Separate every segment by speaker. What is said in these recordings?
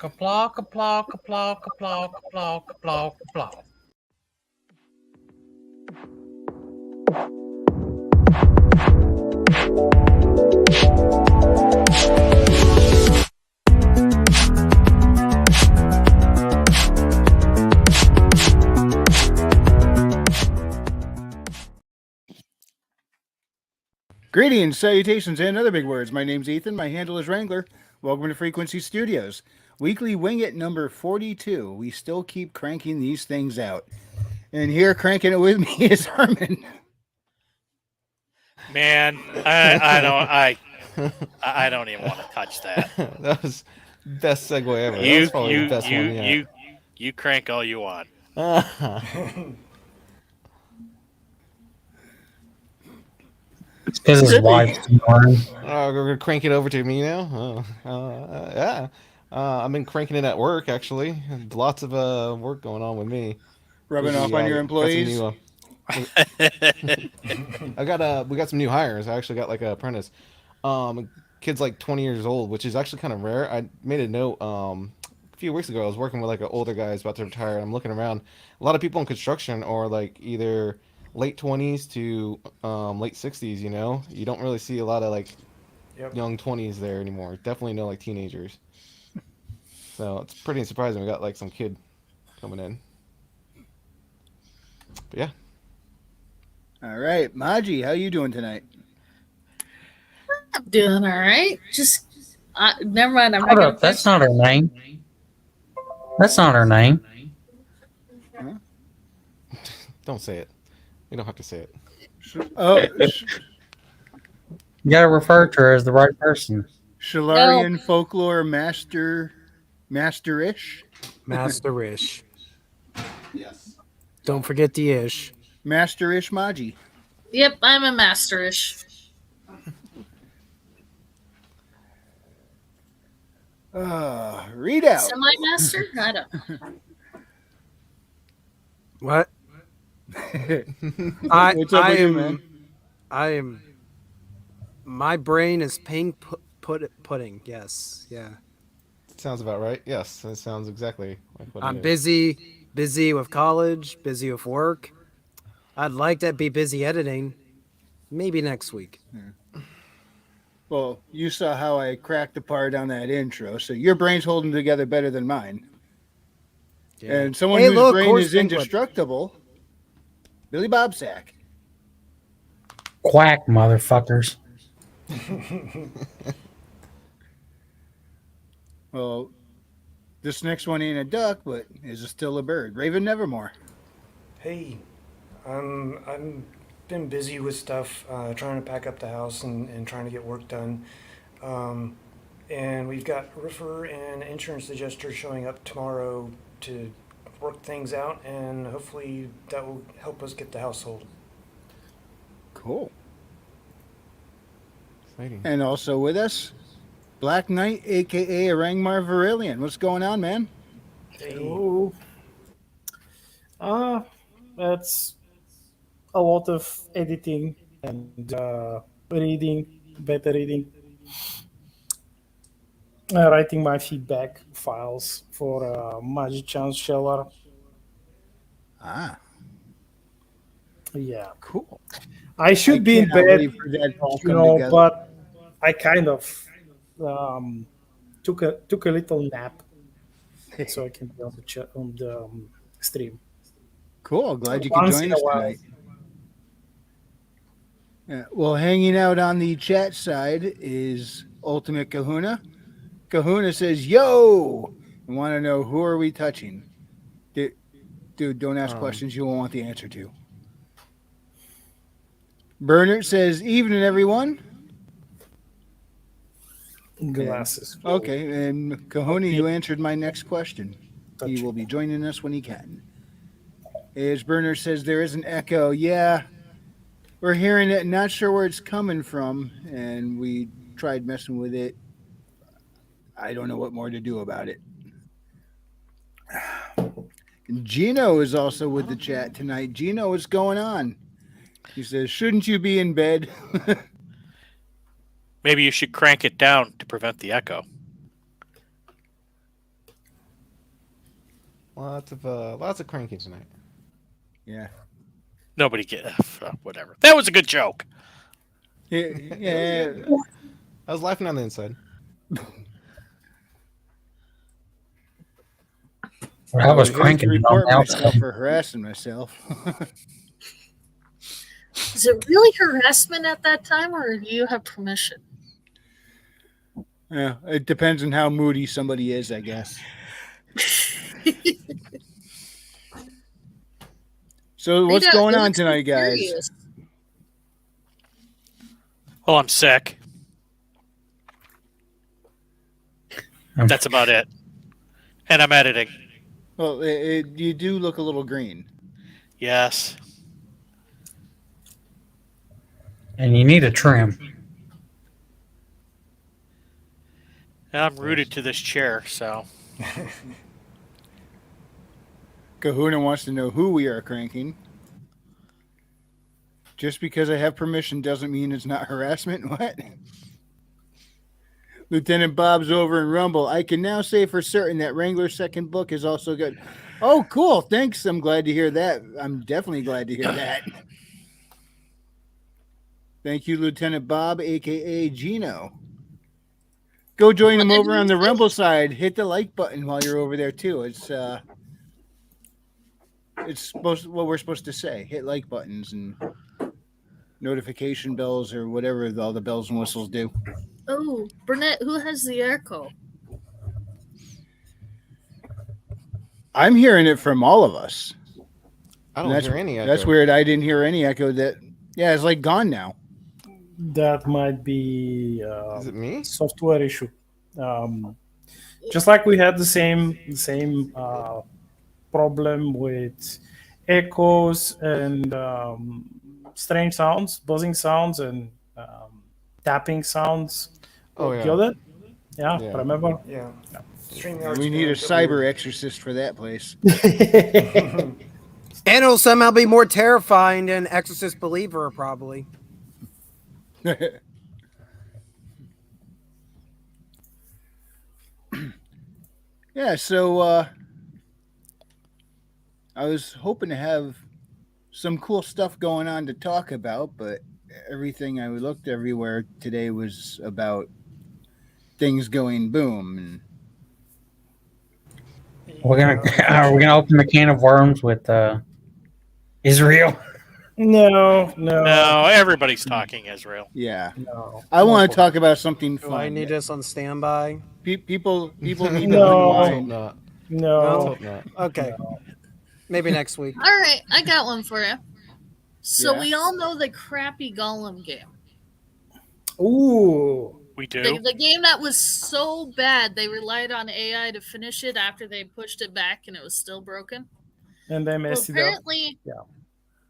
Speaker 1: Kaplow, kaplow, kaplow, kaplow, kaplow, kaplow, kaplow.
Speaker 2: Greetings, salutations, and other big words. My name's Ethan. My handle is Wrangler. Welcome to Frequency Studios. Weekly Wing It number 42. We still keep cranking these things out. And here cranking it with me is Herman.
Speaker 3: Man, I don't even want to touch that.
Speaker 4: That was best segue ever. That's probably the best one yet.
Speaker 3: You crank all you want.
Speaker 1: It's because his wife's snoring.
Speaker 4: Oh, we're gonna crank it over to me now. Yeah. I've been cranking it at work actually. Lots of work going on with me.
Speaker 2: Rubbing off on your employees.
Speaker 4: We got some new hires. I actually got like an apprentice. Kid's like 20 years old, which is actually kind of rare. I made a note a few weeks ago. I was working with like an older guy who's about to retire, and I'm looking around. A lot of people in construction are like either late 20s to late 60s. You know, you don't really see a lot of like young 20s there anymore. Definitely no like teenagers. So it's pretty surprising. We got like some kid coming in. But yeah.
Speaker 2: All right, Maji, how you doing tonight?
Speaker 5: I'm doing all right. Just never mind. I'm
Speaker 1: Hold
Speaker 5: not
Speaker 1: up, that's not her name. That's not her name.
Speaker 2: Huh?
Speaker 4: Don't say it. You don't have to say it.
Speaker 1: You gotta refer to her as the right person.
Speaker 2: Shalarian folklore masterish.
Speaker 6: Masterish.
Speaker 4: Yes.
Speaker 6: Don't forget the ish.
Speaker 2: Masterish Maji.
Speaker 5: Yep, I'm a masterish.
Speaker 2: Read out.
Speaker 5: Semi-master? I don't know.
Speaker 6: What?
Speaker 2: What's up with you, man?
Speaker 6: I am. My brain is pink pudding. Yes, yeah.
Speaker 4: Sounds about right. Yes, that sounds exactly like what
Speaker 6: I'm
Speaker 4: it is.
Speaker 6: busy with college, busy with work. I'd like to be busy editing. Maybe next week.
Speaker 2: Well, you saw how I cracked apart on that intro, so your brain's holding together better than mine.
Speaker 6: Yeah.
Speaker 2: And someone
Speaker 6: Hey,
Speaker 2: whose
Speaker 6: look,
Speaker 2: brain
Speaker 6: horse
Speaker 2: is
Speaker 6: banquet.
Speaker 2: indestructible, Billy Bobsack.
Speaker 1: Quack, motherfuckers.
Speaker 2: Well, this next one ain't a duck, but is still a bird. Raven Nevermore.
Speaker 7: Hey, I'm been busy with stuff, trying to pack up the house and trying to get work done. And we've got roofer and insurance adjuster showing up tomorrow to work things out, and hopefully that will help us get the house sold.
Speaker 2: Cool.
Speaker 4: Exciting.
Speaker 2: And also with us, Black Knight, a.k.a. Arangmar Virillion. What's going on, man?
Speaker 7: Hey,
Speaker 8: Hello. That's a lot of editing and reading, better reading, writing my feedback files for Magic Chancellor.
Speaker 2: Ah,
Speaker 8: Yeah,
Speaker 2: cool.
Speaker 8: I should be in
Speaker 2: cannot
Speaker 8: bed,
Speaker 2: wait for that to all
Speaker 8: you
Speaker 2: come
Speaker 8: know,
Speaker 2: together.
Speaker 8: but I kind of took a little nap so I can be on the stream.
Speaker 2: Cool. Glad you could
Speaker 8: Once
Speaker 2: join
Speaker 8: in a
Speaker 2: us
Speaker 8: while.
Speaker 2: tonight. Yeah, well, hanging out on the chat side is Ultimate Kahuna. Kahuna says, "Yo, I want to know who are we touching?" Dude, don't ask questions you won't want the answer to. Bernard says, "Evening, everyone."
Speaker 8: Glasses.
Speaker 2: Okay, and Kahuna, you answered my next question. He will be joining us when he can. As Bernard says, there is an echo. Yeah, we're hearing it. Not sure where it's coming from, and we tried messing with it. I don't know what more to do about it. And Gino is also with the chat tonight. Gino, what's going on? He says, "Shouldn't you be in bed?"
Speaker 3: Maybe you should crank it down to prevent the echo.
Speaker 4: Lots of cranking tonight.
Speaker 2: Yeah.
Speaker 3: Nobody get whatever. That was a good joke.
Speaker 2: Yeah.
Speaker 4: I was laughing on the inside.
Speaker 9: I was
Speaker 2: Here's
Speaker 9: cranking
Speaker 2: to
Speaker 9: it on
Speaker 2: report
Speaker 9: the
Speaker 2: myself
Speaker 9: outside.
Speaker 2: for harassing myself.
Speaker 5: Is it really harassment at that time, or do you have permission?
Speaker 2: Yeah, it depends on how moody somebody is, I guess. So what's
Speaker 5: Rita,
Speaker 2: going
Speaker 5: it
Speaker 2: on
Speaker 5: looks so
Speaker 2: tonight, guys?
Speaker 5: serious.
Speaker 3: Well, I'm sick. That's about it. And I'm editing.
Speaker 2: Well, you do look a little green.
Speaker 3: Yes.
Speaker 9: And you need a trim.
Speaker 3: And I'm rooted to this chair, so.
Speaker 2: Kahuna wants to know who we are cranking. Just because I have permission doesn't mean it's not harassment. What? Lieutenant Bob's over in Rumble. I can now say for certain that Wrangler's second book is also good. Oh, cool. Thanks. I'm glad to hear that. I'm definitely glad to hear that. Thank you, Lieutenant Bob, a.k.a. Gino. Go join him over on the Rumble side. Hit the like button while you're over there, too. It's what we're supposed to say. Hit like buttons and notification bells or whatever all the bells and whistles do.
Speaker 5: Oh, Burnett, who has the echo?
Speaker 2: I'm hearing it from all of us.
Speaker 4: I don't hear any echo.
Speaker 2: That's weird. I didn't hear any echo. Yeah, it's like gone now.
Speaker 8: That might be
Speaker 4: Is it me?
Speaker 8: software issue. Just like we had the same problem with echoes and strange sounds, buzzing sounds, and tapping sounds.
Speaker 4: Oh, yeah.
Speaker 8: Got it?
Speaker 4: Yeah.
Speaker 8: Remember?
Speaker 7: Yeah.
Speaker 2: We need a cyber exorcist for that place.
Speaker 6: And it'll somehow be more terrifying than Exorcist Believer, probably.
Speaker 2: Yeah, so I was hoping to have some cool stuff going on to talk about, but everything I looked everywhere today was about things going boom. And
Speaker 9: Are we gonna open the can of worms with Israel?
Speaker 8: No.
Speaker 3: No, everybody's talking Israel.
Speaker 2: yeah,
Speaker 8: No.
Speaker 2: I want to talk about something
Speaker 6: Do I
Speaker 2: fun.
Speaker 6: need us on standby?
Speaker 2: People need to
Speaker 8: No.
Speaker 4: Let's hope
Speaker 2: unwind.
Speaker 4: not. Let's
Speaker 8: No.
Speaker 4: hope not.
Speaker 6: Okay. Maybe next week.
Speaker 5: All right, I got one for you. So
Speaker 2: Yeah.
Speaker 5: we all know the crappy Gollum game.
Speaker 8: Ooh.
Speaker 3: We do.
Speaker 5: The game that was so bad they relied on AI to finish it after they pushed it back and it was still broken.
Speaker 8: And they
Speaker 5: Well,
Speaker 8: messed it up.
Speaker 5: apparently,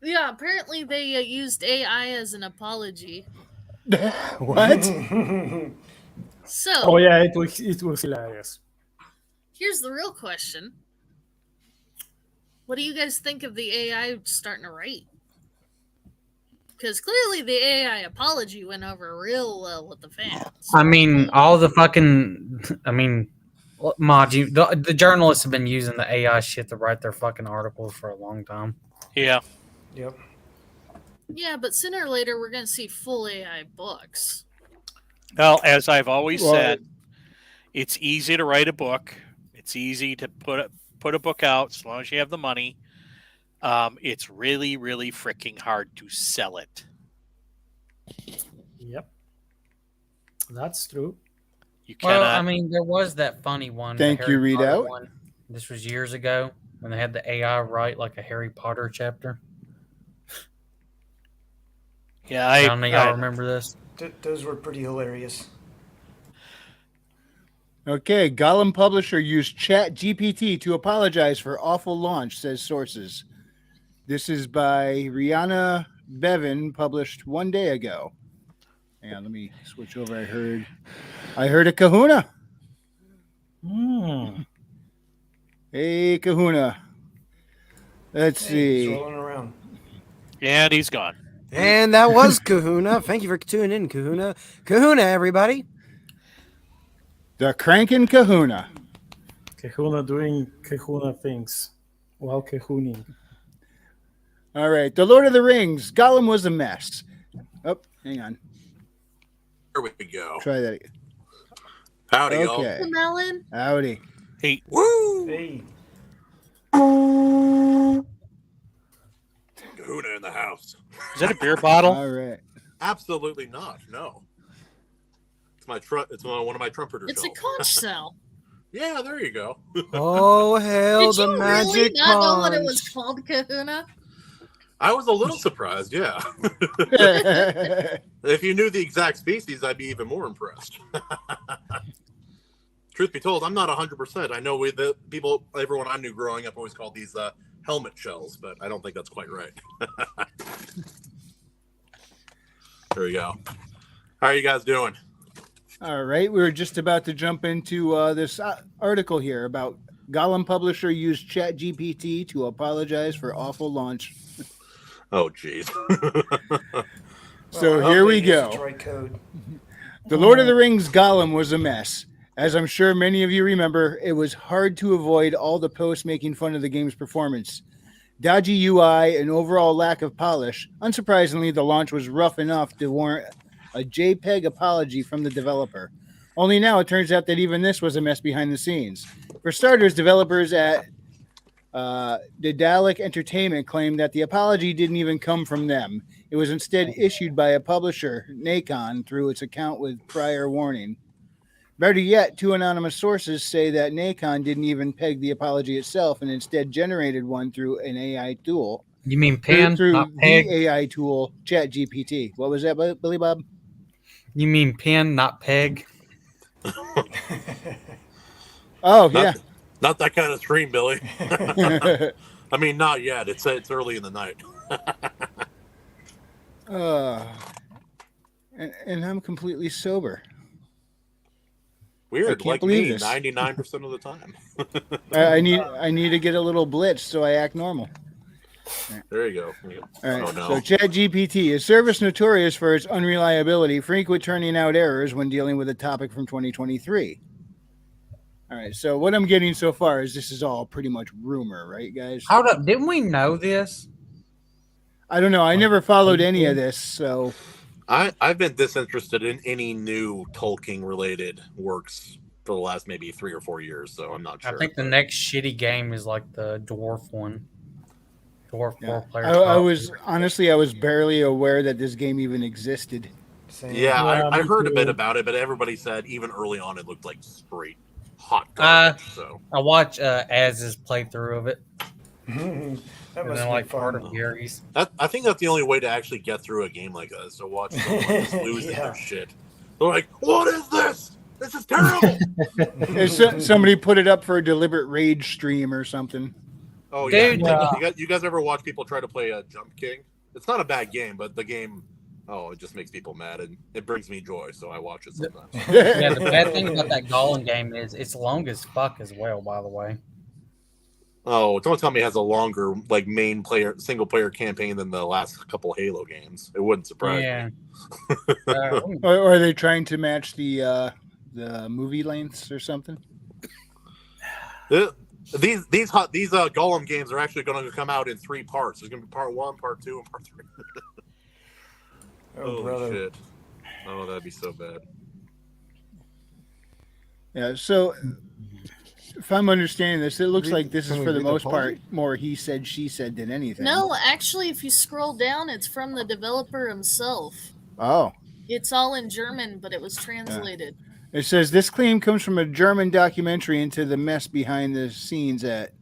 Speaker 8: Yeah.
Speaker 5: apparently they used AI as an apology.
Speaker 2: What?
Speaker 5: So
Speaker 8: Oh yeah, it was hilarious.
Speaker 5: here's the real question: what do you guys think of the AI starting to write? Because clearly the AI apology went over real well with the fans.
Speaker 9: I mean, all the fucking. I mean, Mod, the journalists have been using the AI shit to write their fucking articles for a long time.
Speaker 3: Yeah.
Speaker 7: Yep.
Speaker 5: Yeah, but sooner or later we're going to see full AI books.
Speaker 3: Well, as I've always
Speaker 2: Well,
Speaker 3: said, it's easy to write a book. It's easy to put a book out as long as you have the money. It's really, really freaking hard to sell it.
Speaker 8: Yep. That's true.
Speaker 3: You cannot.
Speaker 9: Well, I mean, there was that funny one. the
Speaker 2: Thank you,
Speaker 9: Harry Potter
Speaker 2: Readout.
Speaker 9: one. This was years ago when they had the AI write like a Harry Potter chapter.
Speaker 3: Yeah,
Speaker 9: I don't know y'all remember this.
Speaker 7: Those were pretty hilarious.
Speaker 2: Okay, Gollum publisher used Chat GPT to apologize for awful launch, says sources. This is by Rihanna Bevan, published 1 day ago. Hang on, let me switch over. I heard a Kahuna. Hey, Kahuna. Let's
Speaker 7: Hey, he's
Speaker 2: see.
Speaker 7: rolling around.
Speaker 3: And he's gone.
Speaker 6: And that was Kahuna. Thank you for tuning in, Kahuna. Kahuna, everybody.
Speaker 2: The Crankin' Kahuna.
Speaker 8: Kahuna doing Kahuna things while Kahooning.
Speaker 2: All right. The Lord of the Rings. Gollum was a mess. Oh, hang on.
Speaker 10: There we go.
Speaker 2: Try that again.
Speaker 10: Howdy, y'all.
Speaker 2: Okay.
Speaker 5: The melon.
Speaker 2: Howdy.
Speaker 3: Hey,
Speaker 10: Woo!
Speaker 7: Hey,
Speaker 10: Kahuna in the house.
Speaker 3: is that a beer bottle?
Speaker 2: All right.
Speaker 10: Absolutely not. No. It's my It's one of my trumpeter
Speaker 5: It's a
Speaker 10: shells.
Speaker 5: conch shell.
Speaker 10: Yeah, there you go.
Speaker 6: Oh hell,
Speaker 5: Did
Speaker 6: the
Speaker 5: you really
Speaker 6: magic
Speaker 5: not know what it was
Speaker 6: conch.
Speaker 5: called, Kahuna?
Speaker 10: I was a little surprised. Yeah. If you knew the exact species, I'd be even more impressed. Truth be told, I'm not 100%. I know everyone I knew growing up always called these helmet shells, but I don't think that's quite right. There we go. How are you guys doing?
Speaker 2: All right. We were just about to jump into this article here about Gollum publisher used ChatGPT to apologize for awful launch.
Speaker 10: Oh, jeez.
Speaker 2: So
Speaker 7: I hope
Speaker 2: here
Speaker 7: they
Speaker 2: we
Speaker 7: use
Speaker 2: go.
Speaker 7: the right code.
Speaker 2: The Lord of the Rings Gollum was a mess. As I'm sure many of you remember, it was hard to avoid all the posts making fun of the game's performance. Dodgy UI and overall lack of polish. Unsurprisingly, the launch was rough enough to warrant a JPEG apology from the developer. Only now it turns out that even this was a mess behind the scenes. For starters, developers at Daedalic Entertainment claimed that the apology didn't even come from them. It was instead issued by a publisher, Nacon, through its account with prior warning. Better yet, two anonymous sources say that Nacon didn't even peg the apology itself and instead generated one through an AI tool.
Speaker 9: You mean pen,
Speaker 2: through
Speaker 9: not
Speaker 2: the
Speaker 9: peg?
Speaker 2: AI tool, ChatGPT. What was that, Billy Bob?
Speaker 9: You mean pen, not peg?
Speaker 2: Oh, yeah.
Speaker 10: Not that kind of stream, Billy. I mean, not yet. It's early in the night.
Speaker 2: And I'm completely sober.
Speaker 10: Weird,
Speaker 2: I can't
Speaker 10: like
Speaker 2: believe
Speaker 10: me,
Speaker 2: this.
Speaker 10: 99% of the time.
Speaker 2: I need to get a little blitz so I act normal.
Speaker 10: There you go.
Speaker 2: All right.
Speaker 10: Oh, no.
Speaker 2: So ChatGPT is service notorious for its unreliability, frequent turning out errors when dealing with a topic from 2023. All right. So what I'm getting so far is this is all pretty much rumor, right, guys?
Speaker 9: Hold up, didn't we know this?
Speaker 2: I don't know. I never followed any of this, so
Speaker 10: I've been disinterested in any new Tolkien related works for the last maybe 3 or 4 years, so I'm not sure.
Speaker 9: I think the next shitty game is like the dwarf one. Dwarf
Speaker 2: yeah.
Speaker 9: 4-player.
Speaker 2: I was barely aware that this game even existed.
Speaker 7: Same.
Speaker 10: Yeah, I
Speaker 8: me
Speaker 10: heard a bit
Speaker 8: too.
Speaker 10: about it, but everybody said even early on it looked like straight hot garbage. So
Speaker 9: I watched Az's playthrough of it,
Speaker 7: That
Speaker 9: and
Speaker 7: must
Speaker 9: then
Speaker 7: be
Speaker 9: like part
Speaker 7: fun.
Speaker 9: of Gary's.
Speaker 10: I think that's the only way to actually get through a game like that is to watch someone just losing
Speaker 7: Yeah.
Speaker 10: their shit. They're like, "What is this? This is terrible."
Speaker 2: Somebody put it up for a deliberate rage stream or something.
Speaker 10: Oh
Speaker 9: Dude,
Speaker 10: yeah. You guys ever watch people try to play a Jump King? It's not a bad game, but the game, it just makes people mad, and it brings me joy, so I watch it sometimes.
Speaker 9: Yeah, the bad thing about that Gollum game is it's long as fuck as well, by the way.
Speaker 10: Oh, don't tell me it has a longer single player campaign than the last couple Halo games. It wouldn't surprise
Speaker 9: Yeah.
Speaker 10: me.
Speaker 2: Or are they trying to match the movie lengths or something?
Speaker 10: These Gollum games are actually going to come out in 3 parts. There's going to be part 1, part 2, and part 3.
Speaker 7: Oh, brother.
Speaker 10: Shit! Oh, that'd be so bad.
Speaker 2: Yeah. So if I'm understanding this, it looks like this is
Speaker 4: Can we
Speaker 2: for the
Speaker 4: read the
Speaker 2: most part
Speaker 4: apology?
Speaker 2: more he said, she said than anything.
Speaker 5: No, actually, if you scroll down, it's from the developer himself.
Speaker 2: Oh.
Speaker 5: It's all in German, but it was translated.
Speaker 2: It says this claim comes from a German documentary into the mess behind the scenes at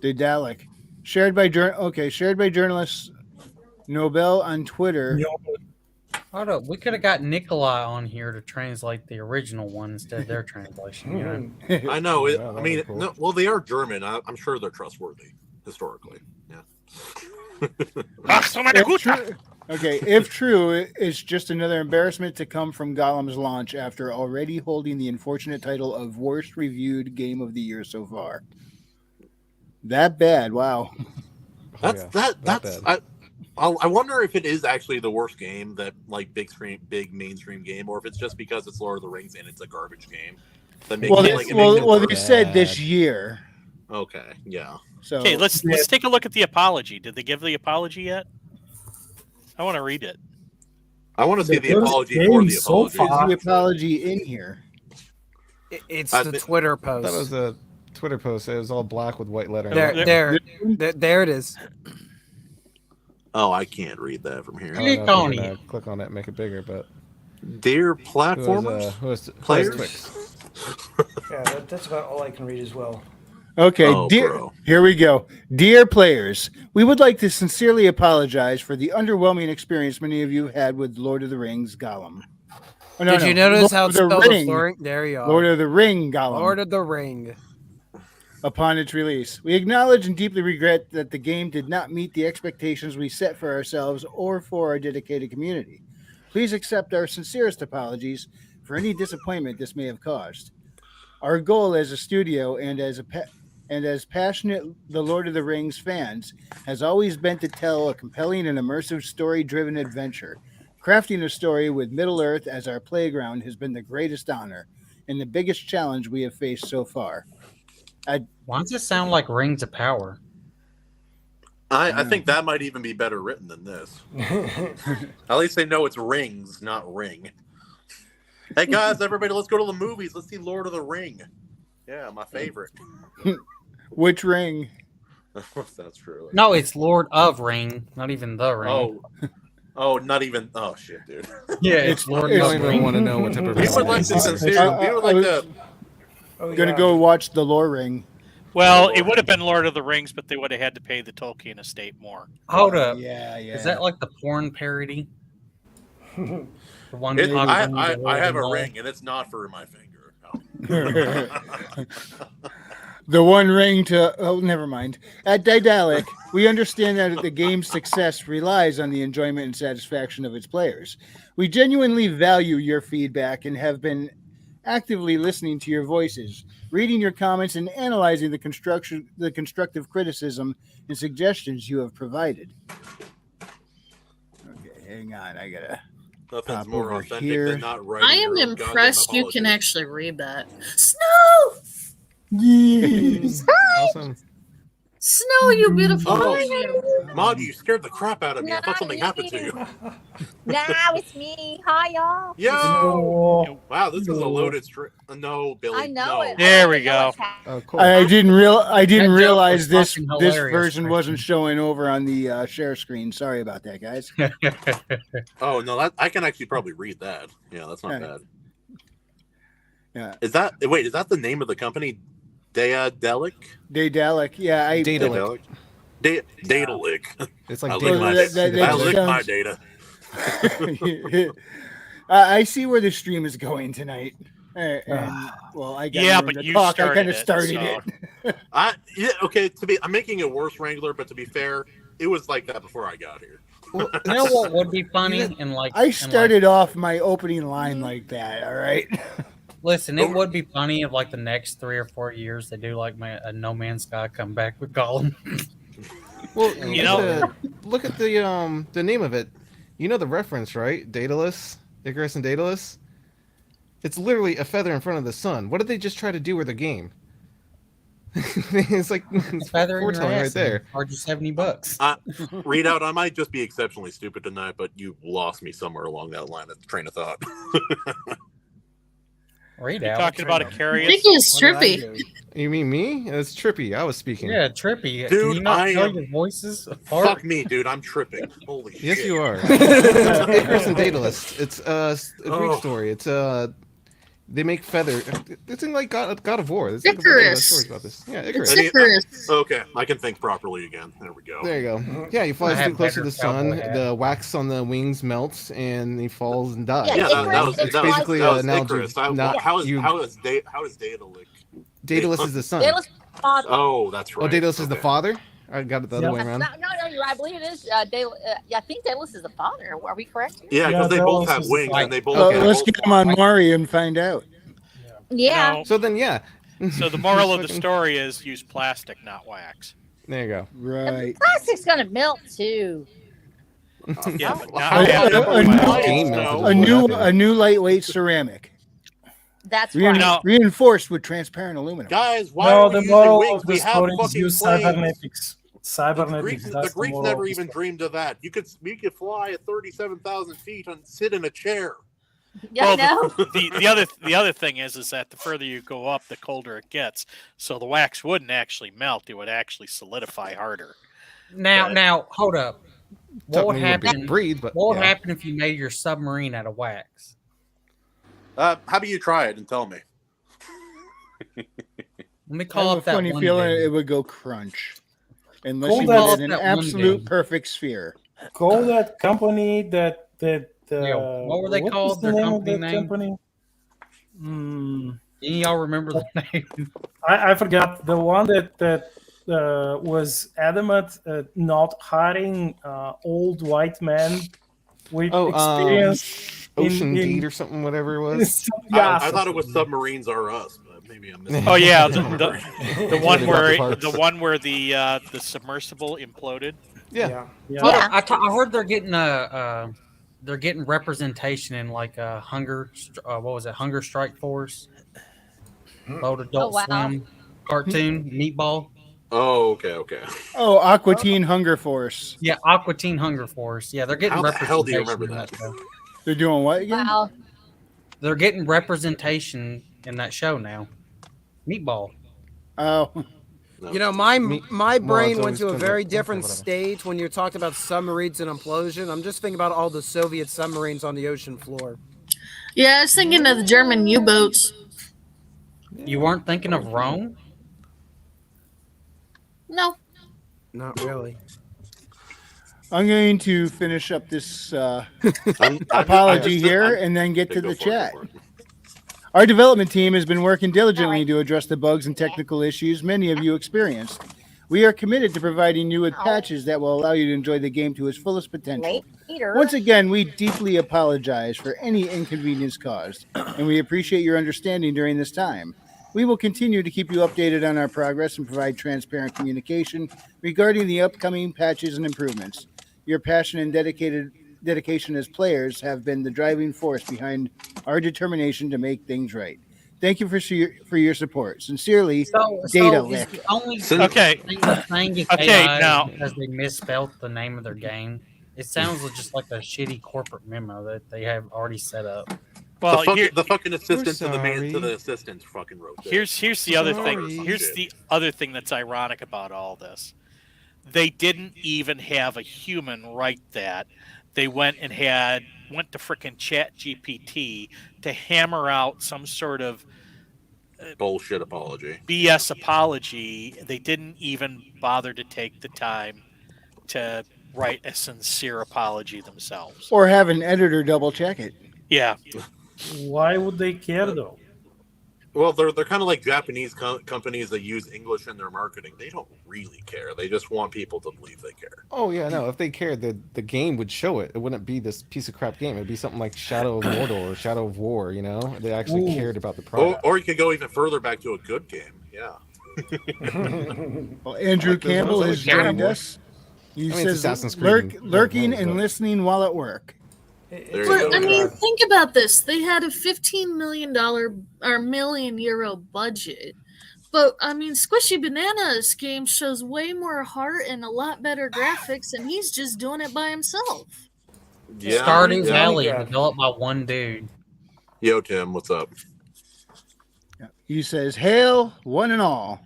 Speaker 2: Daedalic, shared by journalist Nobel on Twitter.
Speaker 9: Hold up, we could have got Nikolai on here to translate the original one instead of their translation. You know?
Speaker 10: I know.
Speaker 4: Yeah, that
Speaker 10: I mean,
Speaker 4: was cool.
Speaker 10: no, well, they are German. I'm sure they're trustworthy historically. Yeah.
Speaker 2: If true, it's just another embarrassment to come from Gollum's launch after already holding the unfortunate title of worst reviewed game of the year so far. That bad? Wow.
Speaker 10: That's
Speaker 4: bad.
Speaker 10: I wonder if it is actually the worst game that big mainstream game, or if it's just because it's Lord of the Rings and it's a garbage game. That
Speaker 2: Well,
Speaker 10: makes,
Speaker 2: they, well, they
Speaker 10: worse.
Speaker 2: said this year.
Speaker 10: Okay, yeah.
Speaker 2: So
Speaker 3: Okay, let's take a look at the apology. Did they give the apology yet? I want to read it.
Speaker 10: I want to see the
Speaker 8: worst
Speaker 10: apology
Speaker 8: game
Speaker 10: for the
Speaker 8: so
Speaker 10: apology.
Speaker 8: far.
Speaker 2: is the apology in here?
Speaker 6: It's the Twitter
Speaker 4: I thought it was
Speaker 6: post.
Speaker 4: a Twitter post. It was all black with white lettering.
Speaker 6: There it is.
Speaker 10: Oh, I can't read that from here.
Speaker 4: I don't know if I'm gonna click on it and make it bigger, but
Speaker 10: dear platformers,
Speaker 4: players.
Speaker 7: Yeah, that's about all I can read as well.
Speaker 2: Okay, here we go. Dear players, we would like to sincerely apologize for the underwhelming experience many of you had with Lord of the Rings Gollum. Oh,
Speaker 6: Did you notice how it's spelled the flooring? There you are.
Speaker 2: Lord of the Ring Gollum.
Speaker 6: Lord of the Ring.
Speaker 2: Upon its release, we acknowledge and deeply regret that the game did not meet the expectations we set for ourselves or for our dedicated community. Please accept our sincerest apologies for any disappointment this may have caused. Our goal as a studio and as passionate The Lord of the Rings fans has always been to tell a compelling and immersive story-driven adventure. Crafting a story with Middle-earth as our playground has been the greatest honor and the biggest challenge we have faced so far.
Speaker 9: Why does it sound like Rings of Power?
Speaker 10: I think that might even be better written than this. At least they know it's rings, not ring. Hey guys, everybody, let's go to the movies. Let's see Lord of the Ring. Yeah, my favorite.
Speaker 2: Which ring?
Speaker 10: That's true.
Speaker 9: No, it's Lord of Ring, not even the Ring.
Speaker 10: Oh, not even. Oh shit, dude.
Speaker 9: Yeah, it's Lord
Speaker 4: You
Speaker 9: of
Speaker 4: don't even
Speaker 9: Ring.
Speaker 4: want to know what type of.
Speaker 10: We would like to sincerely. We would like to.
Speaker 2: Gonna go watch the Lore Ring.
Speaker 3: Well, it would have been Lord of the Rings, but they would have had to pay the Tolkien estate more.
Speaker 9: Hold up.
Speaker 2: Yeah.
Speaker 9: Is that like the porn parody? The one
Speaker 10: I have a ring, and it's not for my finger. No.
Speaker 2: The one ring to... Oh, never mind. At Daedalic, we understand that the game's success relies on the enjoyment and satisfaction of its players. We genuinely value your feedback and have been actively listening to your voices, reading your comments, and analyzing the constructive criticism and suggestions you have provided. Okay, hang on. I gotta...
Speaker 10: Nothing's more authentic
Speaker 2: here.
Speaker 10: than not writing.
Speaker 5: I am
Speaker 10: your own
Speaker 5: impressed
Speaker 10: goddamn
Speaker 5: you can
Speaker 10: apology.
Speaker 5: actually read that. Snow!
Speaker 2: Yes.
Speaker 4: Awesome.
Speaker 5: Snow, you beautiful.
Speaker 10: Oh, Maud, you scared the crap out of me. I thought something happened to you.
Speaker 11: Now it's me. Hi, y'all.
Speaker 10: Yo! Wow, this is a loaded stream. No, Billy.
Speaker 11: I know
Speaker 10: no.
Speaker 11: it.
Speaker 3: There we go.
Speaker 4: Oh, cool.
Speaker 2: I didn't
Speaker 9: That joke
Speaker 2: realize
Speaker 9: was
Speaker 2: this
Speaker 9: fucking
Speaker 2: this
Speaker 9: hilarious,
Speaker 2: version
Speaker 9: Christian.
Speaker 2: wasn't showing over on the share screen. Sorry about that, guys.
Speaker 10: Oh no, I can actually probably read that. Yeah, that's not
Speaker 2: Yeah.
Speaker 10: bad.
Speaker 2: Yeah.
Speaker 10: Is that the name of the company? Daedalic?
Speaker 2: Daedalic. Yeah,
Speaker 4: Daedalic.
Speaker 10: Daedalic.
Speaker 4: It's like
Speaker 10: I
Speaker 4: data.
Speaker 10: lick
Speaker 2: that
Speaker 10: I lick my
Speaker 2: sounds-
Speaker 10: data.
Speaker 2: I see where the stream is going tonight. And, well, I got
Speaker 3: Yeah,
Speaker 2: room
Speaker 3: but
Speaker 2: to
Speaker 3: you
Speaker 2: talk. I
Speaker 3: started
Speaker 2: kind of
Speaker 3: it,
Speaker 2: started
Speaker 3: so-
Speaker 2: it.
Speaker 10: Okay, I'm making it worse, Wrangler, but to be fair, it was like that before I got here.
Speaker 9: You know what would be funny? And like,
Speaker 2: I started off my opening line like that. All right.
Speaker 9: Listen, it would be funny if like the next 3 or 4 years they do like a No Man's Sky come back with Gollum.
Speaker 4: Well,
Speaker 3: You know-
Speaker 4: look at the name of it. You know the reference, right? Daedalus, Icarus, and Daedalus. It's literally a feather in front of the sun. What did they just try to do with the game? It's like it's
Speaker 9: Feather in your
Speaker 4: foretelling
Speaker 9: ass
Speaker 4: right there.
Speaker 9: Charge you $70.
Speaker 10: Readout, I might just be exceptionally stupid tonight, but you lost me somewhere along that line of train of thought.
Speaker 9: Read
Speaker 3: You're
Speaker 9: out.
Speaker 3: talking about a
Speaker 5: I
Speaker 3: curious.
Speaker 5: think it's trippy.
Speaker 4: You mean me? It's Trippy. I was speaking.
Speaker 9: Yeah, trippy.
Speaker 10: Dude,
Speaker 9: Can you not
Speaker 10: I
Speaker 9: tell
Speaker 10: am-
Speaker 9: your voices apart?
Speaker 10: Fuck me, dude. I'm tripping. Holy shit.
Speaker 4: Yes, you are. It's Icarus and Daedalus. It's a Greek
Speaker 10: Oh.
Speaker 4: story. It's they make feather. It's in like God of War. There's like
Speaker 5: Icarus.
Speaker 4: stories about this. Yeah, Icarus.
Speaker 5: It's Icarus.
Speaker 10: Okay, I can think properly again. There we go.
Speaker 4: There you go. Yeah, he
Speaker 9: I
Speaker 4: flies
Speaker 9: have
Speaker 4: too close to
Speaker 9: better
Speaker 4: the sun.
Speaker 9: cowboy hat.
Speaker 4: The wax on the wings melts, and he falls and dies.
Speaker 11: Yeah,
Speaker 10: that was
Speaker 4: It's
Speaker 10: that was,
Speaker 4: basically
Speaker 10: that
Speaker 4: an
Speaker 10: was
Speaker 4: analogy.
Speaker 10: Icarus.
Speaker 4: Not
Speaker 10: How is
Speaker 4: you.
Speaker 10: Daedalic?
Speaker 4: Daedalus is the son.
Speaker 11: Daedalus father.
Speaker 10: Oh, that's right.
Speaker 4: Oh, Daedalus is the
Speaker 10: Okay.
Speaker 4: father. I got it the other way
Speaker 11: No,
Speaker 4: around.
Speaker 11: no, you're right. I believe it is. Yeah, I think Daedalus is the father. Are we correct?
Speaker 10: Yeah, because
Speaker 8: Yeah,
Speaker 10: they both
Speaker 8: Daedalus
Speaker 10: have
Speaker 8: is the
Speaker 10: wings,
Speaker 9: father.
Speaker 10: and they both.
Speaker 2: Well,
Speaker 10: they
Speaker 2: let's
Speaker 10: both
Speaker 2: get him on Mari and find out.
Speaker 11: Yeah.
Speaker 3: No.
Speaker 4: So then, yeah.
Speaker 3: So the moral of the story is use plastic, not wax.
Speaker 4: There you go.
Speaker 2: Right.
Speaker 11: Plastic's gonna melt too.
Speaker 3: Yeah, but
Speaker 10: Well,
Speaker 3: not
Speaker 10: how-
Speaker 3: have
Speaker 2: a
Speaker 3: it
Speaker 2: new-
Speaker 3: wax.
Speaker 4: Game
Speaker 3: No.
Speaker 4: melted.
Speaker 2: A new lightweight ceramic.
Speaker 11: That's right.
Speaker 3: Now-
Speaker 2: Reinforced with transparent aluminum.
Speaker 10: Guys, why
Speaker 8: No,
Speaker 10: are we
Speaker 8: the
Speaker 10: using
Speaker 8: moral
Speaker 10: wings?
Speaker 8: of
Speaker 10: We
Speaker 8: the
Speaker 10: have
Speaker 8: story is
Speaker 10: fucking
Speaker 8: use
Speaker 10: planes.
Speaker 8: cybernetics.
Speaker 10: The
Speaker 8: Cybernetics.
Speaker 10: Greeks,
Speaker 8: That's
Speaker 10: the Greeks
Speaker 8: moral
Speaker 10: never
Speaker 8: of the
Speaker 10: even
Speaker 8: story.
Speaker 10: dreamed of that. We could fly at 37,000 feet and sit in a chair.
Speaker 11: Yeah,
Speaker 3: Well,
Speaker 11: I know.
Speaker 3: the other thing is that the further you go up, the colder it gets. So the wax wouldn't actually melt; it would actually solidify harder.
Speaker 9: Now, hold up. What would
Speaker 4: Something you would
Speaker 9: happen?
Speaker 4: breathe, but
Speaker 9: What would
Speaker 4: yeah.
Speaker 9: happen if you made your submarine out of wax?
Speaker 10: How about you try it and tell me?
Speaker 9: Let me
Speaker 2: I
Speaker 9: call
Speaker 2: have a
Speaker 9: up that
Speaker 2: funny
Speaker 9: one
Speaker 2: feeling
Speaker 9: dude.
Speaker 2: it would go crunch. Unless
Speaker 8: Call
Speaker 2: you
Speaker 8: that-
Speaker 2: made it an
Speaker 9: that one
Speaker 2: absolute
Speaker 9: dude.
Speaker 2: perfect sphere.
Speaker 8: Call that company that
Speaker 9: Yeah, what were they
Speaker 8: what
Speaker 9: called?
Speaker 8: was the
Speaker 9: Their
Speaker 8: name of
Speaker 9: company
Speaker 8: that
Speaker 9: name?
Speaker 8: company? Hmm.
Speaker 9: Any of y'all remember the name?
Speaker 8: I forgot the one that was adamant at not hiring old white men with experience
Speaker 4: Ocean
Speaker 8: in
Speaker 4: Gate or something, whatever it was.
Speaker 8: yeah,
Speaker 10: I thought it was Submarines Are Us, but maybe I'm missing.
Speaker 3: Oh yeah, the
Speaker 4: Really
Speaker 3: one where
Speaker 4: parts.
Speaker 3: the submersible imploded.
Speaker 8: yeah.
Speaker 9: Hold
Speaker 11: Yeah.
Speaker 9: up, I heard they're getting representation in like Hunger. What was it? Hunger Strike Force. Old Adult
Speaker 11: wow.
Speaker 9: Swim cartoon Meatball.
Speaker 10: Oh, okay.
Speaker 2: Oh, Aqua Teen Hunger Force.
Speaker 9: Yeah, Aqua Teen Hunger Force. Yeah, they're getting
Speaker 10: How the hell do you
Speaker 9: representation
Speaker 10: remember
Speaker 9: in that show.
Speaker 2: They're doing what again?
Speaker 11: Wow.
Speaker 9: They're getting representation in that show now. Meatball.
Speaker 2: Oh,
Speaker 10: No.
Speaker 6: You know, my
Speaker 4: Me-
Speaker 6: my
Speaker 4: well,
Speaker 6: brain
Speaker 4: it's
Speaker 6: went
Speaker 4: always
Speaker 6: to a
Speaker 4: been
Speaker 6: very
Speaker 4: like-
Speaker 6: different
Speaker 4: whatever.
Speaker 6: stage when you talked about submarines and implosion. I'm just thinking about all the Soviet submarines on the ocean floor.
Speaker 5: Yeah, I was thinking of the German U-boats.
Speaker 9: You weren't thinking of Rome?
Speaker 5: No.
Speaker 6: Not really.
Speaker 2: I'm going to finish up this
Speaker 10: I'm
Speaker 2: apology
Speaker 10: just-
Speaker 2: here
Speaker 10: I'm-
Speaker 2: and then get to
Speaker 10: go
Speaker 2: the
Speaker 10: for it, go
Speaker 2: chat.
Speaker 10: for it.
Speaker 2: Our development team has been working diligently
Speaker 11: Alright.
Speaker 2: to address the bugs and technical issues many of you experienced. We are committed to providing you with patches that will allow you to enjoy the game to its fullest potential.
Speaker 11: Later.
Speaker 2: Once again, we deeply apologize for any inconvenience caused, and we appreciate your understanding during this time. We will continue to keep you updated on our progress and provide transparent communication regarding the upcoming patches and improvements. Your passion and dedication as players have been the driving force behind our determination to make things right. Thank you for your support. Sincerely, Data
Speaker 9: is
Speaker 2: Lick.
Speaker 9: the only
Speaker 3: Okay.
Speaker 9: thing is
Speaker 3: Okay,
Speaker 9: AI
Speaker 3: now-
Speaker 9: because they misspelled the name of their game. It sounds just like a shitty corporate memo that they have already set up.
Speaker 3: Well,
Speaker 10: the fucking assistant to
Speaker 4: sorry.
Speaker 10: the assistant fucking wrote this.
Speaker 3: here's the other
Speaker 4: Sorry.
Speaker 3: thing. Here's the other thing that's ironic about all this. They didn't even have a human write that. They went to frickin' Chat GPT to hammer out some sort of
Speaker 10: bullshit apology.
Speaker 3: BS apology. They didn't even bother to take the time to write a sincere apology themselves.
Speaker 2: Or have an editor double check it.
Speaker 3: Yeah.
Speaker 8: Why would they care though?
Speaker 10: Well, they're kind of like Japanese companies that use English in their marketing. They don't really care. They just want people to believe they care.
Speaker 4: Oh yeah, no. If they cared, the game would show it. It wouldn't be this piece of crap game. It'd be something like Shadow of Mordor or Shadow of War. You know, they actually
Speaker 8: Ooh.
Speaker 4: cared about the product.
Speaker 10: Or you could go even further back to a good game. Yeah.
Speaker 2: Well, Andrew
Speaker 4: Like those
Speaker 2: Campbell
Speaker 4: ones
Speaker 2: has
Speaker 4: like
Speaker 2: joined
Speaker 4: Shadow.
Speaker 2: us. He
Speaker 4: I mean, it's
Speaker 2: says
Speaker 4: Assassin's Creed and
Speaker 2: lurking
Speaker 4: War,
Speaker 2: and
Speaker 4: but-
Speaker 2: listening while at work.
Speaker 10: There you
Speaker 5: But
Speaker 10: go.
Speaker 5: I mean, think about this. They had a $15 million or million euro budget. But I mean, Squishy Banana's game shows way more heart and a lot better graphics, and he's just doing it by himself.
Speaker 10: Yeah.
Speaker 9: Stardew
Speaker 10: yeah.
Speaker 9: Valley,
Speaker 8: Yeah.
Speaker 9: developed by one dude.
Speaker 10: Yo, Tim, what's up?
Speaker 2: He says, "Hail, one and all.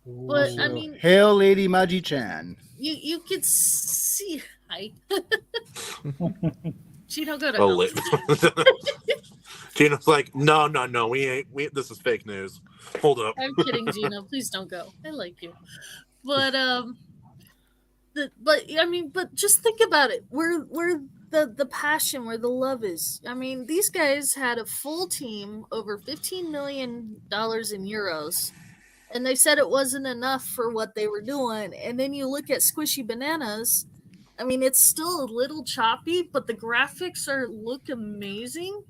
Speaker 5: But I mean,
Speaker 2: Hail, Lady Maji-chan."
Speaker 5: you could see. Hi. Gino, go to
Speaker 10: Oh,
Speaker 5: hell.
Speaker 10: Gino's like, no, we ain't. This is fake news. Hold up.
Speaker 5: I'm kidding, Gino. Please don't go. I like you. But but just think about it. Where the passion, where the love is. I mean, these guys had a full team, over $15 million in euros, and they said it wasn't enough for what they were doing. And then you look at Squishy Bananas. I mean, it's still a little choppy, but the graphics look amazing.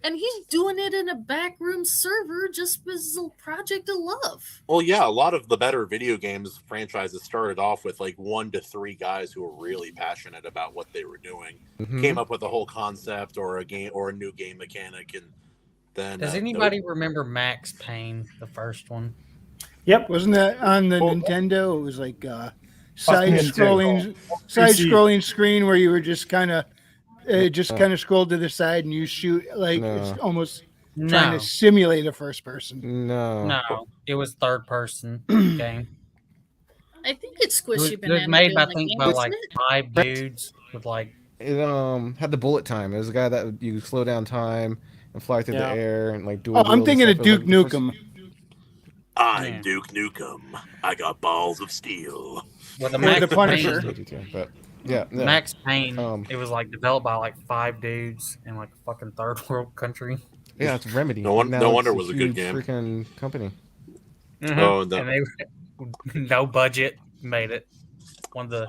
Speaker 5: And he's doing it in a backroom server just as a project of love.
Speaker 10: Well, yeah, a lot of the better video games franchises started off with like 1 to 3 guys who were really passionate about what they were doing, came up with a whole concept or a game or a new game mechanic, and then.
Speaker 9: Does anybody remember Max Payne, the first one?
Speaker 8: Yep.
Speaker 2: Wasn't that on the Nintendo? It was like side-scrolling screen where you were just kind of scroll to the side and you shoot like it's almost trying to simulate a first person.
Speaker 9: No, it was third person game.
Speaker 5: I think it's Squishy
Speaker 9: It
Speaker 5: Banana.
Speaker 9: was made by
Speaker 5: doing the game,
Speaker 9: by like
Speaker 5: isn't it?
Speaker 9: 5 dudes with like.
Speaker 4: It had the bullet time. It was a guy that you slow down time and fly through the air and like do.
Speaker 2: Oh, I'm thinking of Duke Nukem.
Speaker 10: I'm Duke Nukem. I got balls of steel.
Speaker 9: Well, the Max
Speaker 2: Punisher.
Speaker 9: Payne,
Speaker 4: but yeah,
Speaker 9: Max Payne. It was like developed by like 5 dudes in like a fucking third world country.
Speaker 4: Yeah, it's Remedy.
Speaker 10: No wonder it was a good
Speaker 4: huge
Speaker 10: game.
Speaker 4: Freaking company.
Speaker 10: Oh,
Speaker 9: and they no budget made it. One of the.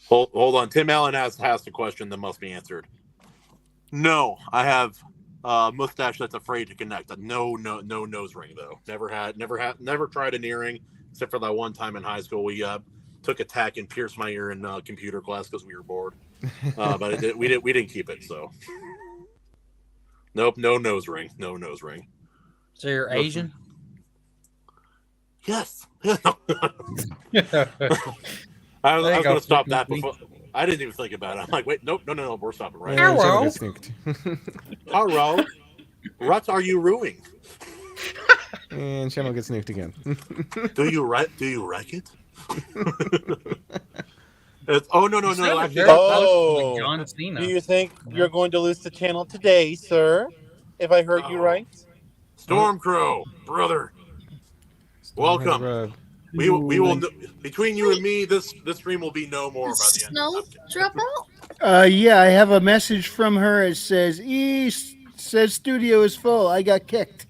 Speaker 10: Hold on. Tim Allen has a question that must be answered. No, I have a mustache that's afraid to connect. No nose ring though. Never tried an earring except for that one time in high school. We took a tack and pierced my ear in computer class because we were bored. But we didn't keep it. So nope, no nose ring. No nose ring.
Speaker 9: So you're Asian?
Speaker 10: Yes. I was going to stop that before. I didn't even think about it. I'm like, wait, nope, no, we're stopping right now.
Speaker 9: Hello.
Speaker 10: Hello. What are you ruining?
Speaker 4: And Channel gets nuked again.
Speaker 10: Do you wreck it? No. Actually,
Speaker 9: John Cena.
Speaker 12: Do you think you're going to lose the channel today, sir? If I heard you right.
Speaker 10: Stormcrow, brother. Welcome. We will between you and me. This stream will be no more by the end.
Speaker 5: Snow drop out.
Speaker 2: Yeah, I have a message from her. It says says studio is full. I got kicked.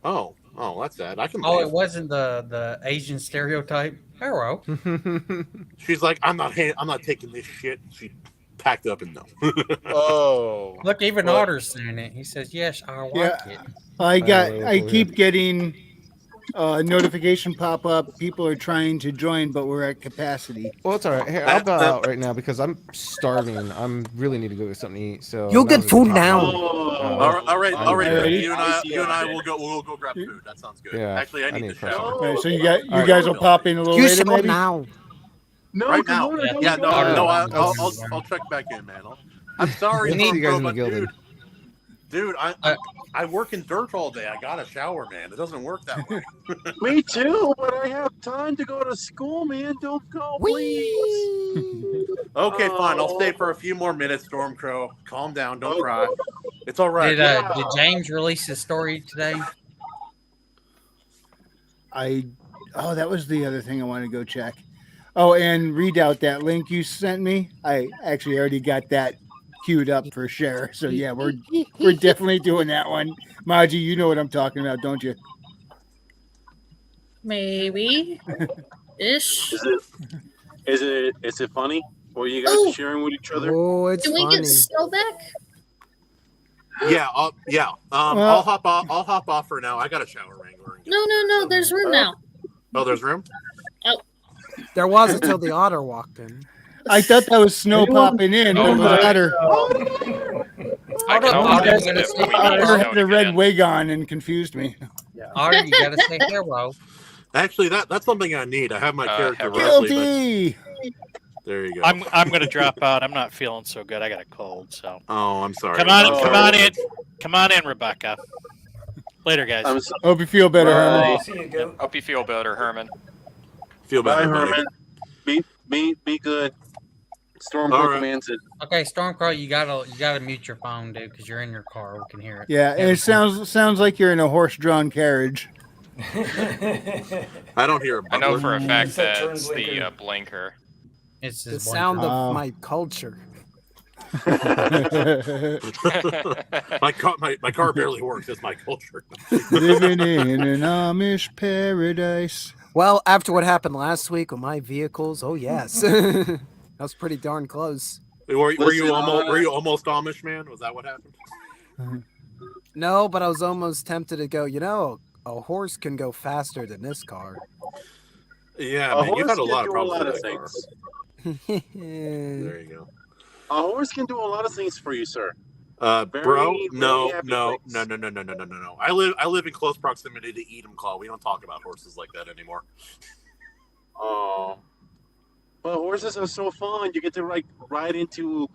Speaker 10: Oh, that's sad. I can.
Speaker 9: Oh, it wasn't the Asian stereotype. Hello.
Speaker 10: She's like, I'm not taking this shit. She packed up and no.
Speaker 12: Oh.
Speaker 9: Look, even Otter's saying it. He says, "Yes, I like it."
Speaker 2: I keep getting notification pop up. People are trying to join, but we're at capacity.
Speaker 4: Well, it's all right. Here, I'll bow out right now because I'm starving. I'm really need to go get something to eat. So
Speaker 6: You'll get food now.
Speaker 10: All right. You and I will go grab food. That sounds good.
Speaker 4: Yeah,
Speaker 10: Actually, I need to shower.
Speaker 2: All right, so you guys will pop in a little later, maybe.
Speaker 6: Now.
Speaker 12: No,
Speaker 10: right now. Yeah, no. I'll check back in, man. I'm sorry, dude. I work in dirt all day. I gotta shower, man. It doesn't work that way.
Speaker 12: Me too, but I have time to go to school, man. Don't go, please.
Speaker 10: Okay, fine. I'll stay for a few more minutes, Stormcrow. Calm down. Don't cry. It's all right.
Speaker 9: Did James release his story today?
Speaker 2: That was the other thing I wanted to go check. Oh, and read out that link you sent me. I actually already got that queued up for share. So yeah, we're definitely doing that one. Maji, you know what I'm talking about, don't you?
Speaker 5: Maybe. Ish.
Speaker 12: Is it funny? Or you guys sharing with each other?
Speaker 6: Oh, it's
Speaker 5: Can we
Speaker 6: funny.
Speaker 5: get Snow back?
Speaker 10: Yeah. I'll hop off for now. I got a shower ring.
Speaker 5: No. There's room now.
Speaker 10: Oh, there's room.
Speaker 5: Oh.
Speaker 6: There was until the otter walked in.
Speaker 2: I thought that was snow popping in.
Speaker 13: Oh,
Speaker 2: But the otter had the red wig on and confused me.
Speaker 9: Otter, you gotta say hello.
Speaker 10: Actually, that's something I need. I have my character
Speaker 2: guilty.
Speaker 10: There you go.
Speaker 3: I'm gonna drop out. I'm not feeling so good. I got a cold, so.
Speaker 10: Oh, I'm sorry.
Speaker 3: Come on in, Rebecca. Later, guys.
Speaker 2: Hope you feel better, Herman.
Speaker 13: Hope you feel better, Herman.
Speaker 10: Feel better,
Speaker 12: Bye,
Speaker 10: buddy.
Speaker 12: Herman. Be good. Stormcrow
Speaker 10: All right.
Speaker 12: commands it.
Speaker 9: Okay, Stormcrow, you gotta mute your phone, dude, because you're in your car. We can hear it.
Speaker 2: Yeah, and it sounds like you're in a horse-drawn carriage.
Speaker 10: I don't hear.
Speaker 13: I know for a fact that it's the blinker.
Speaker 9: It's
Speaker 6: the sound of my culture.
Speaker 10: my car barely works. It's my culture.
Speaker 2: Living in an Amish paradise.
Speaker 6: Well, after what happened last week with my vehicles, oh yes. That was pretty darn close.
Speaker 10: Were
Speaker 12: Listen,
Speaker 10: you almost Amish, man? Was that what happened?
Speaker 6: No, but I was almost tempted to go, a horse can go faster than this car.
Speaker 10: Yeah,
Speaker 12: A
Speaker 10: man, you've
Speaker 12: horse
Speaker 10: had a
Speaker 12: can
Speaker 10: lot of
Speaker 12: do a
Speaker 10: problems
Speaker 12: lot
Speaker 10: with
Speaker 12: of
Speaker 10: that car.
Speaker 12: things.
Speaker 10: There you go.
Speaker 12: A horse can do a lot of things for you, sir.
Speaker 10: Bro,
Speaker 12: Very
Speaker 10: no.
Speaker 12: happy things.
Speaker 10: I live in close proximity to Edamclaw. We don't talk about horses like that anymore.
Speaker 12: Oh, but horses are so fun. You get to ride into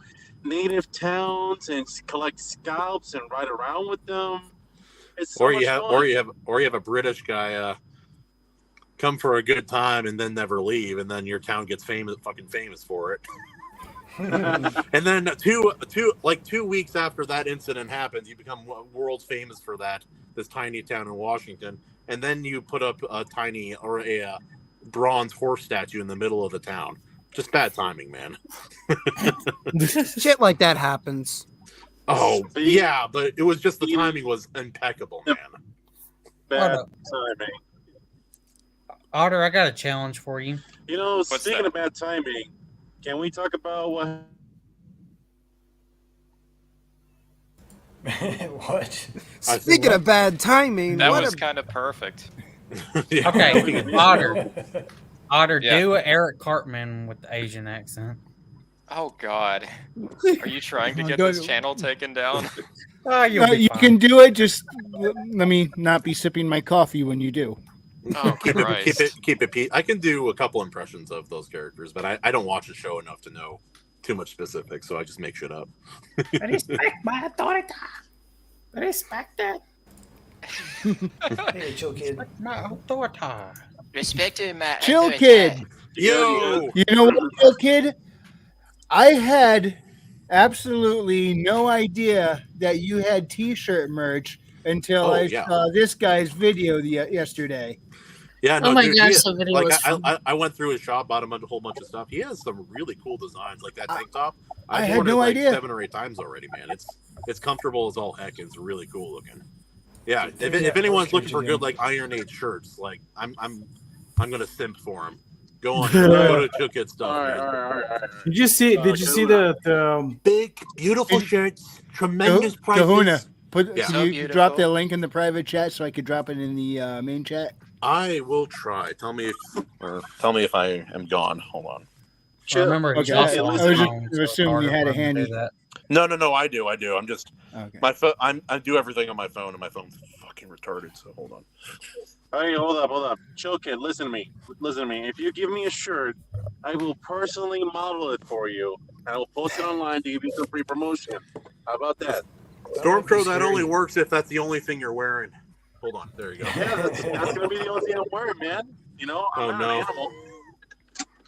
Speaker 12: native towns and collect scalps and ride around with them. It's so much fun.
Speaker 10: Or you have a British guy come for a good time and then never leave, and then your town gets fucking famous for it. And then 2 weeks after that incident happens, you become world famous for this tiny town in Washington, and then you put up a bronze horse statue in the middle of the town. Just bad timing, man.
Speaker 6: Shit like that happens.
Speaker 10: Oh yeah, but it was just the timing was impeccable, man.
Speaker 12: Bad timing.
Speaker 9: Otter, I got a challenge for you.
Speaker 12: Speaking of bad timing, can we talk about what?
Speaker 7: What?
Speaker 6: Speaking of bad timing,
Speaker 13: That was kind of perfect.
Speaker 9: Okay, Otter,
Speaker 13: Yeah.
Speaker 9: do Eric Cartman with the Asian accent.
Speaker 13: Oh God, are you trying to get
Speaker 2: Go-
Speaker 13: this channel taken down?
Speaker 2: You can do it. Just let me not be sipping my coffee when you do.
Speaker 13: Oh Christ!
Speaker 10: Keep it. I can do a couple impressions of those characters, but I don't watch the show enough to know too much specifics, so I just make shit up.
Speaker 1: Respect my authority. Respect it.
Speaker 7: Hey, chill kid.
Speaker 1: My authority.
Speaker 11: Respect my
Speaker 2: Chill Kid.
Speaker 10: Yo,
Speaker 2: You know what, Chill Kid? I had absolutely no idea that you had T-shirt merch until I saw this guy's video yesterday.
Speaker 10: Yeah, no,
Speaker 5: Oh my
Speaker 10: dude,
Speaker 5: gosh, the video was fun.
Speaker 10: I went through his shop, bought him a whole bunch of stuff. He has some really cool designs, like that tank top.
Speaker 2: I
Speaker 10: I've
Speaker 2: had
Speaker 10: worn it
Speaker 2: no
Speaker 10: like
Speaker 2: idea.
Speaker 10: 7 or 8 times already, man. It's comfortable as all heck. And it's really cool looking. Yeah, if anyone's looking for good like IronAge shirts, like I'm gonna simp for him. Go on, go to Chill Kid stuff.
Speaker 12: All
Speaker 10: Man.
Speaker 12: right.
Speaker 8: Did you see the
Speaker 10: big, beautiful shirts, tremendous prices?
Speaker 2: Kahuna,
Speaker 10: Yeah.
Speaker 2: can you drop the link in the private chat so I could drop it in the main chat?
Speaker 10: I will try. Tell me if I am gone. Hold on.
Speaker 9: I remember
Speaker 2: Okay, I was assuming you had a handy.
Speaker 10: No, I do. I'm just my phone. I do everything on my phone, and my phone's fucking retarded. So hold on.
Speaker 12: Hey, hold up. Chill Kid, listen to me. If you give me a shirt, I will personally model it for you. I will post it online to give you some free promotion. How about that?
Speaker 10: Stormcrow, that only works if that's the only thing you're wearing. Hold on. There you go.
Speaker 12: Yeah, that's gonna be the only thing I'm wearing, man. I'm not an animal.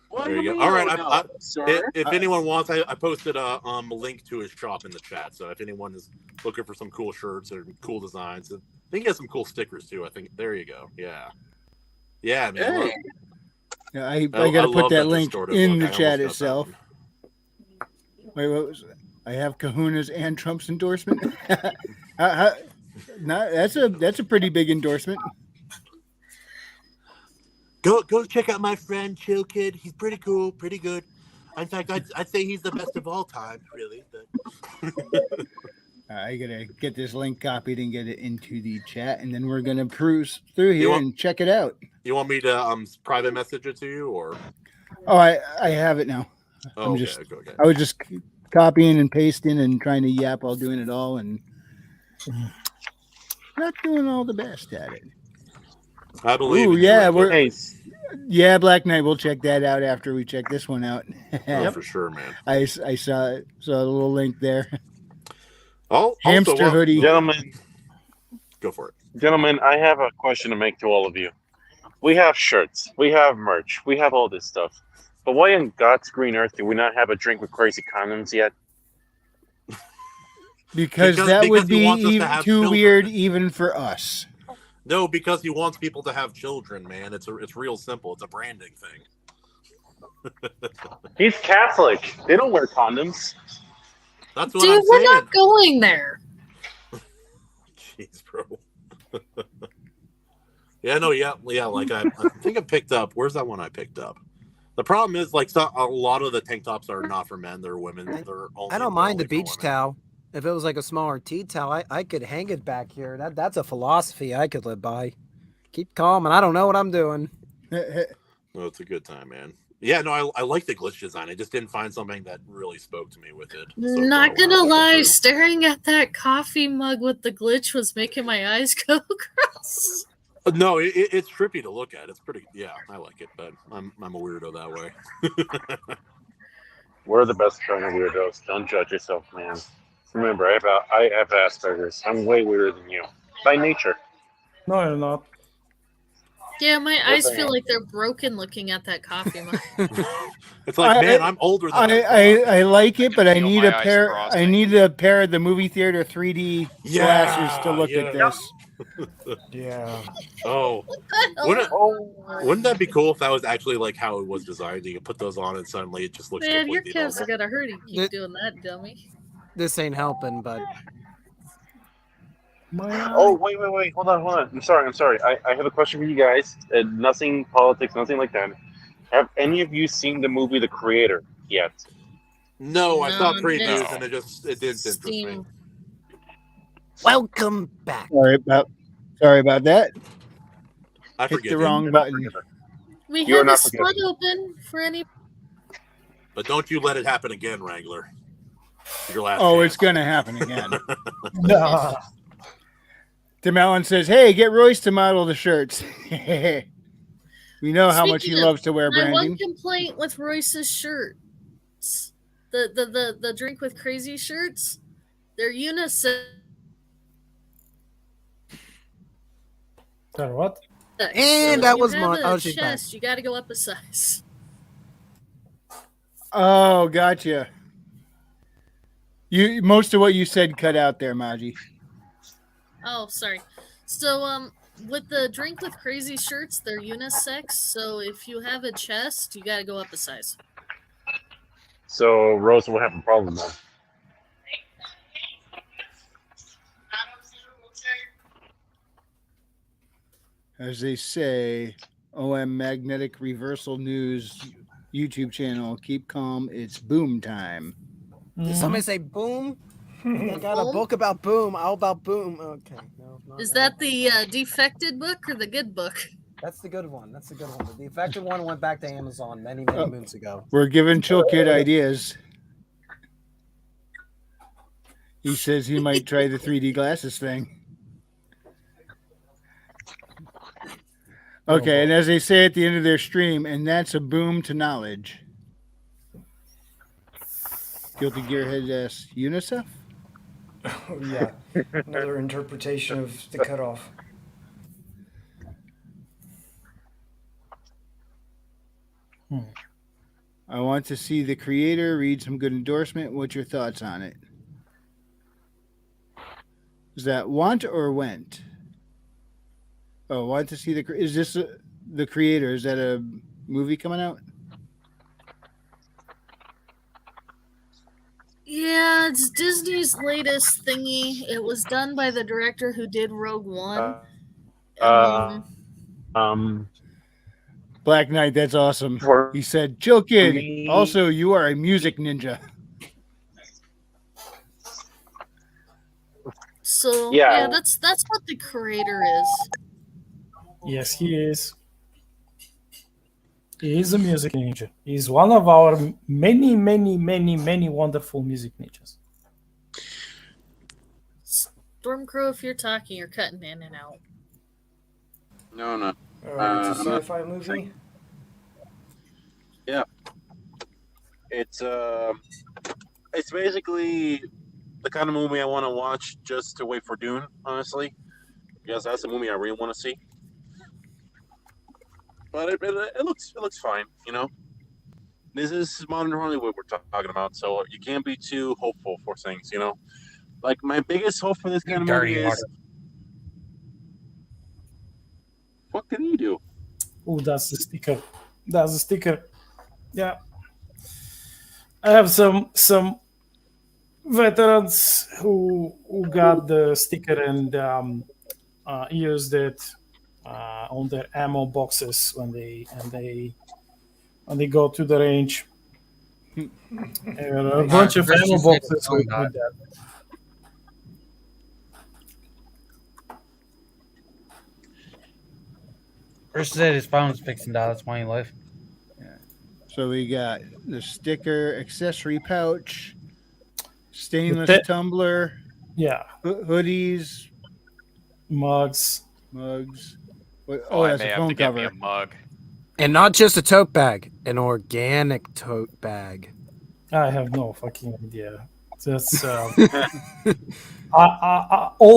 Speaker 12: What
Speaker 10: There
Speaker 12: do
Speaker 10: you go.
Speaker 12: mean,
Speaker 10: All right.
Speaker 12: no, sir?
Speaker 10: If anyone wants, I posted a link to his shop in the chat. So if anyone is looking for some cool shirts or cool designs, I think he has some cool stickers too. I think there you go. Yeah, man.
Speaker 12: Hey.
Speaker 2: Yeah, I got to put that link in the chat
Speaker 10: almost got
Speaker 2: itself. Wait, what was? I have Kahuna's and Trump's endorsement. That's a pretty big endorsement.
Speaker 10: Go check out my friend Chill Kid. He's pretty cool, pretty good. In fact, I'd say he's the best of all time, really. But...
Speaker 2: I gotta get this link copied and get it into the chat, and then we're gonna cruise through here and check it out.
Speaker 10: You want me to private message it to you, or?
Speaker 2: Oh, I have it now.
Speaker 10: Oh,
Speaker 2: okay. I was just copying and pasting and trying to yap while doing it all, and not doing all the best at it.
Speaker 10: I believe.
Speaker 2: Ooh, yeah, yeah, Black Knight. We'll check that out after we check this one out.
Speaker 10: Oh, for sure, man.
Speaker 2: I saw a little link there.
Speaker 10: Oh,
Speaker 2: hamster hoodie,
Speaker 12: gentlemen.
Speaker 10: Go for it,
Speaker 12: gentlemen. I have a question to make to all of you. We have shirts, we have merch, we have all this stuff, but why in God's green earth do we not have a drink with crazy condoms yet?
Speaker 2: Because that would be too weird even for us.
Speaker 10: No, because he wants people to have children, man. It's real simple. It's a branding thing.
Speaker 12: He's Catholic. They don't wear condoms.
Speaker 10: That's what
Speaker 5: Dude,
Speaker 10: I'm
Speaker 5: we're
Speaker 10: saying.
Speaker 5: not going there.
Speaker 10: Jeez, bro. Yeah, no, yeah. Like I think I picked up. Where's that one I picked up? The problem is, like, a lot of the tank tops are not for men; they're women. They're only.
Speaker 6: I don't
Speaker 10: they're
Speaker 6: mind
Speaker 10: only
Speaker 6: the
Speaker 10: for
Speaker 6: beach
Speaker 10: women.
Speaker 6: towel. If it was like a smaller tea towel, I could hang it back here. That's a philosophy I could live by. Keep calm, and I don't know what I'm doing.
Speaker 10: Well, it's a good time, man. Yeah, no, I like the glitch design. I just didn't find something that really spoke to me with it.
Speaker 5: Not gonna lie, staring at that coffee mug with the glitch was making my eyes go cross.
Speaker 10: No, it's trippy to look at. It's pretty. Yeah, I like it, but I'm a weirdo that way.
Speaker 12: We're the best kind of weirdos. Don't judge yourself, man. Remember, I have Asperger's. I'm way weirder than you by nature.
Speaker 8: No, you're not.
Speaker 5: Yeah, my
Speaker 12: Yes,
Speaker 5: eyes
Speaker 12: I
Speaker 5: feel
Speaker 12: am.
Speaker 5: like they're broken looking at that coffee mug.
Speaker 10: It's like, man, I'm older than
Speaker 2: I like it, but I need
Speaker 13: my
Speaker 2: a
Speaker 13: eyes
Speaker 2: pair.
Speaker 13: crossing.
Speaker 2: I need a pair of the movie theater 3D glasses to look at this.
Speaker 7: Yeah.
Speaker 10: Oh, wouldn't that be cool if that was actually like how it was designed? You can put those on and suddenly it just looks
Speaker 5: Man, your
Speaker 10: completely
Speaker 5: calves
Speaker 10: normal.
Speaker 5: are gonna hurt if you keep doing that, dummy.
Speaker 6: This ain't helping, but
Speaker 12: Oh, wait. Hold on. I'm sorry. I have a question for you guys. Nothing politics, nothing like that. Have any of you seen the movie The Creator yet?
Speaker 10: No, I saw previews
Speaker 12: No.
Speaker 10: and it didn't interest me.
Speaker 6: welcome back.
Speaker 2: Sorry about that.
Speaker 10: I
Speaker 2: Hit
Speaker 10: forgive
Speaker 2: the
Speaker 10: you.
Speaker 2: wrong button.
Speaker 5: We
Speaker 10: You are
Speaker 5: have a
Speaker 10: not
Speaker 5: spot
Speaker 10: forgiven.
Speaker 5: open for any.
Speaker 10: But don't you let it happen again, Wrangler. Your last
Speaker 2: Oh,
Speaker 10: chance.
Speaker 2: it's gonna happen again.
Speaker 8: No.
Speaker 2: Tim Allen says, "Hey, get Royce to model the shirts." We know how much he
Speaker 5: Speaking of,
Speaker 2: loves to wear
Speaker 5: my one
Speaker 2: branding.
Speaker 5: complaint with Royce's shirts, the drink with crazy shirts, they're unisex.
Speaker 8: Sorry, what?
Speaker 6: And
Speaker 5: so
Speaker 6: that
Speaker 5: if
Speaker 6: was
Speaker 5: you have
Speaker 6: Mon-
Speaker 5: a
Speaker 6: oh, she's back.
Speaker 5: chest, you got to go up a size.
Speaker 2: Oh, gotcha. You most of what you said cut out there, Maji.
Speaker 5: Oh, sorry. So with the drink with crazy shirts, they're unisex. So if you have a chest, you got to go up a size.
Speaker 12: So Rose will have a problem then.
Speaker 2: As they say, OM Magnetic Reversal News YouTube channel. Keep calm. It's boom time.
Speaker 6: Did somebody say boom? I got a book about boom. All about boom. Okay. No,
Speaker 5: Is that the defected book or the good book?
Speaker 6: That's the good one. That's the good one. The defective one went back to Amazon many moons ago.
Speaker 2: We're giving Chill Kid ideas. He says he might try the 3D glasses thing. Okay, and as they say at the end of their stream, and that's a boom to knowledge. Guilty Gearhead asks, UNICEF?
Speaker 7: Oh, yeah. Another interpretation of the cutoff.
Speaker 2: I want to see the creator read some good endorsement. What's your thoughts on it? Is that want or went? Oh, want to see the. Is this the creator? Is that a movie coming out?
Speaker 5: Yeah, it's Disney's latest thingy. It was done by the director who did Rogue One.
Speaker 2: Black Knight, that's awesome. He said, Chill Kid, also, you are a music ninja.
Speaker 5: So
Speaker 12: Yeah.
Speaker 5: yeah, that's what the creator is.
Speaker 8: Yes, he is. He is a music ninja. He's one of our many, many, many, many wonderful music ninjas.
Speaker 5: Stormcrow, if you're talking, you're cutting in and out.
Speaker 12: No.
Speaker 7: It's a sci-fi movie.
Speaker 12: Yeah. It's basically the kind of movie I want to watch just to wait for Dune, honestly. Because that's a movie I really want to see. But it looks fine, you know. This is modern Hollywood we're talking about, so you can't be too hopeful for things, you know. Like my biggest hope for this kind of movie is. What did he do?
Speaker 8: Oh, that's the sticker. That's the sticker. Yeah. I have some veterans who got the sticker and used it on their ammo boxes when they and they go to the range. And a
Speaker 9: Alright,
Speaker 8: bunch of
Speaker 9: Christian
Speaker 8: ammo
Speaker 9: said
Speaker 8: boxes
Speaker 9: phone
Speaker 8: with
Speaker 9: died.
Speaker 8: that.
Speaker 9: Chris said his phone's fixing to die. That's why he left.
Speaker 2: So we got the sticker accessory pouch,
Speaker 8: The
Speaker 2: stainless
Speaker 8: te-
Speaker 2: tumbler,
Speaker 8: yeah,
Speaker 2: hoodies,
Speaker 8: mugs.
Speaker 2: mugs.
Speaker 13: Oh,
Speaker 2: Oh,
Speaker 13: I
Speaker 2: that's
Speaker 13: may
Speaker 2: a
Speaker 13: have
Speaker 2: phone
Speaker 13: to get me
Speaker 2: cover.
Speaker 13: a mug.
Speaker 6: And not just a tote bag, an organic tote bag.
Speaker 8: I have no fucking idea. That's all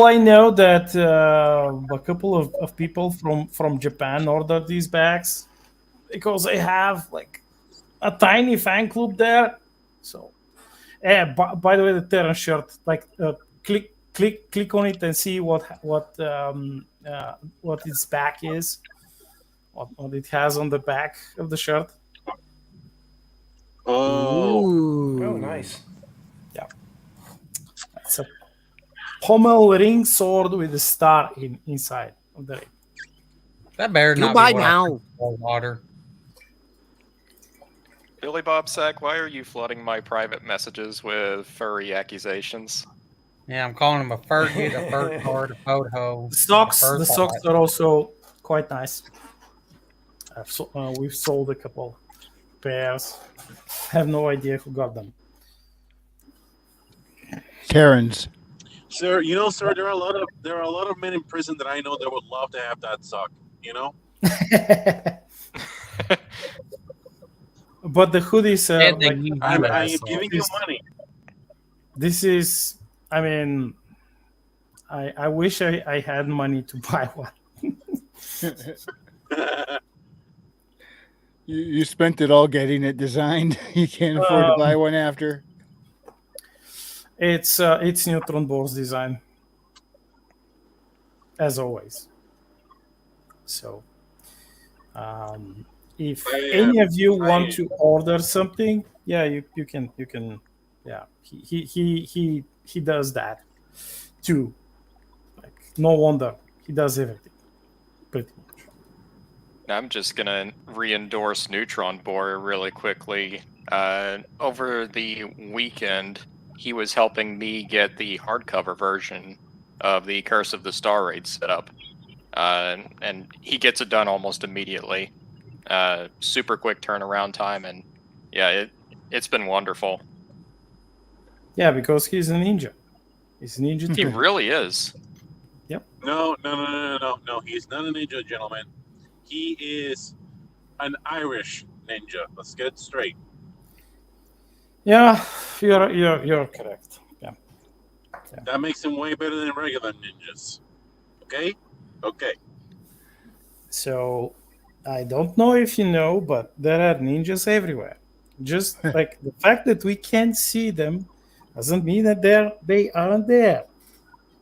Speaker 8: I know that a couple of people from Japan ordered these bags because they have like a tiny fan club there. So, yeah. By the way, the Terran shirt, like click on it and see what its back is, what it has on the back of the shirt.
Speaker 12: Oh,
Speaker 7: Oh, nice.
Speaker 8: Yeah, it's a pommel ring sword with a star inside of the ring.
Speaker 9: That better not
Speaker 6: Goodbye
Speaker 9: be what I
Speaker 6: now.
Speaker 9: think for water.
Speaker 13: Billy Bob Sack, why are you flooding my private messages with furry accusations?
Speaker 9: Yeah, I'm calling him a furget, a fur card, a photo.
Speaker 8: The socks,
Speaker 9: a fur
Speaker 8: the socks
Speaker 9: thought.
Speaker 8: are also quite nice. We've sold a couple pairs. Have no idea who got them.
Speaker 2: Terrans.
Speaker 12: sir, sir, there are a lot of men in prison that I know that would love to have that sock. You know.
Speaker 8: But the hoodies are
Speaker 9: Yeah, they
Speaker 8: like
Speaker 9: use
Speaker 12: I am
Speaker 9: US.
Speaker 12: giving you money.
Speaker 8: this is. I mean, I wish I had money to buy one.
Speaker 2: You spent it all getting it designed. You can't afford to buy one after.
Speaker 8: It's Neutron Boar's design, as always. So, if any of you want to order something, yeah, you can yeah, he does that too. Like, no wonder he does everything, pretty much.
Speaker 13: I'm just gonna re-endorse Neutron Boar really quickly. Over the weekend, he was helping me get the hardcover version of the Curse of the Star Raid set up, and he gets it done almost immediately. Super quick turnaround time, and yeah, it's been wonderful.
Speaker 8: Yeah, because he's a ninja. He's a ninja
Speaker 13: He
Speaker 8: too.
Speaker 13: really is.
Speaker 8: Yep.
Speaker 12: No. He's not a ninja, gentlemen. He is an Irish ninja. Let's get it straight.
Speaker 8: Yeah, you're correct. Yeah.
Speaker 12: That makes him way better than regular ninjas. Okay? Okay.
Speaker 8: So, I don't know if you know, but there are ninjas everywhere. Just like the fact that we can't see them doesn't mean that they aren't there.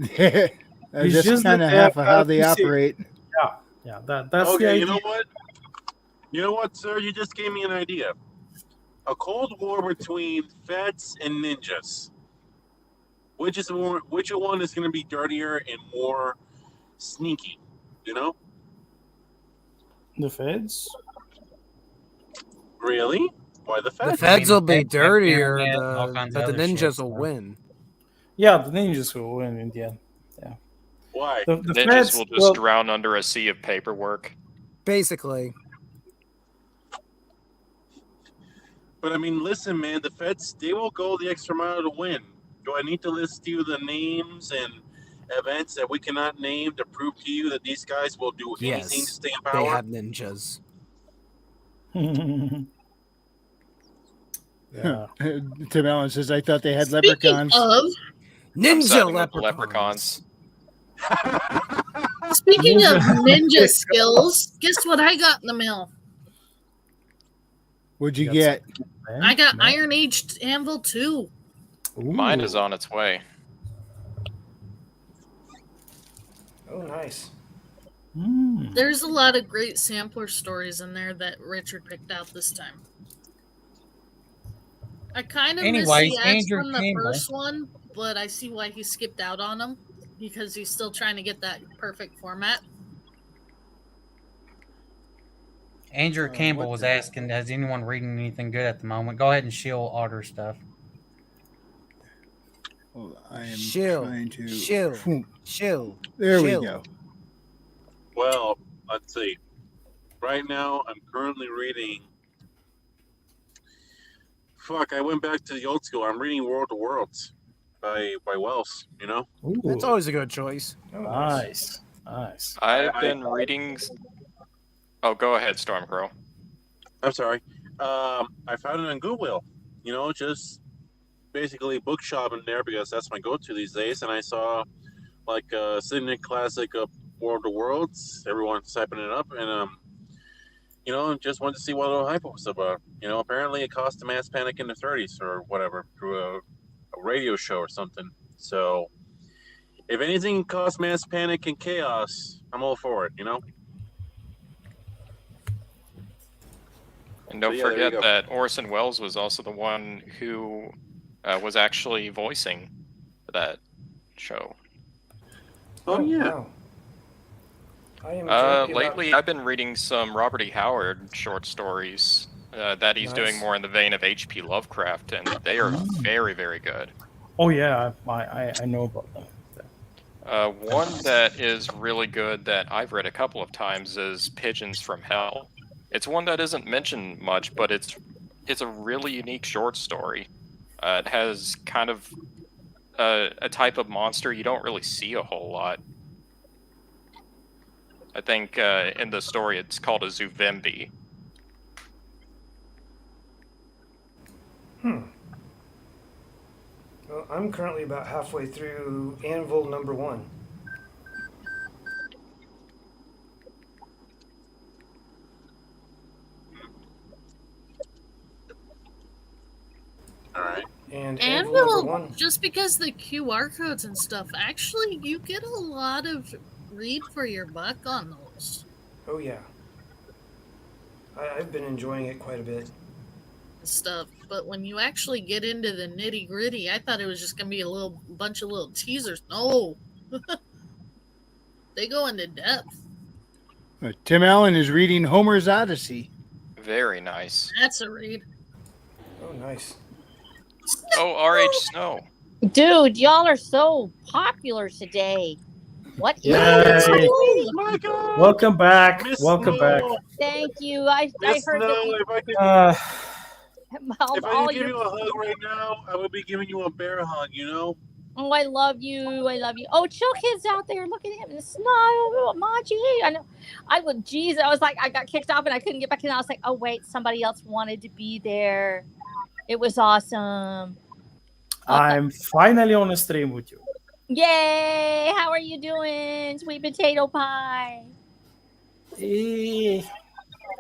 Speaker 8: It's
Speaker 2: That's
Speaker 8: just
Speaker 2: kind
Speaker 8: that
Speaker 2: of
Speaker 8: they
Speaker 2: half
Speaker 8: are
Speaker 2: of how
Speaker 8: hard
Speaker 2: they
Speaker 8: to see.
Speaker 2: operate.
Speaker 8: Yeah, that's the
Speaker 12: Okay,
Speaker 8: idea.
Speaker 12: you know what? You know what, sir? You just gave me an idea. A Cold War between Feds and ninjas. Which one is going to be dirtier and more sneaky? You know?
Speaker 8: The feds?
Speaker 12: Really? Why the
Speaker 6: The
Speaker 12: Feds?
Speaker 6: feds will be
Speaker 9: Feds have
Speaker 6: dirtier,
Speaker 9: internet and all kinds
Speaker 6: but
Speaker 9: of
Speaker 6: the
Speaker 9: other shit,
Speaker 6: ninjas will
Speaker 9: so.
Speaker 6: win.
Speaker 8: Yeah, the ninjas will win in the end. Yeah.
Speaker 12: Why?
Speaker 8: The
Speaker 13: Ninjas
Speaker 8: feds
Speaker 13: will just drown under a sea of paperwork.
Speaker 6: Basically.
Speaker 12: But I mean, listen, man, the Feds, they will go the extra mile to win. Do I need to list you the names and events that we cannot name to prove to you that these guys will do anything to
Speaker 6: Yes,
Speaker 12: stay in
Speaker 6: they
Speaker 12: power?
Speaker 6: have ninjas.
Speaker 8: Yeah.
Speaker 2: Tim Allen says, I thought they had
Speaker 5: Speaking
Speaker 2: leprechauns.
Speaker 5: of
Speaker 6: Ninja
Speaker 13: siding with the
Speaker 6: leprechauns.
Speaker 5: speaking of ninja skills, guess what I got in the mail?
Speaker 2: What'd you
Speaker 8: got
Speaker 2: get?
Speaker 5: I got IronAge Anvil 2.
Speaker 13: Mine is on its way.
Speaker 7: Oh, nice.
Speaker 5: There's a lot of great sampler stories in there that Richard picked out this time. I kind of
Speaker 9: Anyways,
Speaker 5: miss the ads
Speaker 9: Andrew
Speaker 5: from the
Speaker 9: Campbell.
Speaker 5: first one, but I see why he skipped out on them because he's still trying to get that perfect format.
Speaker 9: Andrew Campbell
Speaker 2: what
Speaker 9: was
Speaker 2: the-
Speaker 9: asking, "Has anyone reading anything good at the moment?" Go ahead and shill order stuff.
Speaker 2: Well, I am
Speaker 6: Shill,
Speaker 2: trying to.
Speaker 6: shill.
Speaker 2: There we
Speaker 6: shill.
Speaker 2: go.
Speaker 12: Well, let's see. Right now, I'm currently reading. Fuck, I went back to the old school. I'm reading World of Worlds by Wells. You know.
Speaker 6: That's always a good choice.
Speaker 7: Oh,
Speaker 8: Nice. Nice.
Speaker 13: I've been reading. Oh, go ahead, Stormcrow.
Speaker 12: I'm sorry. I found it on Goodwill. You know, just basically bookshop in there because that's my go-to these days. And I saw like Sydney Classic of World of Worlds. Everyone's typing it up, and you know, just wanted to see what the hype was about. You know, apparently it caused a mass panic in the 30s or whatever through a radio show or something. So, if anything caused mass panic and chaos, I'm all for it. You know.
Speaker 13: And don't
Speaker 12: So, yeah, there you
Speaker 13: forget
Speaker 12: go.
Speaker 13: that Orson Welles was also the one who was actually voicing that show.
Speaker 12: Oh, yeah.
Speaker 7: Wow. I am jumpy
Speaker 13: Lately, I've been reading some Robert E. Howard short stories that he's doing
Speaker 7: Nice.
Speaker 13: more in the vein of H.P. Lovecraft, and they are very, very good.
Speaker 8: Oh yeah, I know about them.
Speaker 13: One that is really good that I've read a couple of times is Pigeons from Hell. It's one that isn't mentioned much, but it's a really unique short story. It has kind of a type of monster you don't really see a whole lot. I think in the story it's called a Zuvembi.
Speaker 7: Well, I'm currently about halfway through Anvil #1.
Speaker 12: All right.
Speaker 7: And Anvil #1.
Speaker 5: Anvil, just because the QR codes and stuff, actually, you get a lot of read for your buck on those
Speaker 7: Oh yeah. I've been enjoying it quite a bit.
Speaker 5: stuff. But when you actually get into the nitty gritty, I thought it was just gonna be a little bunch of little teasers. No, they go into depth.
Speaker 2: Tim Allen is reading Homer's Odyssey.
Speaker 13: Very nice.
Speaker 5: That's a read.
Speaker 7: Oh, nice.
Speaker 13: Oh, R.H. Snow.
Speaker 11: Dude, y'all are so popular today. What?
Speaker 8: Yay.
Speaker 11: Oh
Speaker 12: my God.
Speaker 8: Welcome back. Welcome back.
Speaker 11: Thank you. I
Speaker 12: Miss
Speaker 11: heard
Speaker 12: Snow,
Speaker 11: that.
Speaker 12: if I could, if I
Speaker 11: all
Speaker 12: could give
Speaker 11: your-
Speaker 12: you a hug right now, I would be giving you a bear hug. You know.
Speaker 11: Oh, I love you. I love you. Oh, Chill Kid's out there. Look at him. The Snow, Maji. I know. I would. Geez, I was like, I got kicked off and I couldn't get back in. I was like, oh wait, somebody else wanted to be there. It was awesome.
Speaker 8: I'm finally on a stream with you.
Speaker 11: Yay! How are you doing, sweet potato pie?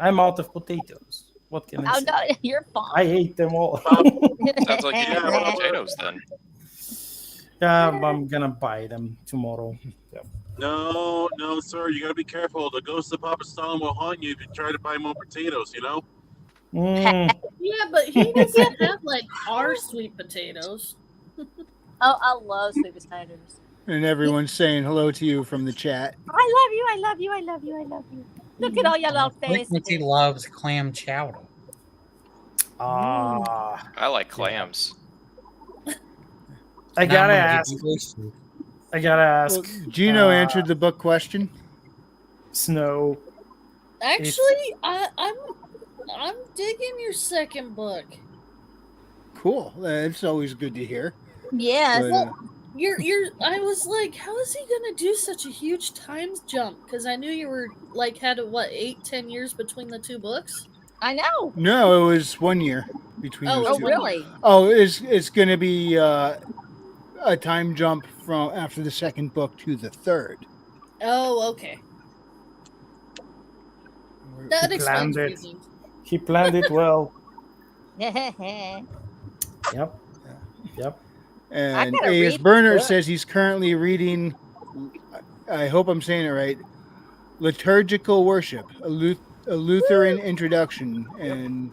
Speaker 8: I'm out of potatoes. What can I
Speaker 11: Oh
Speaker 8: say?
Speaker 11: no, you're fine.
Speaker 8: I ate them all.
Speaker 13: Sounds like you have potatoes then.
Speaker 8: Yeah, I'm gonna buy them tomorrow. Yeah.
Speaker 12: No, no, sir. You gotta be careful. The ghost of Papa Stalin will haunt you if you try to buy more potatoes. You know.
Speaker 5: Yeah, but he doesn't have like our sweet potatoes.
Speaker 11: Oh, I love sweet potatoes.
Speaker 2: And everyone's saying hello to you from the chat.
Speaker 11: I love you. I love you. I love you. I love you. Look at all your little faces.
Speaker 9: Frequency loves clam chowder.
Speaker 13: I like clams.
Speaker 8: I gotta ask. I gotta ask.
Speaker 2: Well, Gino answered the book question.
Speaker 8: Snow.
Speaker 5: Actually, I'm digging your second book.
Speaker 2: Cool. It's always good to hear.
Speaker 11: Yes.
Speaker 2: But,
Speaker 5: You're. I was like, how is he gonna do such a huge time jump? Because I knew you were like had 8-10 years between the two books.
Speaker 11: I know.
Speaker 2: no, it was 1 year between
Speaker 5: Oh,
Speaker 2: those
Speaker 5: oh,
Speaker 2: two.
Speaker 11: really?
Speaker 2: Oh, it's going to be a time jump from after the second book to the third.
Speaker 5: Oh, okay. That
Speaker 8: He
Speaker 5: explains
Speaker 8: planned it.
Speaker 5: reasons.
Speaker 8: He planned it well.
Speaker 11: Yep.
Speaker 8: Yep.
Speaker 2: And
Speaker 11: gotta
Speaker 2: A.S.
Speaker 11: read
Speaker 2: Burner
Speaker 11: the book.
Speaker 2: says he's currently reading, I hope I'm saying it right, Liturgical Worship, a Lutheran introduction, and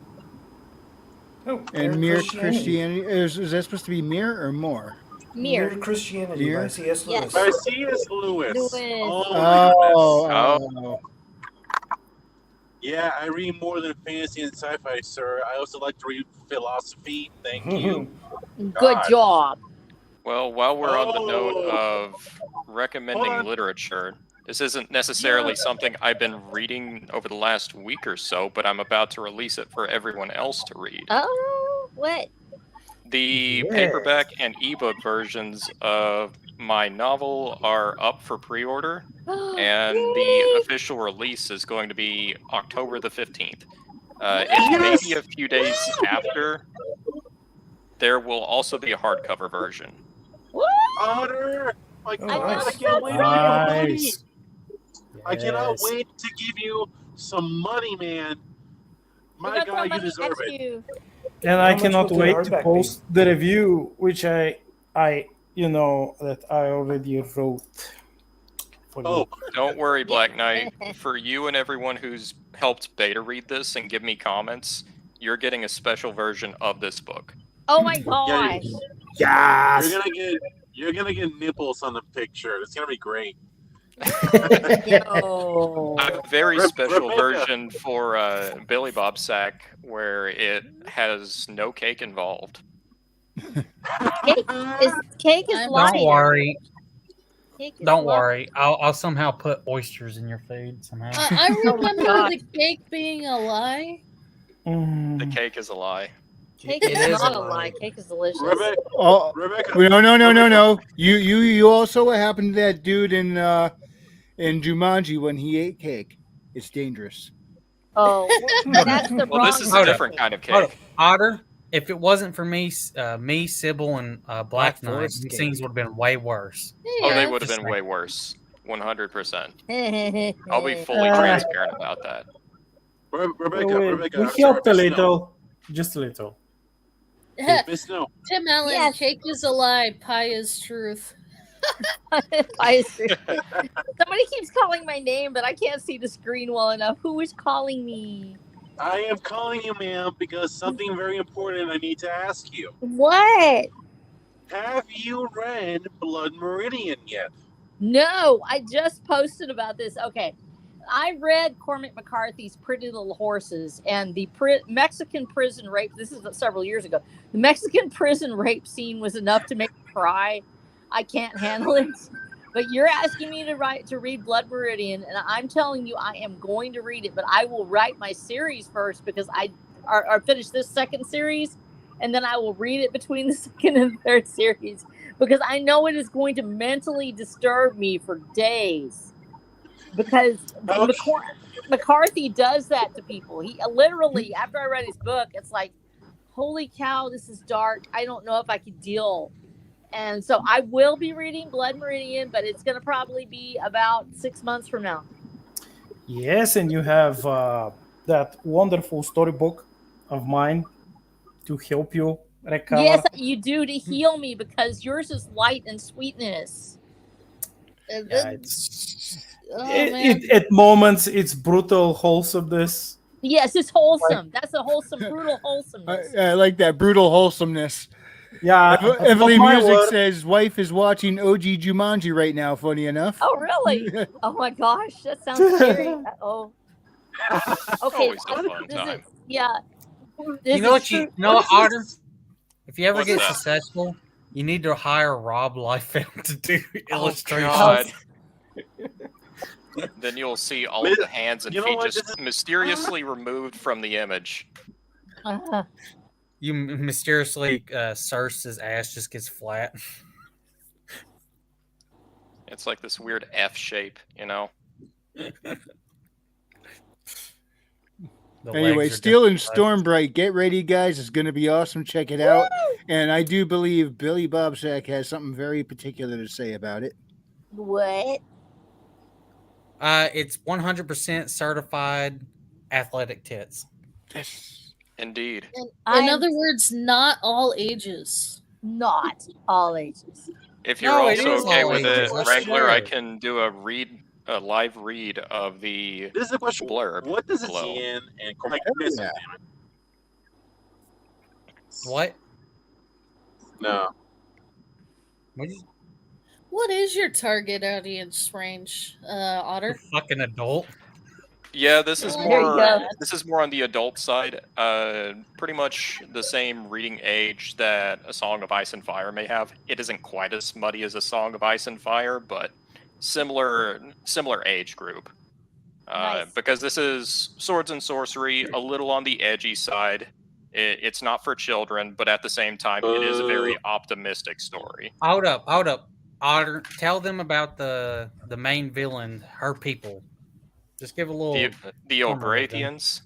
Speaker 2: Mere Christianity. Is that supposed to be Mere or More?
Speaker 11: Mere
Speaker 7: Christianity by C.S. Lewis.
Speaker 12: By C.S. Lewis.
Speaker 11: Lewis.
Speaker 12: Oh, my goodness.
Speaker 2: Oh.
Speaker 12: Yeah, I read more than fantasy and sci-fi, sir. I also like to read philosophy. Thank you.
Speaker 11: Good
Speaker 12: God.
Speaker 11: job.
Speaker 13: Well, while we're on the note
Speaker 12: Oh.
Speaker 13: of recommending
Speaker 12: Hold on.
Speaker 13: literature, this isn't necessarily something I've been reading over the last week or so, but I'm about to release it for everyone else to read.
Speaker 11: Oh, what?
Speaker 13: The
Speaker 8: Yes.
Speaker 13: paperback and ebook versions of my novel are up for pre-order, and the
Speaker 11: Yay!
Speaker 13: official release is going to be October the 15th. It may be a few days after. There will also be a hardcover version.
Speaker 11: Woo!
Speaker 12: Otter! My
Speaker 7: Oh,
Speaker 11: I know,
Speaker 12: God, I
Speaker 11: it's
Speaker 12: can't
Speaker 11: so
Speaker 12: wait to give you money.
Speaker 8: Nice.
Speaker 12: I cannot
Speaker 8: Yes.
Speaker 12: wait to give you some money, man.
Speaker 11: We're
Speaker 12: My
Speaker 11: gonna throw
Speaker 12: God, you
Speaker 11: money
Speaker 12: deserve
Speaker 11: at
Speaker 12: it.
Speaker 11: you.
Speaker 8: And
Speaker 7: How
Speaker 8: I
Speaker 7: much
Speaker 8: cannot
Speaker 7: will the
Speaker 8: wait to
Speaker 7: hardback be?
Speaker 8: post the review, which I that I already wrote for you.
Speaker 12: Oh,
Speaker 13: Don't worry,
Speaker 11: Yeah.
Speaker 13: Black Knight. For you and everyone who's helped beta read this and give me comments, you're getting a special version of this book.
Speaker 11: Oh my
Speaker 12: yeah,
Speaker 11: gosh.
Speaker 8: Yes.
Speaker 12: you're gonna get nipples on the picture. It's gonna be great.
Speaker 11: No.
Speaker 13: I have a very special
Speaker 12: Rebecca.
Speaker 13: version for Billy Bob Sack where it has no cake involved.
Speaker 11: Cake is
Speaker 5: I'm
Speaker 11: lying.
Speaker 9: Don't worry.
Speaker 11: Cake is
Speaker 9: Don't
Speaker 11: lying.
Speaker 9: worry. I'll somehow put oysters in your food somehow.
Speaker 5: I
Speaker 11: Oh my
Speaker 5: remember
Speaker 11: God.
Speaker 5: the cake being a lie.
Speaker 13: The cake is a lie.
Speaker 11: Cake
Speaker 6: It
Speaker 11: is
Speaker 6: is
Speaker 11: not
Speaker 6: a
Speaker 11: a lie.
Speaker 6: lie.
Speaker 11: Cake is delicious.
Speaker 12: Rebecca.
Speaker 2: Oh,
Speaker 12: Rebecca.
Speaker 2: no. You also what happened to that dude in Jumanji when he ate cake. It's dangerous.
Speaker 11: Oh, that's the
Speaker 13: Well,
Speaker 11: wrong
Speaker 13: this is a
Speaker 11: kind of
Speaker 13: different
Speaker 11: cake.
Speaker 13: kind of
Speaker 9: Hold up.
Speaker 13: cake.
Speaker 9: Otter, if it wasn't for me, Sybil, and Black Knight,
Speaker 6: Forest
Speaker 9: these
Speaker 6: cake.
Speaker 9: things would have been way worse.
Speaker 13: Oh, they
Speaker 5: Yeah.
Speaker 13: would have
Speaker 9: Just
Speaker 13: been
Speaker 9: saying.
Speaker 13: way worse. 100%. I'll be fully
Speaker 8: Uh,
Speaker 13: transparent about that.
Speaker 12: Rebecca,
Speaker 8: we
Speaker 12: I'm sorry,
Speaker 8: helped a
Speaker 12: Miss Snow.
Speaker 8: little, just a little.
Speaker 12: Miss Snow.
Speaker 5: Tim Allen,
Speaker 11: Yes.
Speaker 5: cake is a lie, pie is truth.
Speaker 11: Somebody keeps calling my name, but I can't see the screen well enough. Who is calling me?
Speaker 12: I am calling you, ma'am, because something very important I need to ask you.
Speaker 11: What?
Speaker 12: Have you read Blood Meridian yet?
Speaker 11: No, I just posted about this. Okay. I read Cormac McCarthy's Pretty Little Horses, and the Mexican prison rape. This is several years ago. The Mexican prison rape scene was enough to make me cry. I can't handle it. But you're asking me to read Blood Meridian, and I'm telling you, I am going to read it. But I will write my series first because I finish this second series, and then I will read it between the second and third series because I know it is going to mentally disturb me for days. Because McCarthy does that to people. He literally, after I read his book, it's like, holy cow, this is dark. I don't know if I could deal. And so I will be reading Blood Meridian, but it's going to probably be about 6 months from now.
Speaker 8: Yes, and you have that wonderful storybook of mine to help you recover.
Speaker 11: Yes, you do, to heal me because yours is light and sweetness.
Speaker 8: Yeah, it's
Speaker 5: man.
Speaker 8: at moments it's brutal wholesomeness.
Speaker 11: Yes, it's wholesome. That's a wholesome, brutal wholesomeness.
Speaker 2: I like that brutal wholesomeness.
Speaker 8: Yeah,
Speaker 2: Evelyn
Speaker 8: my
Speaker 2: Music
Speaker 8: word.
Speaker 2: says wife is watching OG Jumanji right now. Funny enough.
Speaker 11: Oh, really? Oh my gosh, that sounds scary. Oh. Okay.
Speaker 13: Always a fun time.
Speaker 11: Yeah.
Speaker 9: You know what, Otter? If you ever
Speaker 13: What's
Speaker 9: get
Speaker 13: that?
Speaker 9: successful, you need to hire Rob Liefeld to do illustrations.
Speaker 13: God. Then you'll see all of the hands and
Speaker 12: You know
Speaker 13: feet
Speaker 12: what?
Speaker 13: just mysteriously removed from the image.
Speaker 9: You mysteriously, Cersei's ass just gets flat.
Speaker 13: It's like this weird F shape, you know?
Speaker 9: The
Speaker 2: Anyway,
Speaker 9: legs are
Speaker 2: Steel and
Speaker 9: just flat.
Speaker 2: Stormbright, get ready, guys. It's going to be awesome. Check it out. And I do believe Billy Bobsack has something very particular to say about it.
Speaker 11: What?
Speaker 9: It's 100% certified athletic tits.
Speaker 2: Yes.
Speaker 13: Indeed.
Speaker 5: In other words, not all ages.
Speaker 11: Not all ages.
Speaker 13: If you're
Speaker 9: No, it
Speaker 13: also
Speaker 9: is
Speaker 13: okay
Speaker 9: all
Speaker 13: with
Speaker 9: ages,
Speaker 13: it,
Speaker 9: that's
Speaker 13: Wrangler, I
Speaker 9: true.
Speaker 13: can do a live read of the
Speaker 12: This is the question.
Speaker 13: blurb
Speaker 12: What does it
Speaker 13: below.
Speaker 12: see in? And Cormac,
Speaker 2: Yeah.
Speaker 9: What?
Speaker 12: No.
Speaker 5: What is your target audience range, Otter?
Speaker 9: Fucking adult.
Speaker 13: Yeah, this is
Speaker 11: There you
Speaker 13: more.
Speaker 11: go.
Speaker 13: This is more on the adult side. Pretty much the same reading age that A Song of Ice and Fire may have. It isn't quite as smutty as A Song of Ice and Fire, but similar age group.
Speaker 11: Nice.
Speaker 13: Because this is swords and sorcery, a little on the edgy side. It's not for children, but at the same time, it is a very optimistic story.
Speaker 9: Hold up. Otter, tell them about the main villain, her people. Just give a little.
Speaker 13: The
Speaker 9: summary of them.
Speaker 13: Elgrathians.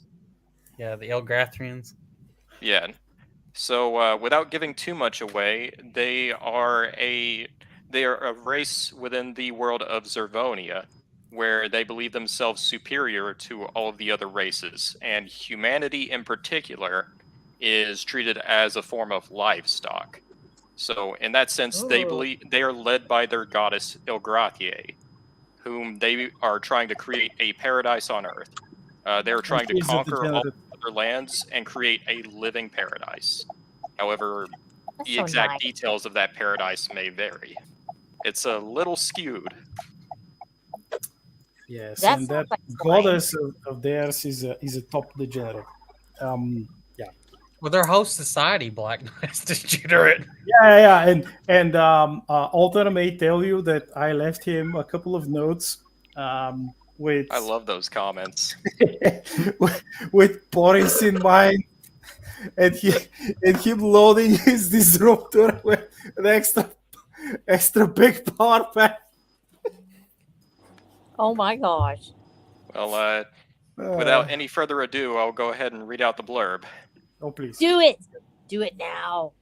Speaker 9: Yeah, the Elgrathrians.
Speaker 13: Yeah. So without giving too much away, they are a race within the world of Zervonia, where they believe themselves superior to all of the other races, and humanity in particular is treated as a form of livestock. So in that sense, they believe they are led by their goddess Ilgrathie, whom they are trying to create a paradise on Earth. They are trying to
Speaker 8: she's a
Speaker 13: conquer all
Speaker 8: degenerate.
Speaker 13: other lands and create a living paradise. However,
Speaker 11: That's
Speaker 13: the
Speaker 11: so
Speaker 13: exact
Speaker 11: nice.
Speaker 13: details of that paradise may vary. It's a little skewed.
Speaker 8: Yes,
Speaker 11: That
Speaker 8: and
Speaker 11: sounds
Speaker 8: that
Speaker 11: like fun.
Speaker 8: goddess of theirs is a top degenerate. Yeah.
Speaker 9: Well, their whole society, Black Knight's degenerate.
Speaker 8: Yeah, and Alter may tell you that I left him a couple of notes with
Speaker 13: I love those comments.
Speaker 8: with Boris in mind, and him loading his disruptor with an extra big power pack.
Speaker 11: Oh my gosh.
Speaker 13: Well, without any further ado, I'll go ahead and read out the blurb.
Speaker 8: Oh, please.
Speaker 11: Do it. Do it now.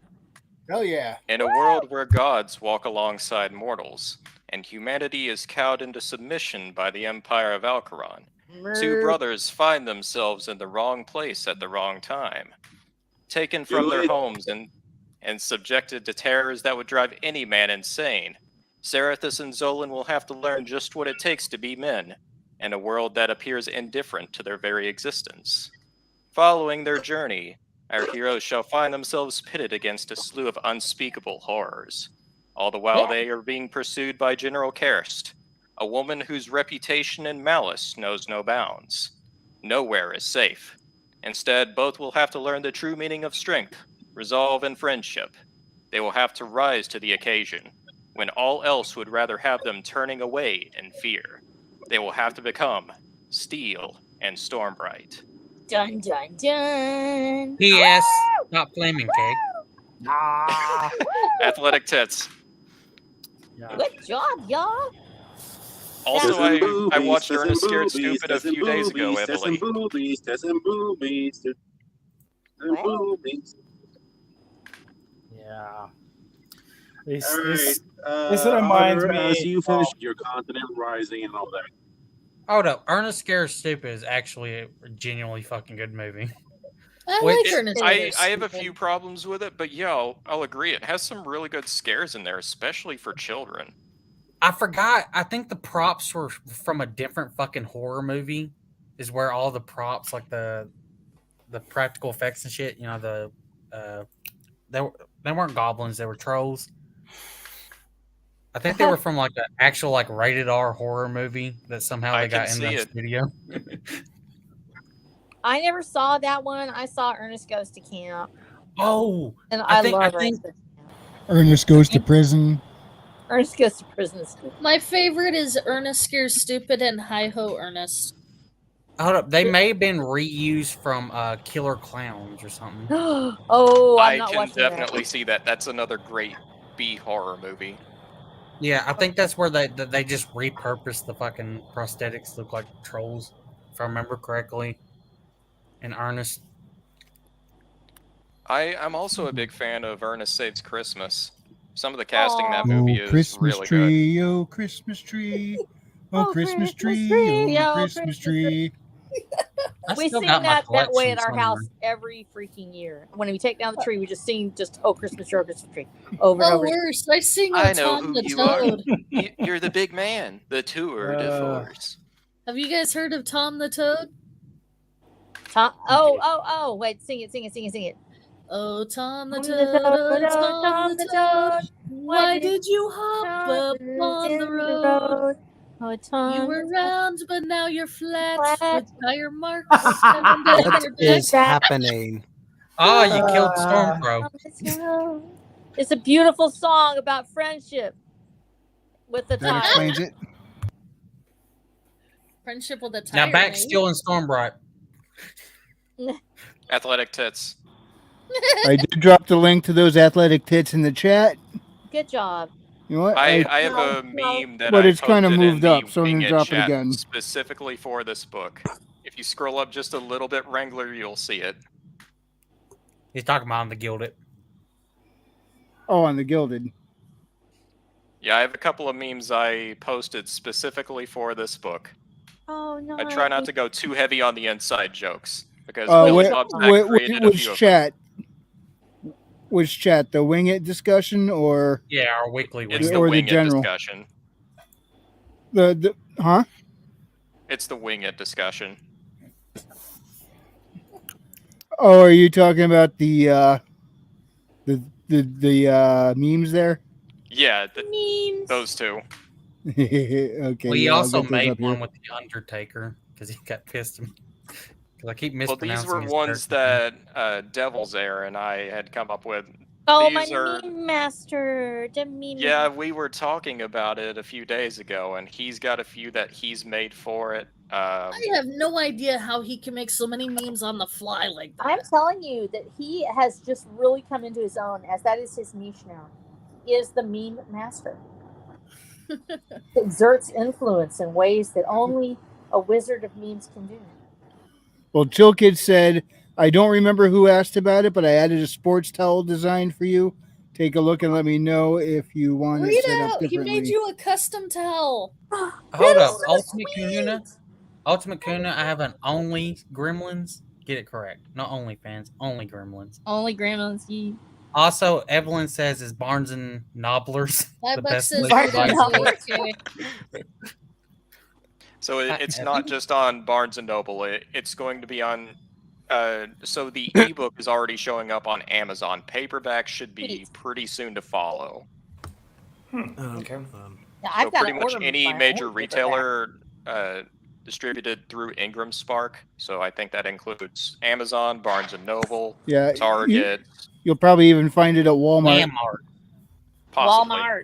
Speaker 2: Hell yeah.
Speaker 13: In a world where gods walk alongside mortals, and humanity is cowed into submission by the Empire of Alcaron, two brothers find themselves in the wrong place at the wrong time. Taken from their homes and subjected to terrors that would drive any man insane, Zarathus and Zolan will have to learn just what it takes to be men, in a world that appears indifferent to their very existence. Following their journey, our heroes shall find themselves pitted against a slew of unspeakable horrors, all the while they are being pursued by General Kerst, a woman whose reputation and malice knows no bounds. Nowhere is safe. Instead, both will have to learn the true meaning of strength, resolve, and friendship. They will have to rise to the occasion, when all else would rather have them turning away in fear. They will have to become Steel and Stormbright.
Speaker 11: Dun dun dun.
Speaker 9: P.S. Not flaming cake.
Speaker 13: Athletic tits.
Speaker 11: Good job, y'all.
Speaker 13: Also,
Speaker 12: Tessin'
Speaker 13: I watched
Speaker 12: boobies,
Speaker 13: Ernest Scared
Speaker 12: tessin'
Speaker 13: Stupid a few days ago,
Speaker 12: boobies,
Speaker 13: Emily.
Speaker 12: tessin' boobies, tessin' boobies, tessin' boobies.
Speaker 8: Yeah.
Speaker 12: All
Speaker 8: This
Speaker 12: right.
Speaker 8: reminds
Speaker 12: Otter,
Speaker 8: me.
Speaker 12: as you finish your continent rising and all that.
Speaker 9: Hold up. Ernest Scared Stupid is actually a genuinely fucking good movie.
Speaker 5: I
Speaker 9: Wait,
Speaker 5: like Ernest.
Speaker 13: I
Speaker 5: Scared
Speaker 13: have a
Speaker 5: Stupid.
Speaker 13: few problems with it, but yeah, I'll agree. It has some really good scares in there, especially for children.
Speaker 9: I forgot. I think the props were from a different fucking horror movie. Is where all the props, like the practical effects and shit. You know, they weren't goblins. They were trolls. I think they were from like an actual like rated R horror movie that somehow
Speaker 13: I
Speaker 9: they got
Speaker 13: can
Speaker 9: in
Speaker 13: see
Speaker 9: the
Speaker 13: it.
Speaker 9: studio.
Speaker 11: I never saw that one. I saw Ernest Goes to Camp.
Speaker 9: Oh,
Speaker 11: And I love
Speaker 9: I
Speaker 11: Ernest
Speaker 9: think
Speaker 11: Goes to Camp.
Speaker 2: Ernest goes to prison.
Speaker 11: Ernest Goes to Prison is good.
Speaker 5: My favorite is Ernest Scares Stupid and Hi Ho Ernest.
Speaker 9: hold up. They may have been reused from Killer Clowns or something.
Speaker 11: Oh, I'm
Speaker 13: I
Speaker 11: not
Speaker 13: can
Speaker 11: watching
Speaker 13: definitely
Speaker 11: that.
Speaker 13: see that. That's another great B horror movie.
Speaker 9: Yeah, I think that's where they just repurposed the fucking prosthetics to look like trolls, if I remember correctly. In Ernest.
Speaker 13: I'm also a big fan of Ernest Saves Christmas. Some of the casting in that
Speaker 2: Oh,
Speaker 13: movie is
Speaker 2: Christmas
Speaker 13: really good.
Speaker 2: tree, oh, Christmas tree. Oh, Christmas tree, oh, Christmas tree.
Speaker 11: We
Speaker 9: still
Speaker 11: sing
Speaker 9: got my
Speaker 11: that way at
Speaker 9: collection
Speaker 11: our
Speaker 9: somewhere.
Speaker 11: house every freaking year. When we take down the tree, we just sing just "Oh Christmas Tree, oh Christmas Tree" over and
Speaker 5: Oh,
Speaker 11: over.
Speaker 5: worse. I sing
Speaker 13: I
Speaker 5: Oh
Speaker 13: know
Speaker 5: Tom
Speaker 13: who
Speaker 5: the
Speaker 13: you are.
Speaker 5: Toad.
Speaker 13: You're the big man, the tour de force.
Speaker 5: Have you guys heard of Tom the Toad?
Speaker 11: Wait, sing it.
Speaker 5: Oh, Tom the
Speaker 11: Tom
Speaker 5: Toad,
Speaker 11: the Toad,
Speaker 5: oh,
Speaker 11: oh,
Speaker 5: Tom the Toad, why
Speaker 11: why
Speaker 5: did you hop up on the road?
Speaker 11: Oh, a
Speaker 5: You
Speaker 11: ton.
Speaker 5: were round, but now you're flat,
Speaker 11: Flat.
Speaker 5: with tire marks and a dent
Speaker 6: What
Speaker 5: in your
Speaker 6: is
Speaker 5: back.
Speaker 6: happening?
Speaker 9: Oh, you killed Stormcrow.
Speaker 11: It's a beautiful song about friendship with the
Speaker 2: That
Speaker 11: tire.
Speaker 2: explains it.
Speaker 5: Friendship with a tire.
Speaker 9: Now back
Speaker 5: mate.
Speaker 9: still in Stormbright.
Speaker 13: Athletic tits.
Speaker 2: I did drop the link to those athletic tits in the chat.
Speaker 11: Good job.
Speaker 2: You know what?
Speaker 13: I have a meme that
Speaker 2: But
Speaker 13: I
Speaker 2: it's kinda
Speaker 13: posted
Speaker 2: moved
Speaker 13: in the
Speaker 2: up, so I'm gonna
Speaker 13: Wing It
Speaker 2: drop it
Speaker 13: chat
Speaker 2: again.
Speaker 13: specifically for this book. If you scroll up just a little bit, Wrangler, you'll see it.
Speaker 9: He's talking about on the Gilded.
Speaker 2: Oh, on the Gilded.
Speaker 13: Yeah, I have a couple of memes I posted specifically for this book.
Speaker 11: Oh no.
Speaker 13: I try not to go too heavy on the inside jokes because
Speaker 2: Oh,
Speaker 13: Billy Bob Sack created a few of them.
Speaker 2: chat? Which chat? The Wing It discussion or
Speaker 9: Yeah, our weekly
Speaker 13: It's
Speaker 9: Wing
Speaker 13: the
Speaker 2: or the
Speaker 13: Wing It
Speaker 2: general?
Speaker 13: discussion.
Speaker 2: The huh?
Speaker 13: It's the Wing It discussion.
Speaker 2: Oh, are you talking about the memes there?
Speaker 13: Yeah,
Speaker 11: Memes.
Speaker 13: those two.
Speaker 2: Okay.
Speaker 9: Well, he
Speaker 2: yeah, I'll
Speaker 9: also
Speaker 2: get those
Speaker 9: made
Speaker 2: up
Speaker 9: one
Speaker 2: here.
Speaker 9: with the Undertaker because he got pissed. Because I keep
Speaker 13: Well,
Speaker 9: mispronouncing.
Speaker 13: these were
Speaker 9: his
Speaker 13: ones
Speaker 9: character.
Speaker 13: that Devil's Air and I had come up with.
Speaker 11: Oh,
Speaker 13: These
Speaker 11: my
Speaker 13: are
Speaker 11: meme master. The meme.
Speaker 13: Yeah, we were talking about it a few days ago, and he's got a few that he's made for it.
Speaker 5: I have no idea how he can make so many memes on the fly like that.
Speaker 11: I'm telling you that he has just really come into his own, as that is his niche now. He is the meme master. Exerts influence in ways that only a wizard of memes can do.
Speaker 2: Well, Chill Kid said, I don't remember who asked about it, but I added a sports towel design for you. Take a look and let me know if you want
Speaker 5: Read
Speaker 2: it set up
Speaker 5: out. He
Speaker 2: differently.
Speaker 5: made you a custom towel.
Speaker 9: Hold up, Ultimate Kahuna. Ultimate Kahuna, I have an only Gremlins. Get it correct. Not only fans, only Gremlins.
Speaker 11: Only gremlins. You.
Speaker 9: Also, Evelyn says is Barnes and Nobblers
Speaker 5: My
Speaker 9: the
Speaker 5: buck
Speaker 9: best
Speaker 5: says
Speaker 9: place
Speaker 5: read
Speaker 9: to
Speaker 5: out.
Speaker 9: buy books?
Speaker 5: Okay.
Speaker 13: So it's not just on Barnes and Noble. It's going to be on. So the ebook is already showing up on Amazon. Paperback should be pretty soon to follow.
Speaker 7: Okay.
Speaker 11: Yeah,
Speaker 13: So
Speaker 11: I've got
Speaker 13: pretty
Speaker 11: to
Speaker 13: much
Speaker 11: order
Speaker 13: any
Speaker 11: my
Speaker 13: major
Speaker 11: own
Speaker 13: retailer distributed through Ingram Spark. So I think that includes Amazon, Barnes and Noble,
Speaker 2: Yeah,
Speaker 13: Target,
Speaker 2: You'll probably even find it at Walmart.
Speaker 9: Walmart.
Speaker 13: possibly.
Speaker 11: Walmart.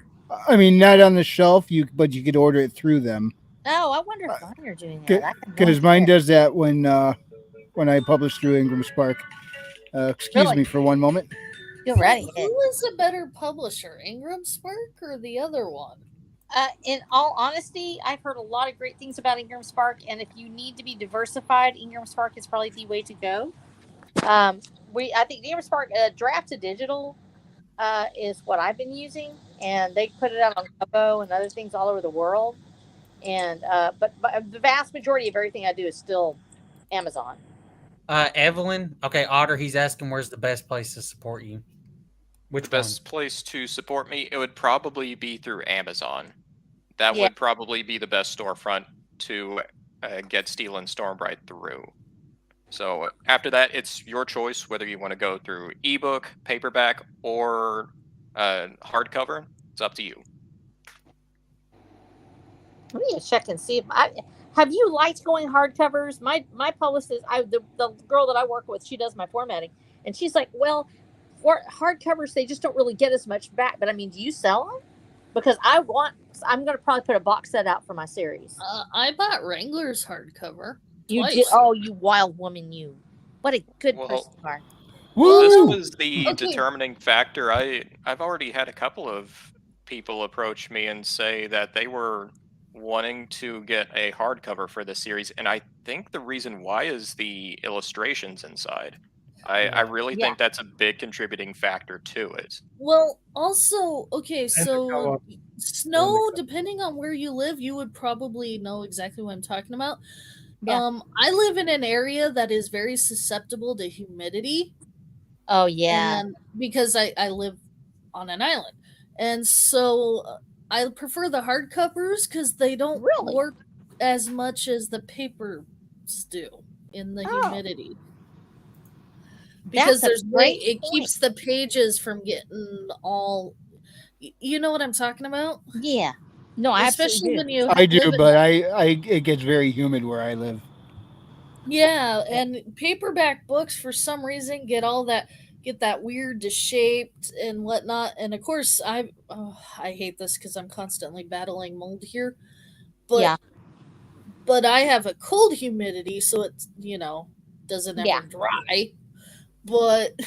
Speaker 2: I mean, not on the shelf, but you could order it through them.
Speaker 11: Oh, I wonder if mine are doing that. I can
Speaker 2: Because
Speaker 11: go
Speaker 2: mine
Speaker 11: there.
Speaker 2: does that when I publish through Ingram Spark. Excuse
Speaker 11: Really?
Speaker 2: me for one moment.
Speaker 11: You're right.
Speaker 5: Who is a better publisher, Ingram Spark or the other one?
Speaker 11: In all honesty, I've heard a lot of great things about Ingram Spark, and if you need to be diversified, Ingram Spark is probably the way to go. I think Ingram Spark Draft to Digital is what I've been using, and they put it out on Kobo and other things all over the world. And but the vast majority of everything I do is still Amazon.
Speaker 9: Evelyn. Okay, Otter, he's asking where's the best place to support you. Which
Speaker 13: The best place to support me, it would probably be through Amazon. That would probably be the best storefront to get Steel and Stormbright through. So after that, it's your choice whether you want to go through ebook, paperback, or hardcover. It's up to you.
Speaker 11: Let me check and see if have you liked going hardcovers. My publicist, the girl that I work with, she does my formatting, and she's like, well, for hardcovers they just don't really get as much back. But I mean, do you sell them? Because I'm going to probably put a box set out for my series.
Speaker 5: I bought Wrangler's hardcover.
Speaker 11: You
Speaker 5: twice.
Speaker 11: did? Oh, you wild woman! You. What a good person you are.
Speaker 13: This was the determining factor. I've already had a couple of people approach me and say that they were wanting to get a hardcover for the series, and I think the reason why is the illustrations inside. I really think that's a big contributing factor to it.
Speaker 5: Well, also, okay,
Speaker 8: the
Speaker 5: so
Speaker 8: cover.
Speaker 5: snow, depending on where you live, you would probably know exactly what I'm talking about.
Speaker 11: Yeah.
Speaker 5: I live in an area that is very susceptible to humidity.
Speaker 11: Oh yeah.
Speaker 5: And because I live on an island. And so I prefer the hardcovers because they don't work as much as the papers do in the humidity. Because
Speaker 11: That's a
Speaker 5: there's
Speaker 11: great
Speaker 5: it
Speaker 11: point.
Speaker 5: keeps the pages from getting all. You know what I'm talking about?
Speaker 11: Yeah. No, I
Speaker 5: especially
Speaker 11: absolutely
Speaker 5: when
Speaker 11: do.
Speaker 5: you
Speaker 2: I do,
Speaker 5: live in
Speaker 2: but it gets very humid where I live.
Speaker 5: Yeah, and paperback books for some reason get that weird shaped and whatnot. And of course, I hate this because I'm constantly battling mold here.
Speaker 11: Yeah.
Speaker 5: But I have a cold humidity, so it's doesn't
Speaker 11: Yeah.
Speaker 5: ever dry. But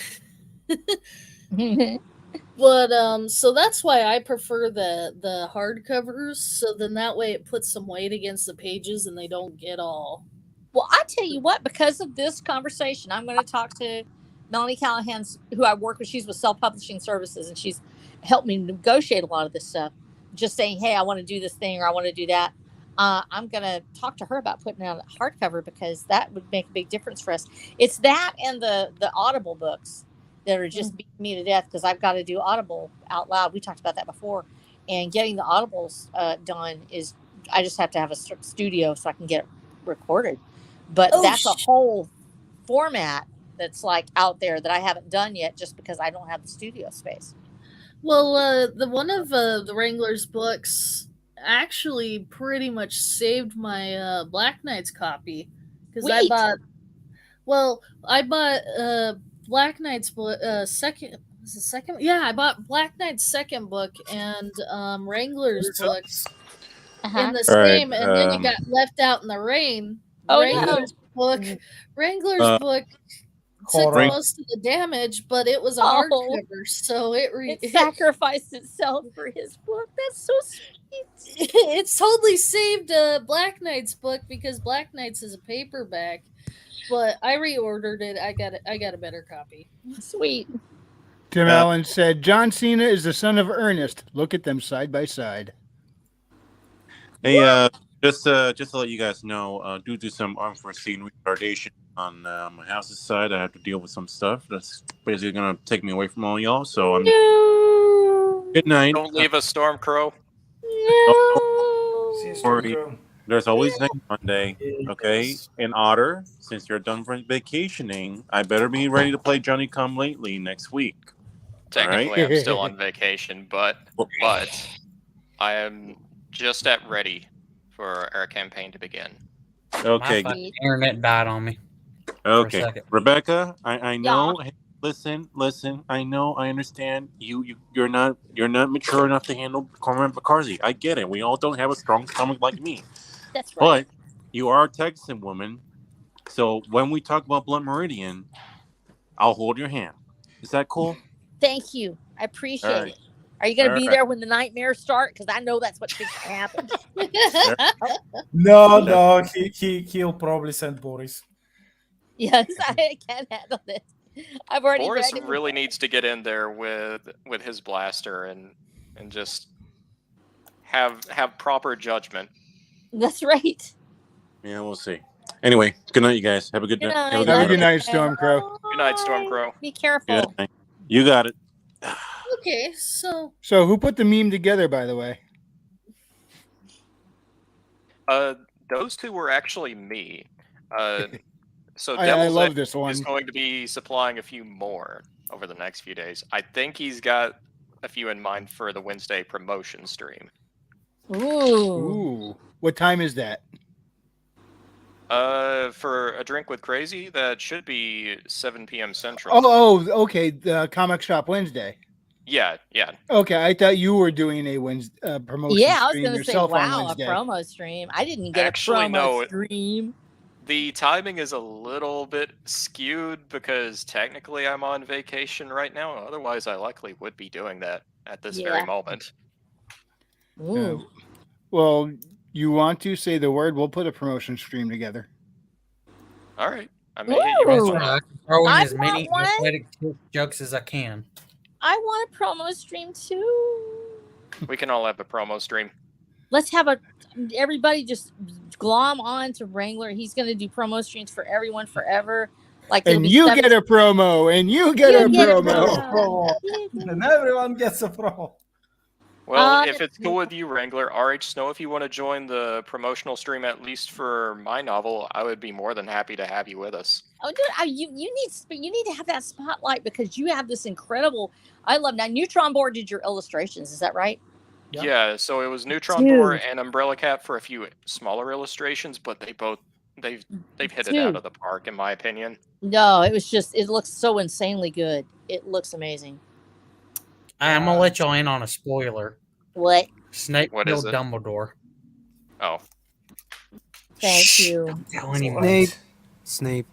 Speaker 5: but so that's why I prefer the hardcovers. So then that way it puts some weight against the pages and they don't get all.
Speaker 11: Well, I tell you what, because of this conversation, I'm going to talk to Melanie Callahan's, who I work with. She's with Self Publishing Services, and she's helped me negotiate a lot of this stuff. Just saying, hey, I want to do this thing or I want to do that. I'm going to talk to her about putting out a hardcover because that would make a big difference for us. It's that and the Audible books that are just beating me to death because I've got to do Audible out loud. We talked about that before. And getting the Audibles done is, I just have to have a studio so I can get it recorded. But that's a whole format that's like out there that I haven't done yet just because I don't have the studio space.
Speaker 5: Well, the one of the Wrangler's books actually pretty much saved my Black Knight's copy because I bought Black Knight's book second. Was the second? Yeah, I bought Black Knight's second book and Wrangler's books in the same, and then you got left out in the rain.
Speaker 11: Oh,
Speaker 5: Wrangler's book. Wrangler's book took most of the damage, but it was a hardcover, so it
Speaker 11: sacrificed itself for his book. That's so sweet.
Speaker 5: It's totally saved Black Knight's book because Black Knight's is a paperback, but I reordered it. I got a better copy.
Speaker 11: Sweet.
Speaker 2: Tim Allen said, John Cena is the son of Ernest. Look at them side by side.
Speaker 14: Hey, just to let you guys know, due to some unforeseen retardation on my house's side, I have to deal with some stuff that's basically going to take me away from all y'all. So I'm. Good night.
Speaker 13: Don't leave us, Stormcrow.
Speaker 7: See you, Stormcrow.
Speaker 14: There's always next Monday, okay? And Otter, since you're done for vacationing, I better be ready to play Johnny Come Lately next week.
Speaker 13: Technically, I'm still on vacation, but I am just at ready for our campaign to begin.
Speaker 14: Okay.
Speaker 9: My fucking internet died on me.
Speaker 14: Okay,
Speaker 9: For a second.
Speaker 14: Rebecca, I know. Hey, listen. I know. I understand. You're not mature enough to handle Cormac McCarthy. I get it. We all don't have a strong stomach like me.
Speaker 11: That's right.
Speaker 14: But you are a Texan woman, so when we talk about Blunt Meridian, I'll hold your hand. Is that cool?
Speaker 11: Thank you. I appreciate
Speaker 14: All right.
Speaker 11: it. Are you going to
Speaker 14: All
Speaker 11: be
Speaker 14: right.
Speaker 11: there when the nightmares start? Because I know that's what thinks happen.
Speaker 8: No, he'll probably send Boris.
Speaker 11: Yes, I can't handle this. I've already
Speaker 13: Boris
Speaker 11: read it.
Speaker 13: really needs to get in there with his blaster and just have proper judgment.
Speaker 11: That's right.
Speaker 14: Yeah, we'll see. Anyway, good night, you guys. Have a good
Speaker 11: Good
Speaker 14: night.
Speaker 11: night.
Speaker 2: Have a good night, Stormcrow.
Speaker 13: Good night, Stormcrow.
Speaker 11: Be careful.
Speaker 14: Good night. You got it.
Speaker 5: Okay, so
Speaker 2: who put the meme together, by the way?
Speaker 13: Those two were actually me. So
Speaker 2: I
Speaker 13: Devil's
Speaker 2: love
Speaker 13: Egg
Speaker 2: this one.
Speaker 13: is going to be supplying a few more over the next few days. I think he's got a few in mind for the Wednesday promotion stream.
Speaker 2: Ooh. What time is that?
Speaker 13: For a drink with Crazy, that should be 7 p.m. Central.
Speaker 2: Oh, okay. The Comic Shop Wednesday.
Speaker 13: Yeah.
Speaker 2: Okay, I thought you were doing a Wednesday promotion
Speaker 11: Yeah, I was
Speaker 2: stream
Speaker 11: going to say,
Speaker 2: yourself on
Speaker 11: wow, a
Speaker 2: Wednesday.
Speaker 11: promo stream. I didn't get
Speaker 13: Actually,
Speaker 11: a promo
Speaker 13: no.
Speaker 11: stream.
Speaker 13: The timing is a little bit skewed because technically I'm on vacation right now. Otherwise, I likely would be doing that at this very moment.
Speaker 2: Well, you want to say the word? We'll put a promotion stream together.
Speaker 13: All right. I may hit you up on
Speaker 9: I
Speaker 13: that.
Speaker 9: can throw in
Speaker 11: I
Speaker 9: as many
Speaker 11: want one.
Speaker 9: athletic jokes as I can.
Speaker 11: I want a promo stream too.
Speaker 13: We can all have a promo stream.
Speaker 11: Let's have everybody just glom on to Wrangler. He's going to do promo streams for everyone forever.
Speaker 2: And you get a promo, and you get a promo.
Speaker 8: And everyone gets a promo.
Speaker 13: Well, if it's cool with you, Wrangler, RH Snow, if you want to join the promotional stream at least for my novel, I would be more than happy to have you with us.
Speaker 11: Oh, dude, you need to have that spotlight because you have this incredible. I love now. Neutron Board did your illustrations. Is that right?
Speaker 13: Yeah, so it was Neutron Bore and Umbrella Cat for a few smaller illustrations, but they've hit it out
Speaker 11: Dude.
Speaker 13: of the park in my opinion.
Speaker 11: No, it looks so insanely good. It looks amazing.
Speaker 9: I'm gonna let y'all in on a spoiler.
Speaker 11: What?
Speaker 9: Snape
Speaker 13: What is
Speaker 9: killed
Speaker 13: it?
Speaker 9: Dumbledore.
Speaker 13: Oh.
Speaker 11: Thank you.
Speaker 9: Don't tell anyone.
Speaker 6: Snape.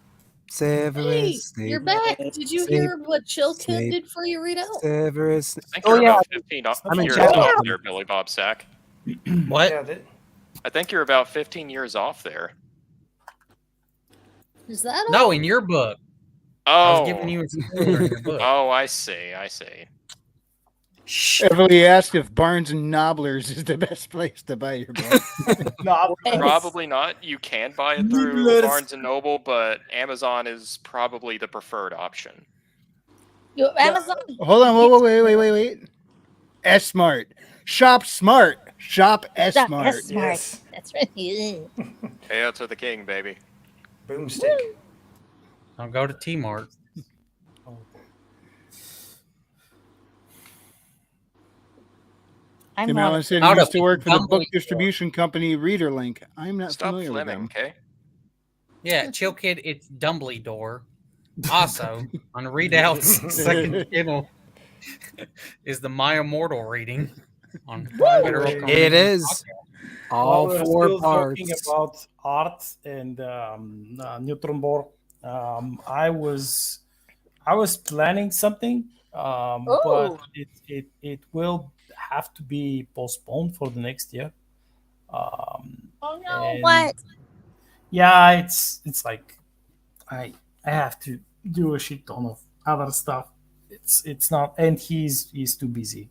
Speaker 6: Severus.
Speaker 5: Hey, you're
Speaker 6: Snape.
Speaker 5: back. Did you
Speaker 6: Snape,
Speaker 5: hear what Chill Kid
Speaker 6: Snape.
Speaker 5: did for you, Rito?
Speaker 6: Severus.
Speaker 13: I think you're about 15
Speaker 6: I'm in
Speaker 13: years
Speaker 6: chat.
Speaker 13: off there, Billy Bob Sack.
Speaker 9: What?
Speaker 7: Yeah,
Speaker 13: I think you're about 15 years off there.
Speaker 5: Is that
Speaker 9: No,
Speaker 5: all?
Speaker 9: in your book.
Speaker 13: Oh.
Speaker 9: I was giving you a spoiler in your book.
Speaker 13: Oh, I see.
Speaker 2: Everly asked if Barnes and Nobblers is the best place to buy your book.
Speaker 13: Probably not. You can buy it through
Speaker 2: Nibblers.
Speaker 13: Barnes and Noble, but Amazon is probably the preferred option.
Speaker 11: Amazon.
Speaker 2: Hold on, wait. S Smart. Shop smart. Shop S Smart.
Speaker 11: S Smart. That's right.
Speaker 13: Hail to the king, baby.
Speaker 7: Boomstick.
Speaker 9: I'll go to T-Mart.
Speaker 2: Tim Allen said he used to work for the book distribution company ReaderLink. I'm not
Speaker 13: Stop
Speaker 2: familiar with
Speaker 13: fleming,
Speaker 2: them.
Speaker 13: okay?
Speaker 9: Yeah, Chill Kid, it's Dumbledore. Also, on Readout's second channel is the My Immortal reading on Federal
Speaker 6: It
Speaker 9: Comedy
Speaker 6: is.
Speaker 9: Podcast.
Speaker 6: All
Speaker 8: While we're
Speaker 6: four
Speaker 8: still talking
Speaker 6: parts.
Speaker 8: about art and neutron bore. I was planning something, but it will have to be postponed for the next year.
Speaker 11: Oh no! What?
Speaker 8: Yeah, it's like I have to do a shit ton of other stuff. It's not, and he's too busy.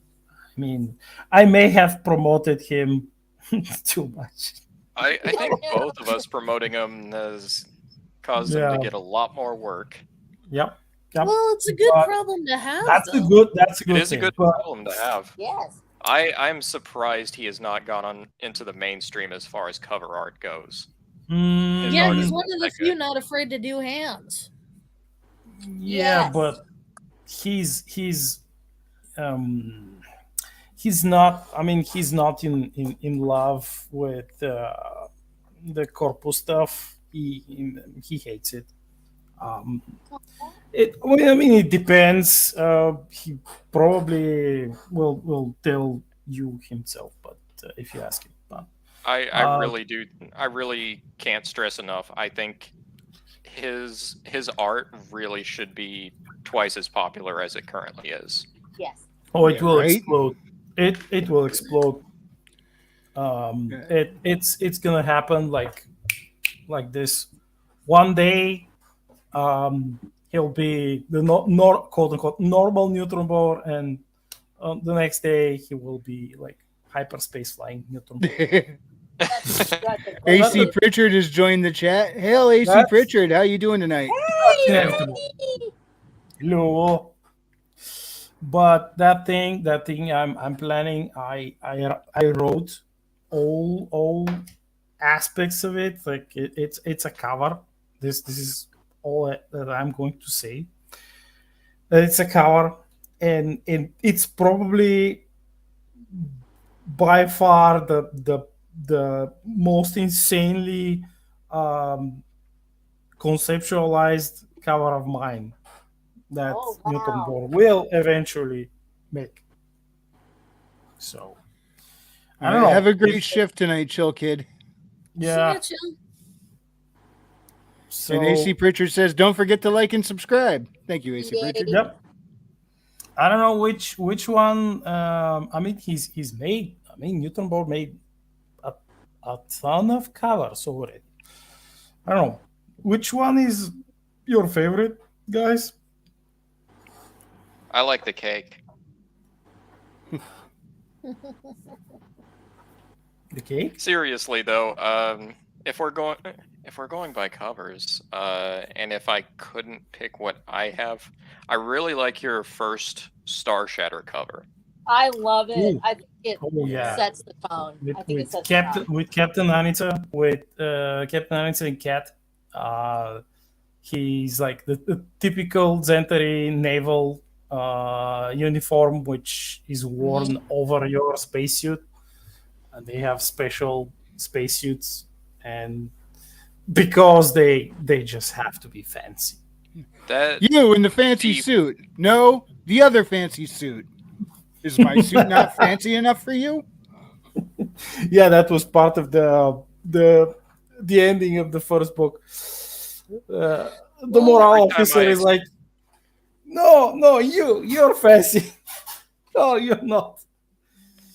Speaker 8: I mean, I may have promoted him too much.
Speaker 13: I think both of us promoting him has caused him to get a lot more work.
Speaker 8: Yep.
Speaker 5: Well, it's a good
Speaker 8: But
Speaker 5: problem to have.
Speaker 8: That's
Speaker 5: though.
Speaker 8: a good. That's a good.
Speaker 13: It is a
Speaker 8: thing,
Speaker 13: good
Speaker 8: but-
Speaker 13: problem to have.
Speaker 11: Yes.
Speaker 13: I'm surprised he has not gone on into the mainstream as far as cover art goes. His
Speaker 5: Yeah,
Speaker 13: art
Speaker 5: he's
Speaker 13: is
Speaker 5: one of the
Speaker 13: that
Speaker 5: few
Speaker 13: good.
Speaker 5: not afraid to do hands.
Speaker 8: Yeah, but he's not. I mean, he's not in love with the corpus stuff. He hates it. I mean, it depends. He probably will tell you himself, but if you ask him, but
Speaker 13: I really can't stress enough. I think his art really should be twice as popular as it currently is.
Speaker 11: Yes.
Speaker 8: oh, it
Speaker 2: Yeah,
Speaker 8: will
Speaker 2: right?
Speaker 8: explode. It will explode. It's gonna happen like this. One day, he'll be the quote unquote normal neutron bore, and the next day he will be like hyperspace flying neutron bore.
Speaker 2: AC Pritchard has joined the chat. Hail, AC
Speaker 8: That's-
Speaker 2: Pritchard. How you doing tonight?
Speaker 8: Inevitable. Hello. But that thing I'm planning, I wrote all aspects of it. Like it's a cover. This is all that I'm going to say. It's a cover, and it's probably by far the most insanely conceptualized cover of mine that Newton Bohr will eventually make. So I don't know.
Speaker 2: Have a great shift tonight, chill kid.
Speaker 8: Yeah.
Speaker 5: See ya, Chill.
Speaker 8: So,
Speaker 2: And AC Pritchard says, "Don't forget to like and subscribe." Thank you, AC Pritchard.
Speaker 8: Yep. I don't know which one. I mean, he's made. I mean, Newton Bohr made a ton of covers already. I don't know which one is your favorite, guys.
Speaker 13: I like the cake.
Speaker 8: The cake?
Speaker 13: Seriously though, if we're going by covers, and if I couldn't pick what I have, I really like your first Star Shatter cover.
Speaker 11: I love it.
Speaker 8: Ooh.
Speaker 11: I think it
Speaker 8: Oh, yeah.
Speaker 11: sets the tone. I think it sets the tone.
Speaker 8: With Captain Anita, with Captain Anita and Cat. He's like the typical Zentari naval uniform which is worn over your spacesuit. And they have special spacesuits, and because they just have to be fancy.
Speaker 13: That
Speaker 2: You in the fancy suit. No, the other fancy suit. Is my suit not fancy enough for you?
Speaker 8: Yeah, that was part of the ending of the first book. The moral officer is like, no, you're fancy. No, you're not.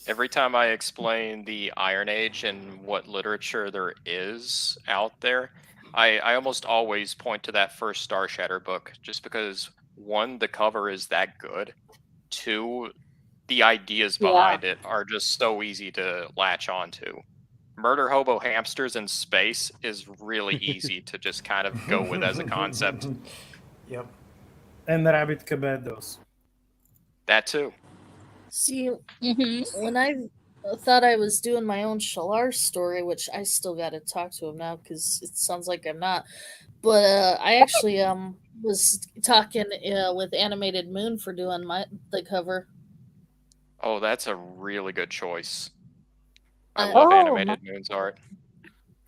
Speaker 13: Every time I explain the Iron Age and what literature there is out there, I almost always point to that first Star Shatter book, just because one, the cover is that good. Two, the ideas behind it are just so easy to latch onto. Murder Hobo Hamsters in Space is really easy to just kind of go with as a concept.
Speaker 7: Yep.
Speaker 8: And Rabbit Cabados.
Speaker 13: That too.
Speaker 5: See, when I thought I was doing my own Shalar story, which I still got to talk to him now because it sounds like I'm not. But I actually was talking with Animated Moon for doing the cover.
Speaker 13: Oh, that's a really good choice. I love Animated Moon's art.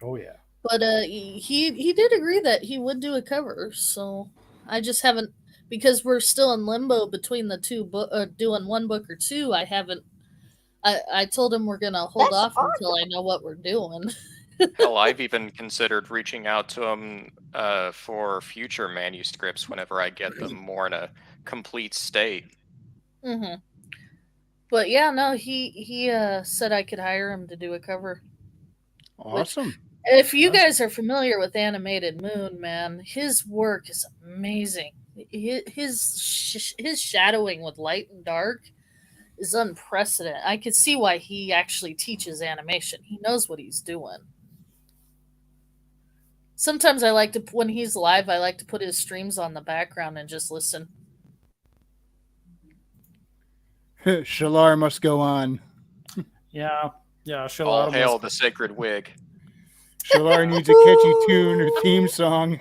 Speaker 8: Oh yeah.
Speaker 5: But he did agree that he would do a cover, so I just haven't, because we're still in limbo between the two doing one book or two. I haven't. I told him we're gonna hold off until I know what we're doing.
Speaker 13: Hell, I've even considered reaching out to him for future manuscripts whenever I get them more in a complete state.
Speaker 5: But yeah, no, he said I could hire him to do a cover.
Speaker 2: Awesome.
Speaker 5: If you guys are familiar with Animated Moon, man, his work is amazing. His shadowing with light and dark is unprecedented. I could see why he actually teaches animation. He knows what he's doing. Sometimes I like to, when he's live, I like to put his streams on the background and just listen.
Speaker 2: Shalar must go on.
Speaker 8: Yeah, Shalar.
Speaker 13: All hail the sacred wig.
Speaker 2: Shalar needs a catchy tune or theme song.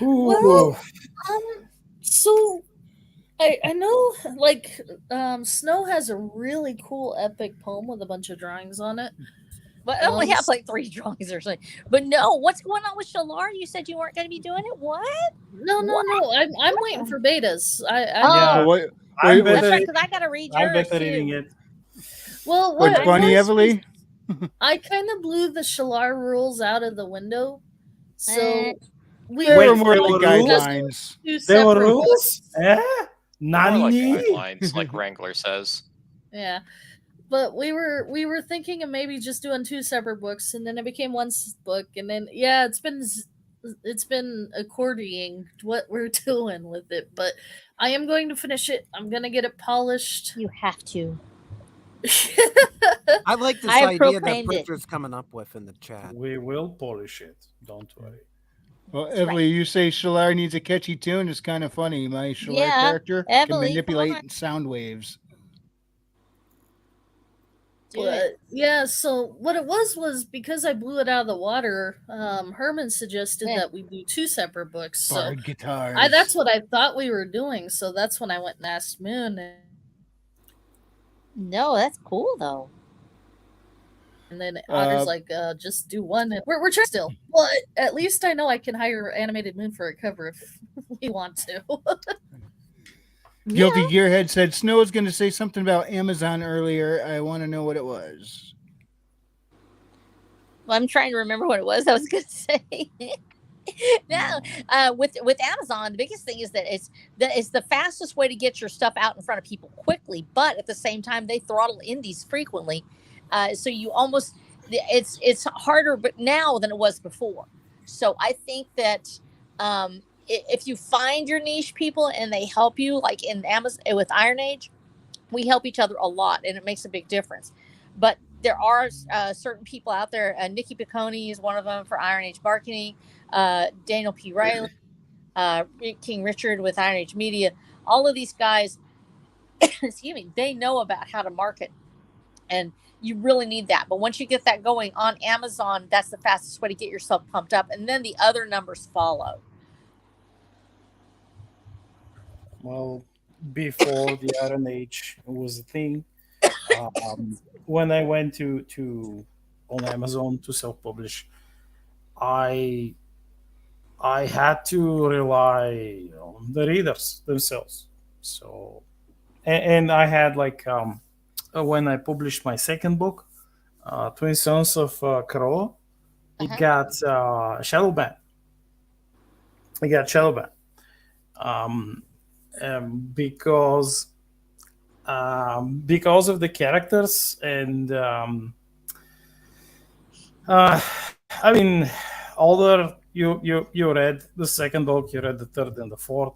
Speaker 5: Well, so I know, like, Snow has a really cool epic poem with a bunch of drawings on it.
Speaker 11: But I only have like 3 drawings or something. But no, what's going on with Shalar? You said you weren't going to be doing it. What?
Speaker 5: No. I'm waiting for betas.
Speaker 11: That's right, because I got to read yours.
Speaker 8: I'm better reading it.
Speaker 5: Well,
Speaker 2: what Bunny Everly?
Speaker 5: I kind of blew the Shalar rules out of the window. So
Speaker 2: there were more like guidelines.
Speaker 8: There were rules?
Speaker 13: More like
Speaker 8: Nani?
Speaker 13: guidelines, like Wrangler says.
Speaker 5: Yeah. But we were thinking of maybe just doing 2 separate books, and then it became one book, and then it's been accordioning what we're doing with it. But I am going to finish it. I'm going to get it polished.
Speaker 11: You have to.
Speaker 6: I like this idea that Pritchard's coming up with in the chat.
Speaker 8: We will polish it. Don't worry.
Speaker 2: Well, Evely, you say Shalar needs a catchy tune. It's kind of funny. My Shalar character can manipulate sound waves.
Speaker 5: But yeah, so what it was because I blew it out of the water. Herman suggested that we do 2 separate books. So
Speaker 2: Bard guitars.
Speaker 5: that's what I thought we were doing. So that's when I went and asked Moon.
Speaker 11: No, that's cool though.
Speaker 5: And then Otter's like, just do one. And we're trying still, but at least I know I can hire Animated Moon for a cover if we want to.
Speaker 2: Guilty Gearhead said Snow was going to say something about Amazon earlier. I want to know what it was.
Speaker 11: Well, I'm trying to remember what it was I was going to say. No, with Amazon, the biggest thing is that it's the fastest way to get your stuff out in front of people quickly, but at the same time they throttle indies frequently, so you almost it's harder but now than it was before. So I think that if you find your niche people and they help you, like in Amazon with IronAge, we help each other a lot, and it makes a big difference. But there are certain people out there. Nikki Piccone is one of them for IronAge marketing. Daniel P. Riley, King Richard with IronAge Media. All of these guys, excuse me, they know about how to market, and you really need that. But once you get that going on Amazon, that's the fastest way to get yourself pumped up, and then the other numbers follow.
Speaker 8: Well, before the IronAge was a thing. When I went to on Amazon to self-publish, I had to rely on the readers themselves. So, and I had like when I published my second book, Twin Sons of Corolla, it got shadow ban. It got shadow ban because of the characters and I mean, although you read the second book, you read the third and the fourth,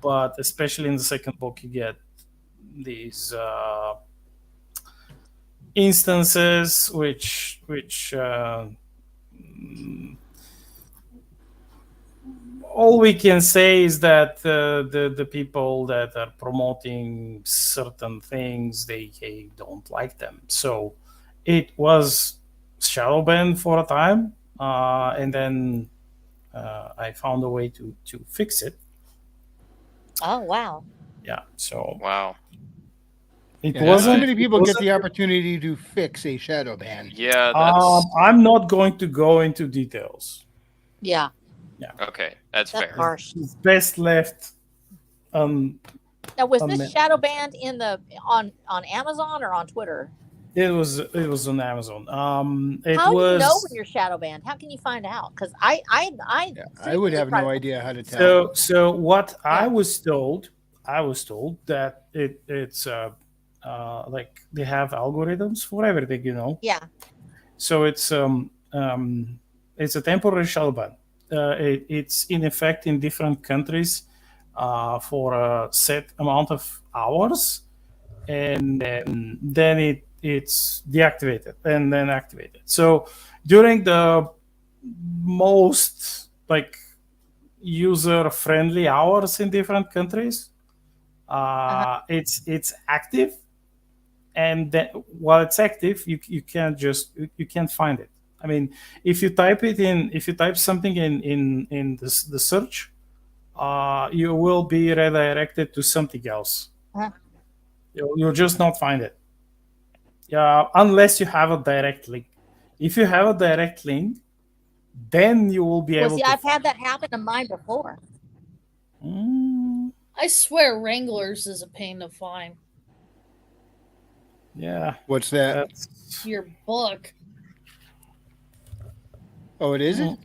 Speaker 8: but especially in the second book, you get these instances which all we can say is that the people that are promoting certain things they don't like them. So it was shadow banned for a time, and then I found a way to fix it.
Speaker 11: Oh wow!
Speaker 8: Yeah. So
Speaker 13: wow.
Speaker 8: It
Speaker 2: Not
Speaker 8: wasn't.
Speaker 2: too many people get the
Speaker 8: wasn't-
Speaker 2: opportunity to fix a shadow ban.
Speaker 13: Yeah, that's
Speaker 8: I'm not going to go into details.
Speaker 11: Yeah.
Speaker 13: okay. That's
Speaker 11: That's
Speaker 13: fair.
Speaker 11: harsh.
Speaker 8: It's best left.
Speaker 11: Now, was this
Speaker 8: unmet.
Speaker 11: shadow banned on Amazon or on Twitter?
Speaker 8: It was on Amazon. It
Speaker 11: How do you
Speaker 8: was.
Speaker 11: know when you're shadow banned? How can you find out? Because I
Speaker 2: would have no idea how to tell.
Speaker 8: So what I was told that it's like they have algorithms for everything, you know.
Speaker 11: Yeah.
Speaker 8: So it's a temporary shadow ban. It's in effect in different countries for a set amount of hours, and then it's deactivated and then activated. So during the most like user friendly hours in different countries, it's active, and then while it's active you can't find it. I mean, if you type something in the search, you will be redirected to something else. You'll just not find it. Unless you have a direct link. If you have a direct link, then you will be able to.
Speaker 11: I've had that happen to mine before.
Speaker 5: I swear, Wranglers is a pain to find.
Speaker 8: Yeah.
Speaker 2: What's that?
Speaker 5: Your book.
Speaker 2: Oh, it isn't?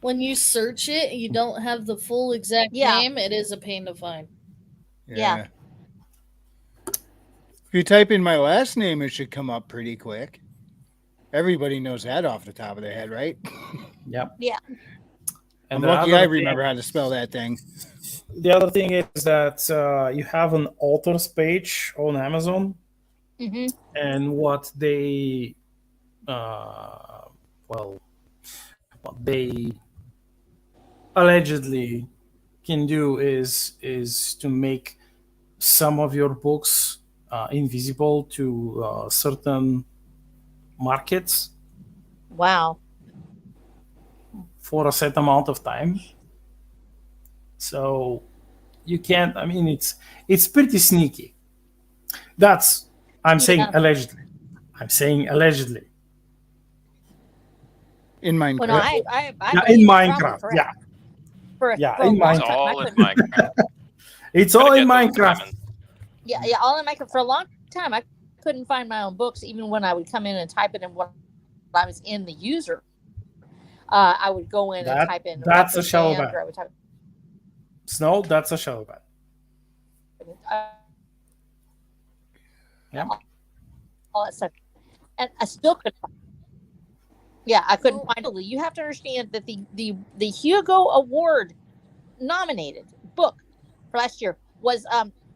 Speaker 5: When you search it, you don't have the full exact name. It is a pain to find.
Speaker 11: Yeah.
Speaker 2: If you type in my last name, it should come up pretty quick. Everybody knows that off the top of their head, right?
Speaker 8: Yep.
Speaker 11: Yeah.
Speaker 2: I'm
Speaker 8: And the
Speaker 2: lucky
Speaker 8: other
Speaker 2: I remember
Speaker 8: thing-
Speaker 2: how to spell that thing.
Speaker 8: The other thing is that you have an authors page on Amazon, and what they what they allegedly can do is to make some of your books invisible to certain markets.
Speaker 11: Wow.
Speaker 8: For a set amount of time. So you can't. I mean, it's pretty sneaky. I'm saying allegedly. I'm saying allegedly.
Speaker 2: In Minecraft.
Speaker 11: Well, no, I
Speaker 8: in
Speaker 11: believe it's
Speaker 8: Minecraft.
Speaker 11: probably
Speaker 8: Yeah.
Speaker 11: for
Speaker 8: Yeah,
Speaker 11: a
Speaker 8: in
Speaker 11: long
Speaker 8: Minecraft.
Speaker 11: time. I
Speaker 13: All in
Speaker 11: couldn't-
Speaker 13: Minecraft.
Speaker 8: It's
Speaker 13: Gotta
Speaker 8: all in
Speaker 13: get those
Speaker 8: Minecraft.
Speaker 13: diamonds.
Speaker 11: Yeah, all in Minecraft for a long time. I couldn't find my own books, even when I would come in and type it in when I was in the user. I would go in and type in.
Speaker 8: That's a
Speaker 11: Rubber
Speaker 8: shadow
Speaker 11: band,
Speaker 8: ban.
Speaker 11: or I would type-
Speaker 8: Snow, that's a shadow ban. Yeah.
Speaker 11: all that stuff, and I still couldn't. Yeah, I couldn't find it. You have to understand that the Hugo Award nominated book for last year was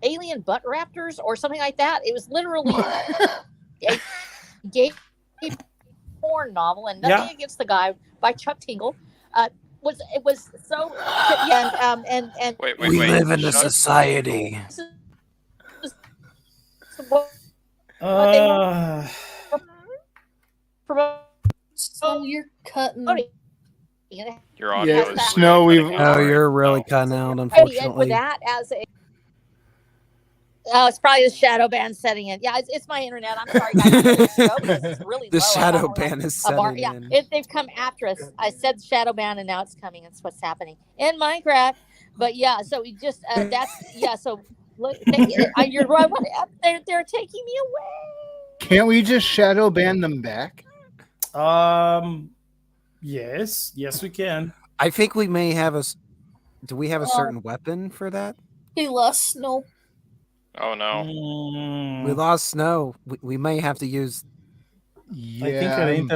Speaker 11: Alien Butt Raptors or something like that. It was literally a gay porn novel, and nothing against the guy by Chuck Tingle. It was so and
Speaker 13: Wait.
Speaker 6: We live in a
Speaker 13: Shut-
Speaker 6: society.
Speaker 11: what they want
Speaker 5: So you're cutting.
Speaker 13: Your audio
Speaker 2: Yeah,
Speaker 13: is
Speaker 2: Snow,
Speaker 13: really
Speaker 2: we've.
Speaker 13: cutting out
Speaker 6: Oh,
Speaker 13: right
Speaker 6: you're really
Speaker 13: now.
Speaker 6: cutting out,
Speaker 11: and with
Speaker 6: unfortunately.
Speaker 11: that as a Oh, it's probably the shadow band setting in. Yeah, it's my internet. I'm sorry, guys. I'm really slow because it's really
Speaker 6: The
Speaker 11: low. I
Speaker 6: shadow
Speaker 11: don't know,
Speaker 6: ban is
Speaker 11: a bar.
Speaker 6: setting
Speaker 11: Yeah,
Speaker 6: in.
Speaker 11: they've come after us. I said shadow ban, and now it's coming. It's what's happening in Minecraft. But yeah, so we just that's yeah. So look, you're right. They're taking me away.
Speaker 2: Can't we just shadow ban them back?
Speaker 8: Yes, we can.
Speaker 6: I think we may have a. Do we have a certain weapon for that?
Speaker 5: He lost Snow.
Speaker 13: Oh no.
Speaker 6: We lost Snow. We may have to use.
Speaker 2: Yeah,
Speaker 8: I think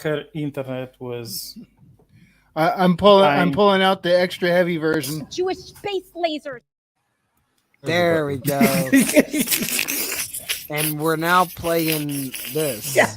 Speaker 8: her internet was.
Speaker 2: I'm pulling out the extra heavy version.
Speaker 11: Jewish space lasers.
Speaker 6: There we go. And we're now playing this.
Speaker 8: Yeah.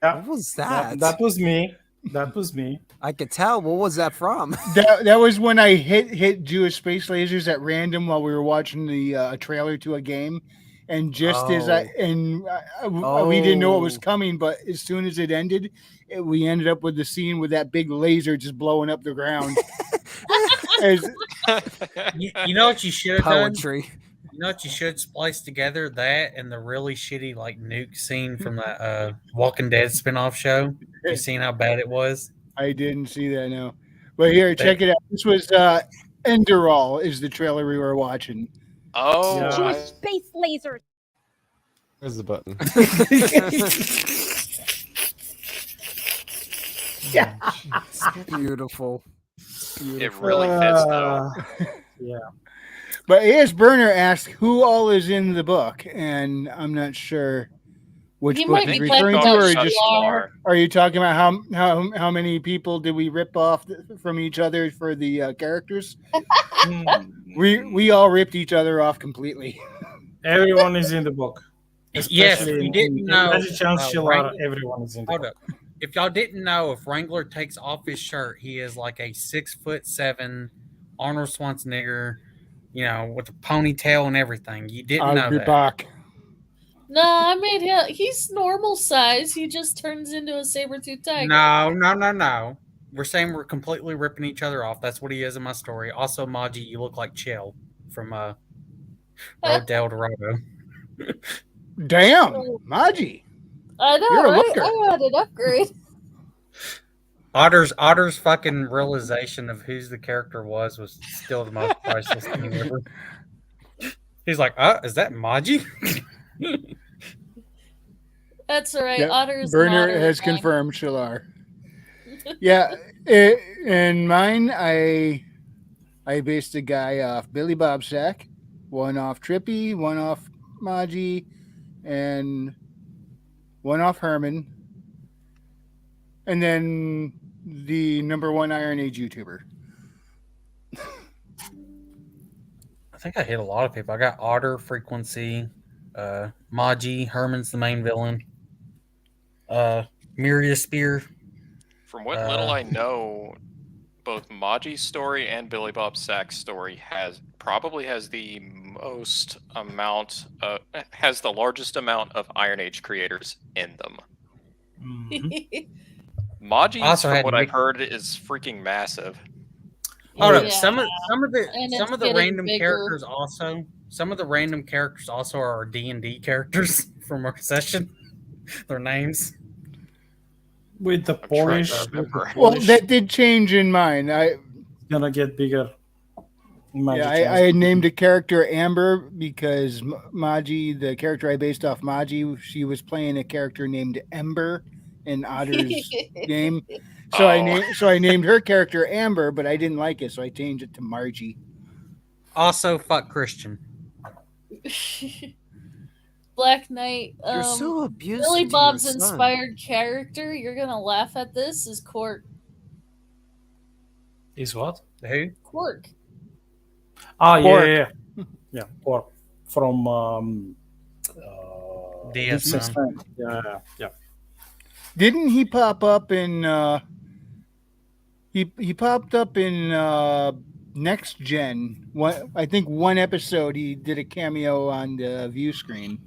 Speaker 6: What was that?
Speaker 8: That was me. That was me.
Speaker 6: I could tell. What was that from?
Speaker 2: That was when I hit Jewish space lasers at random while we were watching the trailer to a game, and just as we didn't know what was coming, but as soon as it ended, we ended up with the scene with that big laser just blowing up the ground.
Speaker 9: You know what you should have done?
Speaker 6: Poetry.
Speaker 9: You know what you should splice together? That and the really shitty like nuke scene from that Walking Dead spinoff show. You seen how bad it was?
Speaker 2: I didn't see that, no. But here, check it out. This was Enderall is the trailer we were watching.
Speaker 13: Oh,
Speaker 11: Jewish space lasers.
Speaker 4: There's the button.
Speaker 11: Yeah.
Speaker 6: It's beautiful.
Speaker 13: It really fits though.
Speaker 8: Yeah.
Speaker 2: But AS Burner asked who all is in the book, and I'm not sure which
Speaker 5: You
Speaker 2: book
Speaker 5: might
Speaker 2: he's
Speaker 5: be
Speaker 2: referring to,
Speaker 5: talking
Speaker 2: or
Speaker 5: about
Speaker 2: just
Speaker 5: Shlar.
Speaker 2: are you talking about how many people did we rip off from each other for the characters? we all ripped each other off completely.
Speaker 8: Everyone is in the book.
Speaker 9: Yes, if
Speaker 8: Especially
Speaker 9: you didn't
Speaker 8: in
Speaker 9: know.
Speaker 8: Magic Chance Shillara,
Speaker 9: Wrangler-
Speaker 8: everyone is in the
Speaker 9: Hold
Speaker 8: book.
Speaker 9: up. If y'all didn't know, if Wrangler takes off his shirt, he is like a 6'7" Arnold Schwarzenegger, with a ponytail and everything. You didn't
Speaker 2: I'll
Speaker 9: know
Speaker 2: be
Speaker 9: that.
Speaker 2: back.
Speaker 5: No, I made him. He's normal size. He just turns into a saber-tooth tiger.
Speaker 9: No. We're saying we're completely ripping each other off. That's what he is in my story. Also, Maji, you look like Chill from Road to El Dorado.
Speaker 2: Damn, Maji.
Speaker 5: I know,
Speaker 2: You're a
Speaker 5: right?
Speaker 2: looker.
Speaker 5: I had an upgrade.
Speaker 9: Otter's fucking realization of whose the character was still the most priceless thing ever. He's like, is that Maji?
Speaker 5: That's all right.
Speaker 2: Yeah,
Speaker 5: Otter is
Speaker 2: Burner
Speaker 5: an otter.
Speaker 2: has confirmed Shilar. Yeah, in mine, I based a guy off Billy Bob Sack, one off Trippy, one off Maji, and one off Herman, and then the number one IronAge YouTuber.
Speaker 9: I think I hit a lot of people. I got Otter, Frequency, Maji, Herman's the main villain, Miria Spear.
Speaker 13: From what little I know, both Maji's story and Billy Bob Sack's story probably has the most amount has the largest amount of IronAge creators in them. Maji's,
Speaker 9: Also
Speaker 13: from
Speaker 9: had
Speaker 13: what I've
Speaker 9: Nick-
Speaker 13: heard, is freaking massive.
Speaker 9: Oh no,
Speaker 5: Yeah.
Speaker 9: some of the
Speaker 5: And
Speaker 9: some
Speaker 5: it's
Speaker 9: of the
Speaker 5: getting
Speaker 9: random
Speaker 5: bigger.
Speaker 9: characters also. Some of the random characters also are D&D characters from our session. Their names.
Speaker 8: With the
Speaker 13: I'm trying
Speaker 8: Polish,
Speaker 13: to
Speaker 8: with the
Speaker 13: remember.
Speaker 2: Well,
Speaker 8: Polish
Speaker 2: that did change in mine.
Speaker 8: gonna get bigger.
Speaker 2: Yeah, I had named a character Amber because Maji, the character I based off Maji, she was playing a character named Ember in Otter's game. So I named her character Amber, but I didn't like it, so I changed it to Margie.
Speaker 9: Also, fuck Christian.
Speaker 5: Black Knight.
Speaker 6: You're so abusive.
Speaker 5: Billy
Speaker 6: to
Speaker 5: Bob's
Speaker 6: your son.
Speaker 5: inspired character. You're gonna laugh at this. Is Quark.
Speaker 8: Is what?
Speaker 9: Who?
Speaker 5: Quark.
Speaker 8: Ah,
Speaker 2: Quark.
Speaker 8: yeah, Quark from
Speaker 9: DS
Speaker 8: Deep Space
Speaker 9: Son.
Speaker 8: Nine. Yeah.
Speaker 2: Didn't he pop up in? He popped up in Next Gen. I think one episode he did a cameo on the view screen.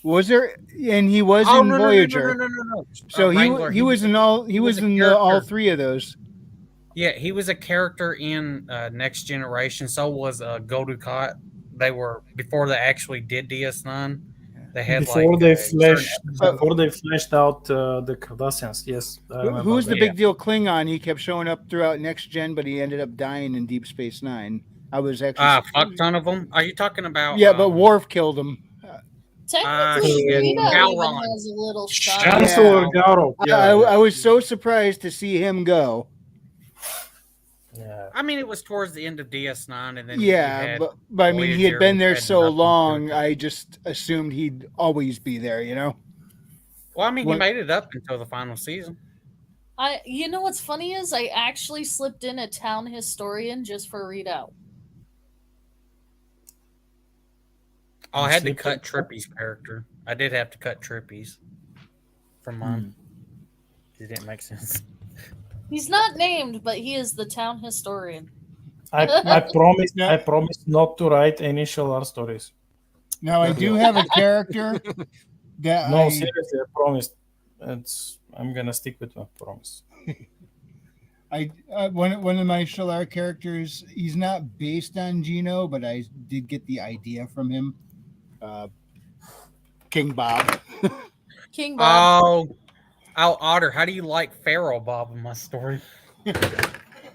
Speaker 2: Was there? And he was in Voyager.
Speaker 9: No.
Speaker 2: So
Speaker 9: Wrangler,
Speaker 2: he was in all
Speaker 9: was a
Speaker 2: all
Speaker 9: character.
Speaker 2: three of those.
Speaker 9: Yeah, he was a character in Next Generation. So was Goldukat. They were before they actually did DS9. They had
Speaker 8: before
Speaker 9: like
Speaker 8: they
Speaker 9: certain
Speaker 8: fleshed
Speaker 9: episodes.
Speaker 8: before they fleshed out the Cardassians. Yes, I remember
Speaker 2: Who's the
Speaker 8: that.
Speaker 2: big deal Klingon? He kept showing up throughout Next Gen, but he ended up dying in Deep Space Nine. I was actually
Speaker 9: Fuck ton of them. Are you talking about?
Speaker 2: yeah, but Worf killed him.
Speaker 5: Technically,
Speaker 9: shit.
Speaker 5: Rito even
Speaker 9: Gowron.
Speaker 5: has a little shot.
Speaker 8: Chancellor Garo.
Speaker 2: I was so surprised to see him go.
Speaker 8: Yeah.
Speaker 9: I mean, it was towards the end of DS9, and then
Speaker 2: Yeah,
Speaker 9: you had
Speaker 2: but I mean, he had
Speaker 9: Voyager,
Speaker 2: been
Speaker 9: which
Speaker 2: there
Speaker 9: had
Speaker 2: so
Speaker 9: nothing to do
Speaker 2: long.
Speaker 9: with it.
Speaker 2: I just assumed he'd always be there. You know.
Speaker 9: Well, I mean, he
Speaker 2: What-
Speaker 9: made it up until the final season.
Speaker 5: You know what's funny is I actually slipped in a town historian just for Rito.
Speaker 9: Oh, I had to cut Trippy's character. I did have to cut Trippy's from mine. It didn't make sense.
Speaker 5: He's not named, but he is the town historian.
Speaker 8: I promise not to write any Shalar stories.
Speaker 2: Now I do have a character that
Speaker 8: No,
Speaker 2: I
Speaker 8: seriously, I promise. I'm gonna stick with my promise.
Speaker 2: one of my Shalar characters. He's not based on Gino, but I did get the idea from him. King Bob.
Speaker 5: King Bob.
Speaker 9: Oh, Otter, how do you like Feral Bob in my story?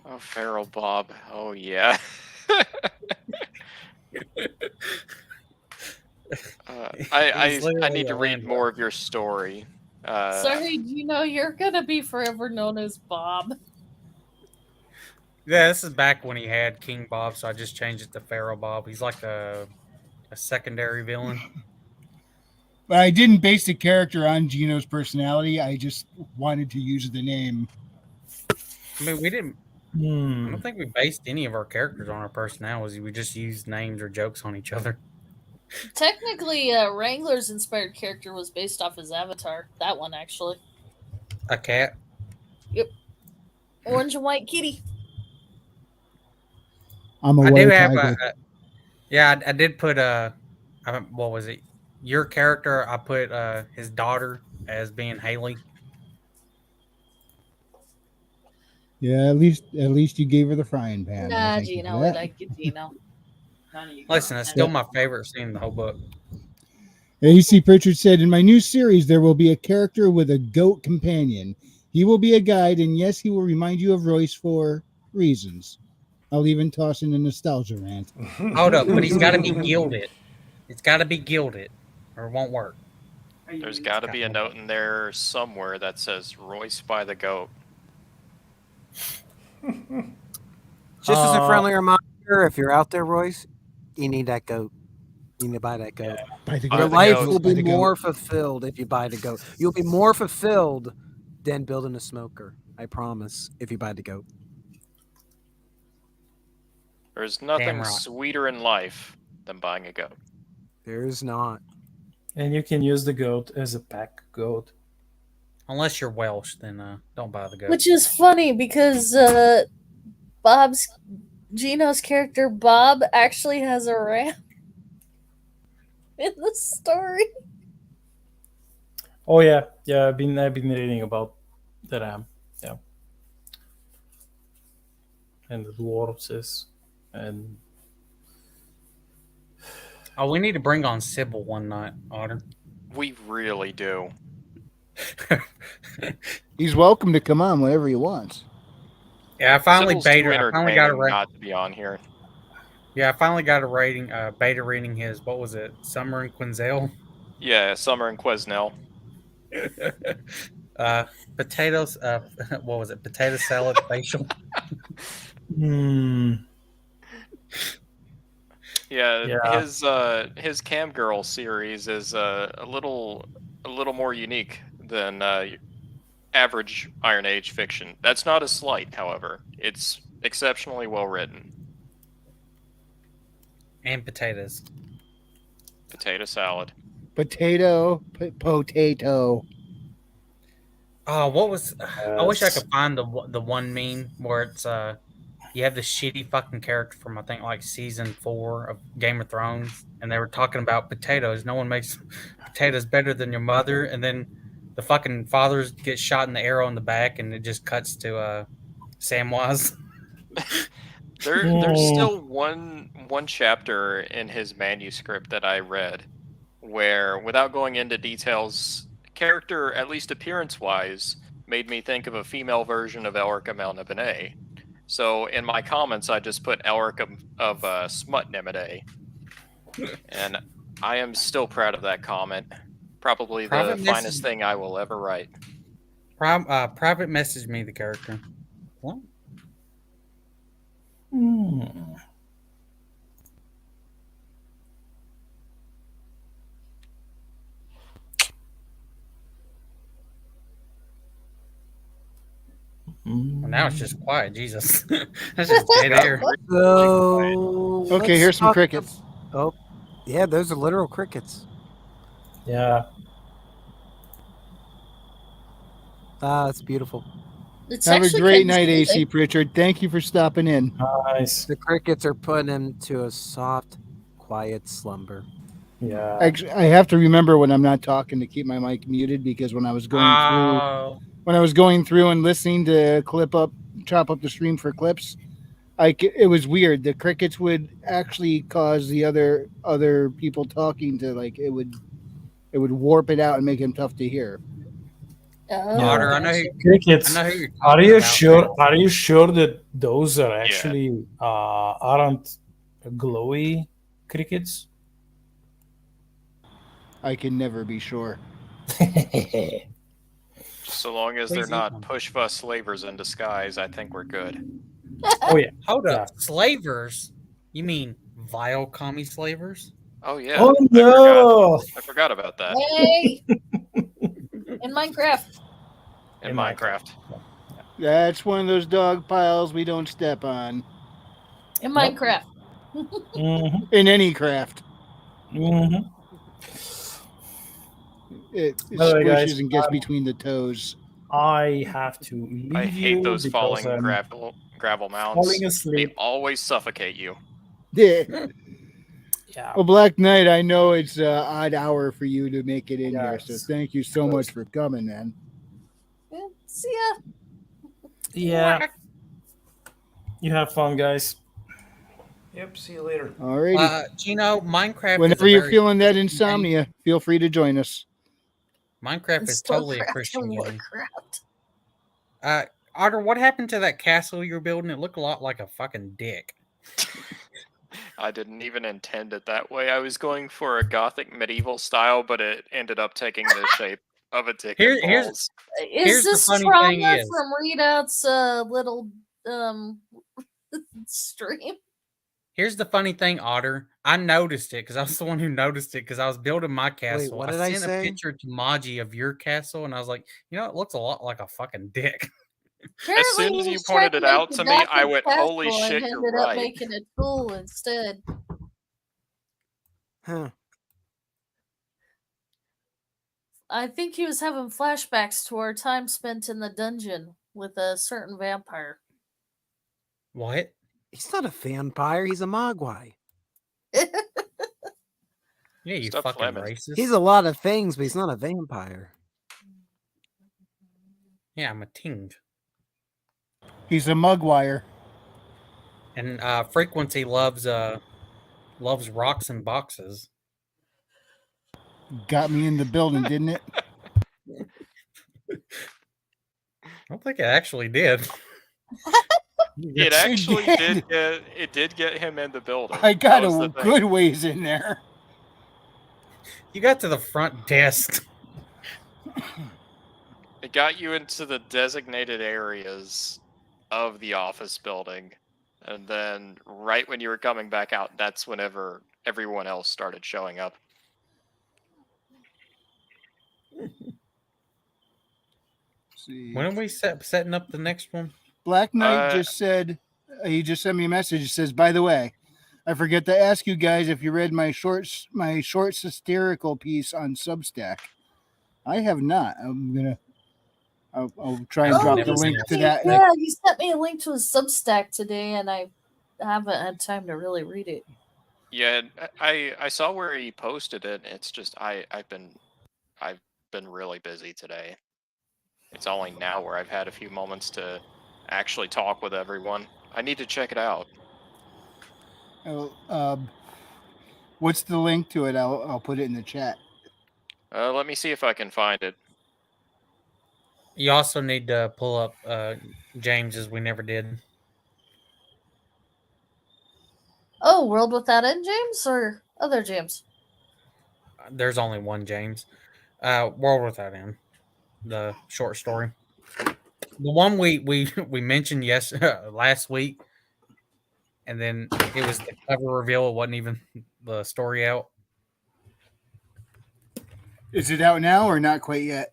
Speaker 13: Oh, Feral Bob. Oh, yeah. I need to read more of your story.
Speaker 5: Sorry, Gino, you're gonna be forever known as Bob.
Speaker 9: Yeah, this is back when he had King Bob, so I just changed it to Feral Bob. He's like a secondary villain.
Speaker 2: But I didn't base the character on Gino's personality. I just wanted to use the name.
Speaker 9: I mean, we didn't. I don't think we based any of our characters on our personalities. We just used names or jokes on each other.
Speaker 5: Technically, Wrangler's inspired character was based off his avatar. That one, actually.
Speaker 9: A cat.
Speaker 5: Yep. Orange and white kitty.
Speaker 2: I'm a
Speaker 9: I
Speaker 2: white
Speaker 9: do have
Speaker 2: tiger.
Speaker 9: I did put what was it? Your character, I put his daughter as being Haley.
Speaker 2: Yeah, at least you gave her the frying pan.
Speaker 5: Nah,
Speaker 2: Thank you for
Speaker 5: Gino,
Speaker 2: that.
Speaker 5: I get Gino.
Speaker 9: Listen, that's still my favorite scene in the whole book.
Speaker 2: AC Pritchard said, in my new series, there will be a character with a goat companion. He will be a guide, and yes, he will remind you of Royce for reasons. I'll even toss in a nostalgia rant.
Speaker 9: Hold up, but he's got to be gilded. It's got to be gilded, or it won't work.
Speaker 13: There's got to be a note in there somewhere that says Royce by the goat.
Speaker 6: Just as a friendly reminder, if you're out there, Royce, you need that goat. You need to buy that goat.
Speaker 2: Buy the
Speaker 6: Your
Speaker 2: goat.
Speaker 6: life
Speaker 2: Buy
Speaker 6: will
Speaker 2: the
Speaker 6: be
Speaker 2: goat.
Speaker 6: more fulfilled if you buy the goat. You'll be more fulfilled than building a smoker. I promise. If you buy the goat.
Speaker 13: There's nothing
Speaker 6: right.
Speaker 13: sweeter in life than buying a goat.
Speaker 6: There's not.
Speaker 8: And you can use the goat as a pack goat.
Speaker 9: Unless you're Welsh, then don't buy the goat.
Speaker 5: Which is funny because Gino's character Bob actually has a ram in the story.
Speaker 8: Oh yeah. I've been reading about the ram. Yeah. And the dwarves and
Speaker 9: Oh, we need to bring on Sybil one night, Otter.
Speaker 13: We really do.
Speaker 2: He's welcome to come on whenever he wants.
Speaker 9: Yeah, I finally
Speaker 13: Sybil's too
Speaker 9: got a rating.
Speaker 13: not to be on here.
Speaker 9: Yeah, I finally got a rating. Beta reading his. What was it? Summer and Quinzel.
Speaker 13: Yeah, Summer and Quesnel.
Speaker 9: Potatoes. What was it? Potato salad facial.
Speaker 13: Yeah, his Cam Girl series is a little more unique than average Iron Age fiction. That's not a slight, however. It's exceptionally well written.
Speaker 9: And potatoes.
Speaker 13: Potato salad.
Speaker 2: Potato.
Speaker 9: Oh, what was? I wish I could find the one meme where it's you have the shitty fucking character from I think like season 4 of Game of Thrones, and they were talking about potatoes. No one makes potatoes better than your mother, and then the fucking father gets shot in the arrow in the back, and it just cuts to Samwise.
Speaker 13: There's
Speaker 8: Hmm.
Speaker 13: still one chapter in his manuscript that I read where, without going into details, character, at least appearance-wise, made me think of a female version of Elrica Melniboné. So in my comments, I just put Elric of Smut-Nimidae. And I am still proud of that comment. Probably the
Speaker 9: Private
Speaker 13: finest
Speaker 9: message-
Speaker 13: thing I will ever write.
Speaker 9: Private message me the character. What?
Speaker 8: Hmm.
Speaker 9: Well, now it's just quiet. Jesus, that's just dead air.
Speaker 6: So
Speaker 2: Okay,
Speaker 6: let's
Speaker 2: here's some
Speaker 6: talk
Speaker 2: crickets.
Speaker 6: Oh, yeah, those are literal crickets.
Speaker 8: Yeah.
Speaker 6: It's beautiful.
Speaker 5: It's
Speaker 2: Have a
Speaker 5: actually
Speaker 2: great
Speaker 5: kinda
Speaker 2: night, AC
Speaker 5: soothing.
Speaker 2: Pritchard. Thank you for stopping in.
Speaker 8: Nice.
Speaker 6: The crickets are putting him to a soft, quiet slumber.
Speaker 8: Yeah.
Speaker 2: Actually, I have to remember when I'm not talking to keep my mic muted, because when I was going through and listening to chop up the stream for clips, it was weird. The crickets would actually cause the other people talking to, like, it would warp it out and make them tough to hear.
Speaker 9: Otter, I know who,
Speaker 8: Crickets.
Speaker 9: I know who you're
Speaker 8: Are
Speaker 9: talking
Speaker 8: you
Speaker 9: about
Speaker 8: sure?
Speaker 9: now.
Speaker 8: Are you sure that those are actually aren't glowy crickets?
Speaker 2: I can never be sure.
Speaker 13: So long as they're
Speaker 9: Please eat
Speaker 13: not
Speaker 9: them.
Speaker 13: push bus slavers in disguise, I think we're good.
Speaker 8: Oh yeah.
Speaker 9: Hold
Speaker 8: Yeah.
Speaker 9: up, slavers? You mean vile commie slavers?
Speaker 13: Oh yeah.
Speaker 8: Oh no!
Speaker 13: I forgot about that.
Speaker 5: Hey! In Minecraft.
Speaker 13: In Minecraft.
Speaker 2: That's one of those dog piles we don't step on.
Speaker 5: In Minecraft.
Speaker 2: In any craft.
Speaker 8: Mm-hmm.
Speaker 2: It
Speaker 8: By the way,
Speaker 2: squishes
Speaker 8: guys,
Speaker 2: and gets between the toes.
Speaker 8: I have to leave
Speaker 13: I hate
Speaker 8: you
Speaker 13: those
Speaker 8: because
Speaker 13: falling
Speaker 8: I'm
Speaker 13: gravel mounds.
Speaker 8: falling asleep.
Speaker 13: They always suffocate you.
Speaker 2: Yeah.
Speaker 8: Yeah.
Speaker 2: Well, Black Knight, I know it's an odd hour for you to make it in here, so
Speaker 8: Yes.
Speaker 2: thank you so much for coming, man.
Speaker 5: Yeah, see ya.
Speaker 8: Yeah. You have fun, guys.
Speaker 7: Yep, see you later.
Speaker 2: Alrighty.
Speaker 9: Gino, Minecraft
Speaker 2: Whenever
Speaker 9: is a
Speaker 2: you're
Speaker 9: very
Speaker 2: feeling that
Speaker 9: Christian game.
Speaker 2: insomnia, feel free to join us.
Speaker 9: Minecraft is totally a
Speaker 5: Starcraft
Speaker 9: Christian
Speaker 5: and
Speaker 9: game.
Speaker 5: Warcraft.
Speaker 9: Otter, what happened to that castle you were building? It looked a lot like a fucking dick.
Speaker 13: I didn't even intend it that way. I was going for a gothic medieval style, but it ended up taking the shape of a dick and balls.
Speaker 5: Is this
Speaker 9: funny
Speaker 5: trauma
Speaker 9: thing is-
Speaker 5: from Readout's little stream?
Speaker 9: Here's the funny thing, Otter. I noticed it because I was the one who noticed it because I was building my castle.
Speaker 6: what did I
Speaker 9: sent
Speaker 6: say?
Speaker 9: a picture to Maji of your castle, and I was like, you know, it looks a lot like a fucking dick.
Speaker 13: As soon as you pointed it out to me, I went, "Holy shit,
Speaker 5: and
Speaker 13: you're
Speaker 5: ended up
Speaker 13: right."
Speaker 5: making a tool instead.
Speaker 6: Huh.
Speaker 5: I think he was having flashbacks to our time spent in the dungeon with a certain vampire.
Speaker 9: What?
Speaker 6: He's not a vampire. He's a mogwai.
Speaker 9: Yeah, you
Speaker 13: Stop
Speaker 9: fucking
Speaker 13: slamming.
Speaker 9: racist.
Speaker 6: He's a lot of things, but he's not a vampire.
Speaker 9: Yeah, I'm a ting.
Speaker 2: He's a mugwire.
Speaker 9: And Frequency loves rocks and boxes.
Speaker 2: Got me in the building, didn't it?
Speaker 9: I don't think it actually did.
Speaker 13: It actually did get him in the building.
Speaker 2: I got
Speaker 13: That was
Speaker 2: a
Speaker 13: the thing.
Speaker 2: good ways in there.
Speaker 9: You got to the front desk.
Speaker 13: It got you into the designated areas of the office building, and then right when you were coming back out, that's whenever everyone else started showing up.
Speaker 2: See.
Speaker 9: When are we setting up the next one?
Speaker 2: Black Knight just said, he just sent me a message. It says, by the way, I forget to ask you guys if you read my short hysterical piece on Substack. I have not. I'll try and drop the link to that.
Speaker 5: Yeah, you sent me a link to his Substack today, and I haven't had time to really read it.
Speaker 13: Yeah, I saw where he posted it. It's just I've been really busy today. It's only now where I've had a few moments to actually talk with everyone. I need to check it out.
Speaker 2: What's the link to it? I'll put it in the chat.
Speaker 13: Let me see if I can find it.
Speaker 9: You also need to pull up James's We Never Did.
Speaker 5: Oh, World Without End, James, or other James?
Speaker 9: There's only one James. World Without End, the short story. The one we mentioned last week, and then it was the cover reveal. It wasn't even the story out.
Speaker 2: Is it out now or not quite yet?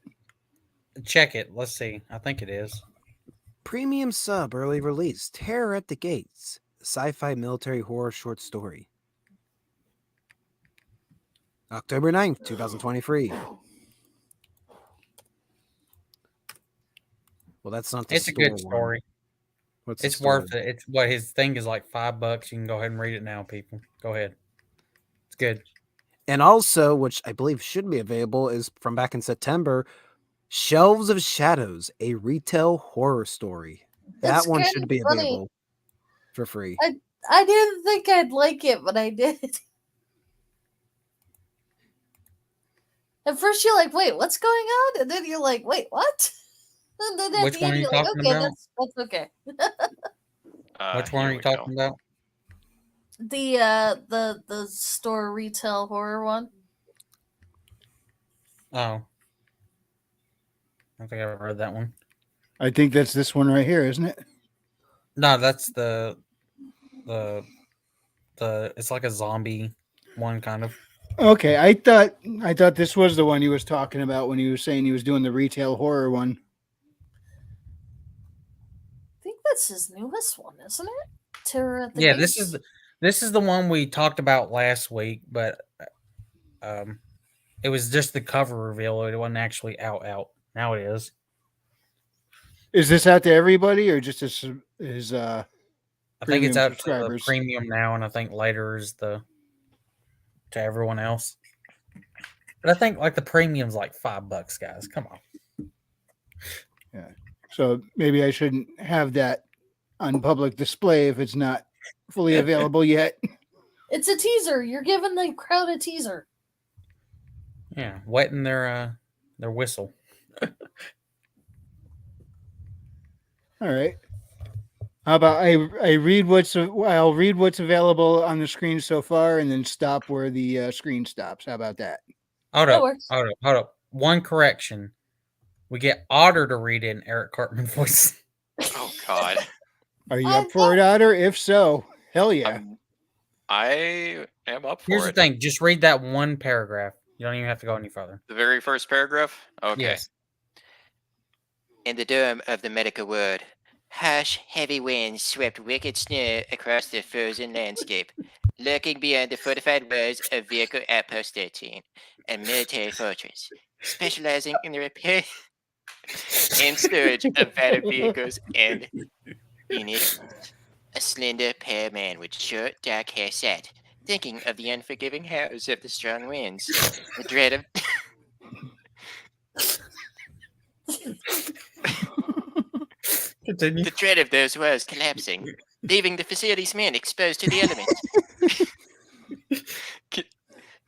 Speaker 9: Check it. Let's see. I think it is.
Speaker 6: Premium sub early release. Terror at the Gates. Sci-fi military horror short story. October 9th, 2023. Well, that's not the
Speaker 9: It's a
Speaker 6: store
Speaker 9: good
Speaker 6: one.
Speaker 9: story.
Speaker 6: What's the
Speaker 9: It's
Speaker 6: store?
Speaker 9: worth it. It's what his thing is like $5. You can go ahead and read it now, people. Go ahead. It's good.
Speaker 6: And also, which I believe should be available, is from back in September, Shelves of Shadows, a retail horror story. That
Speaker 5: It's
Speaker 6: one
Speaker 5: kinda
Speaker 6: should be
Speaker 5: funny.
Speaker 6: available for free.
Speaker 5: I didn't think I'd like it, but I did. At first, you're like, "Wait, what's going on?" And then you're like, "Wait, what?" And then at
Speaker 9: Which
Speaker 5: the
Speaker 9: one
Speaker 5: end,
Speaker 9: are you
Speaker 5: you're like,
Speaker 9: talking
Speaker 5: "Okay,
Speaker 9: about?
Speaker 5: that's okay."
Speaker 9: Which one are you talking about?
Speaker 5: The store retail horror one.
Speaker 9: Oh, I don't think I ever read that one.
Speaker 2: I think that's this one right here, isn't it?
Speaker 9: No, that's the it's like a zombie one kind of.
Speaker 2: Okay, I thought this was the one he was talking about when he was saying he was doing the retail horror one.
Speaker 5: I think that's his newest one, isn't it? Terror at the
Speaker 9: Yeah,
Speaker 5: Gates.
Speaker 9: this is the one we talked about last week, but it was just the cover reveal. It wasn't actually out. Now it is.
Speaker 2: Is this out to everybody or just his
Speaker 9: I think
Speaker 2: premium
Speaker 9: it's out to the
Speaker 2: subscribers?
Speaker 9: premium now, and I think later is to everyone else. But I think like the premium's like $5, guys. Come on.
Speaker 2: Yeah. So maybe I shouldn't have that on public display if it's not fully available yet.
Speaker 5: It's a teaser. You're giving the crowd a teaser.
Speaker 9: Yeah, wetting their whistle.
Speaker 2: All right. How about I'll read what's available on the screen so far, and then stop where the screen stops. How about that?
Speaker 9: Hold up. One correction. We get Otter to read in Eric Cartman voice.
Speaker 13: Oh God.
Speaker 2: Are you up for it, Otter? If so, hell yeah.
Speaker 13: I am up for
Speaker 9: Here's
Speaker 13: it.
Speaker 9: the thing. Just read that one paragraph. You don't even have to go any further.
Speaker 13: The very first paragraph? Okay.
Speaker 9: Yes.
Speaker 15: In the dome of the medical ward, harsh, heavy winds swept wicked snow across the frozen landscape. Lurking beyond the fortified walls of Vehicle Outpost 13, a military fortress, specializing in the repair and storage of battered vehicles and unique. A slender, pale man with short, dark hair sat, thinking of the unforgiving howls of the strong winds. The dread of
Speaker 9: Continue.
Speaker 15: the dread of those walls collapsing, leaving the facility's men exposed to the elements.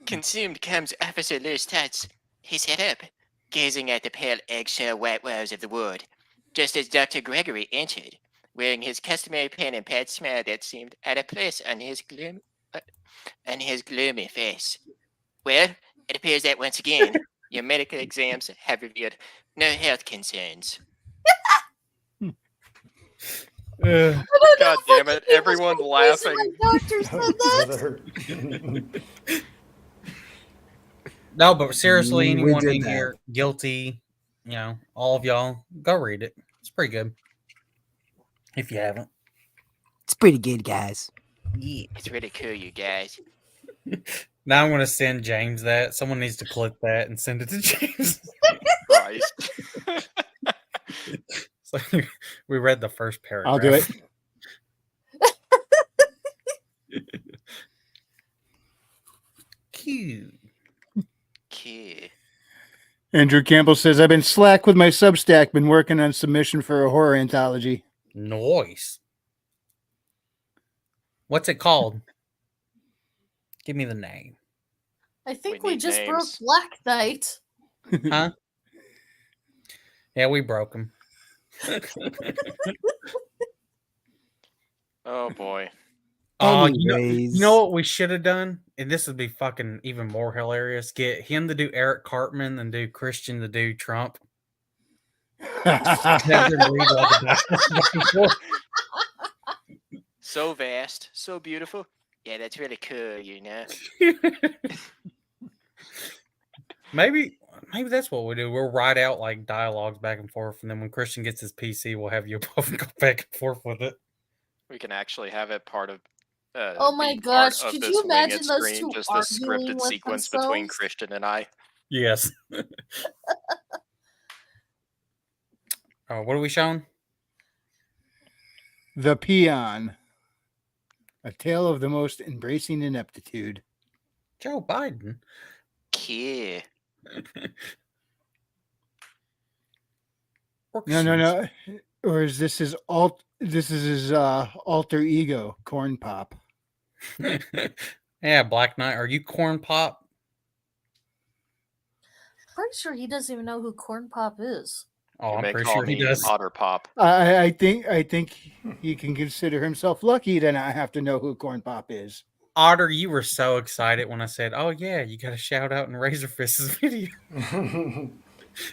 Speaker 15: Consumed comes Officer Lewis Tutts. He sat up, gazing at the pale eggshell white walls of the ward, just as Dr. Gregory entered, wearing his customary pen and pad smile that seemed out of place on his gloomy face. Well, it appears that once again, your medical exams have revealed no health concerns.
Speaker 13: God damn it! Everyone's laughing.
Speaker 5: Doctor said that.
Speaker 9: No, but seriously,
Speaker 6: We
Speaker 9: anyone
Speaker 6: did
Speaker 9: in
Speaker 6: that.
Speaker 9: here guilty, all of y'all, go read it. It's pretty good. If you haven't.
Speaker 6: It's pretty good, guys.
Speaker 15: Yeah, it's really cool, you guys.
Speaker 9: Now I'm going to send James that. Someone needs to clip that and send it to James.
Speaker 13: Christ.
Speaker 9: So we read the first paragraph.
Speaker 2: I'll do it.
Speaker 9: Cute.
Speaker 2: Andrew Campbell says, I've been slack with my Substack, been working on submission for a horror anthology.
Speaker 9: Noise. What's it called? Give me the name.
Speaker 5: I think
Speaker 13: We
Speaker 5: we
Speaker 13: need
Speaker 5: just broke
Speaker 13: names.
Speaker 5: Black Knight.
Speaker 9: Huh? Yeah, we broke him.
Speaker 13: Oh boy.
Speaker 9: Oh,
Speaker 6: Anyways,
Speaker 9: you know what we should have done? And this would be fucking even more hilarious. Get him to do Eric Cartman and do Christian to do Trump. Have them read like a back and forth.
Speaker 15: So vast, so beautiful. Yeah, that's really cool, you know.
Speaker 9: Maybe that's what we do. We'll write out like dialogues back and forth, and then when Christian gets his PC, we'll have you both go back and forth with it.
Speaker 13: We can actually have it part of.
Speaker 5: Oh my
Speaker 13: be part
Speaker 5: gosh,
Speaker 13: of
Speaker 5: could
Speaker 13: this
Speaker 5: you imagine
Speaker 13: winged
Speaker 5: those
Speaker 13: screen,
Speaker 5: two
Speaker 13: just a
Speaker 5: arguing
Speaker 13: scripted
Speaker 5: with
Speaker 13: sequence between
Speaker 5: themselves?
Speaker 13: Christian and I.
Speaker 9: Yes. What are we showing?
Speaker 2: The Peon. A tale of the most embracing ineptitude.
Speaker 9: Joe Biden.
Speaker 15: Yeah.
Speaker 2: No. Or is this his his alter ego, Corn Pop?
Speaker 9: Yeah, Black Knight. Are you Corn Pop?
Speaker 5: Pretty sure he doesn't even know who Corn Pop is.
Speaker 9: Oh,
Speaker 13: You
Speaker 9: I'm
Speaker 13: may
Speaker 9: pretty
Speaker 13: call
Speaker 9: sure he
Speaker 13: me
Speaker 9: does.
Speaker 13: Otter Pop.
Speaker 2: I think he can consider himself lucky to not have to know who Corn Pop is.
Speaker 9: Otter, you were so excited when I said, "Oh yeah, you got a shout out in Razor Fist's video." And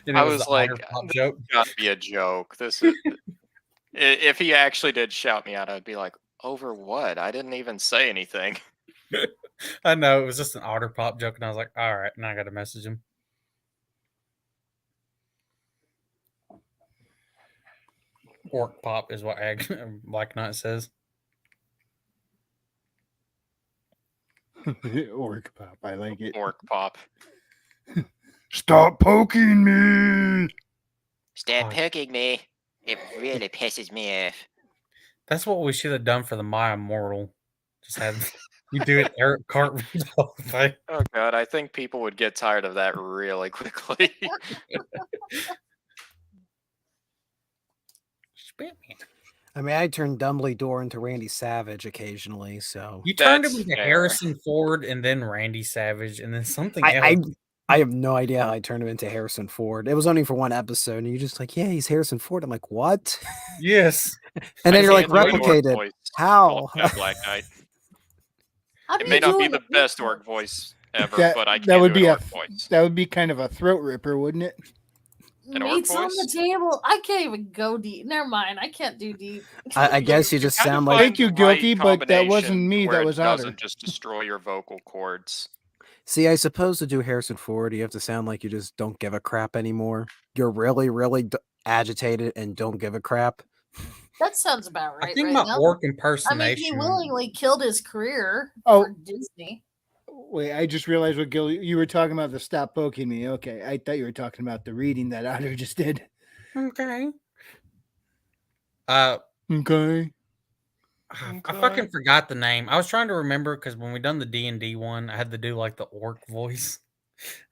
Speaker 9: it
Speaker 13: I
Speaker 9: was
Speaker 13: was
Speaker 9: the
Speaker 13: like,
Speaker 9: Otter Pop
Speaker 13: this
Speaker 9: joke.
Speaker 13: got to be a joke. This is. If he actually did shout me out, I'd be like, over what? I didn't even say anything.
Speaker 9: I know it was just an Otter Pop joke, and I was like, "All right," now I got to message him. Orc Pop is what Black Knight says.
Speaker 2: Orc Pop, I like it.
Speaker 13: Orc Pop.
Speaker 2: Stop poking me!
Speaker 15: Stop poking me. It really pisses me off.
Speaker 9: That's what we should have done for the My Immortal. Just had you do it, Eric Cartman. the whole thing.
Speaker 13: Oh god, I think people would get tired of that really quickly.
Speaker 6: I mean, I turn Dumbledore into Randy Savage occasionally, so
Speaker 9: You turned him
Speaker 13: That's
Speaker 9: into
Speaker 13: fair.
Speaker 9: Harrison Ford and then Randy Savage and then something
Speaker 6: I
Speaker 9: else.
Speaker 6: I have no idea how I turned him into Harrison Ford. It was only for one episode, and you're just like, yeah, he's Harrison Ford. I'm like, what?
Speaker 9: Yes.
Speaker 6: And then
Speaker 13: I
Speaker 6: you're like,
Speaker 13: can't do an orc
Speaker 6: replicate it.
Speaker 13: voice
Speaker 6: How?
Speaker 13: called Cat Black Knight.
Speaker 5: How do
Speaker 13: It
Speaker 5: you
Speaker 13: may not
Speaker 5: do
Speaker 13: be
Speaker 5: an
Speaker 13: the best orc voice ever,
Speaker 2: That,
Speaker 13: but I
Speaker 2: that
Speaker 13: can
Speaker 2: would
Speaker 13: do
Speaker 2: be
Speaker 13: an
Speaker 2: a
Speaker 13: orc voice.
Speaker 2: that would be kind of a throat ripper, wouldn't it?
Speaker 13: An orc
Speaker 5: Meats on
Speaker 13: voice?
Speaker 5: the table. I can't even go deep. Never mind. I can't do deep.
Speaker 6: I guess you just
Speaker 13: Kind of
Speaker 6: sound
Speaker 13: find
Speaker 6: like.
Speaker 2: Thank you,
Speaker 13: the
Speaker 2: guilty,
Speaker 13: right
Speaker 2: but that wasn't
Speaker 13: combination
Speaker 2: me,
Speaker 13: to where
Speaker 2: that was
Speaker 13: it
Speaker 2: Otter.
Speaker 13: doesn't just destroy your vocal cords.
Speaker 6: See, I suppose to do Harrison Ford, you have to sound like you just don't give a crap anymore. You're really, really agitated and don't give a crap.
Speaker 5: That sounds about right.
Speaker 9: I think
Speaker 5: right
Speaker 9: my
Speaker 5: now.
Speaker 9: orc
Speaker 5: I mean,
Speaker 9: impersonation.
Speaker 5: he willingly killed his career
Speaker 2: Oh.
Speaker 5: for Disney.
Speaker 2: Wait, I just realized what Gil, you were talking about the stop poking me. Okay, I thought you were talking about the reading that Otter just did.
Speaker 9: Okay.
Speaker 2: Okay.
Speaker 9: I fucking forgot the name. I was trying to remember because when we done the D&D one, I had to do like the orc voice,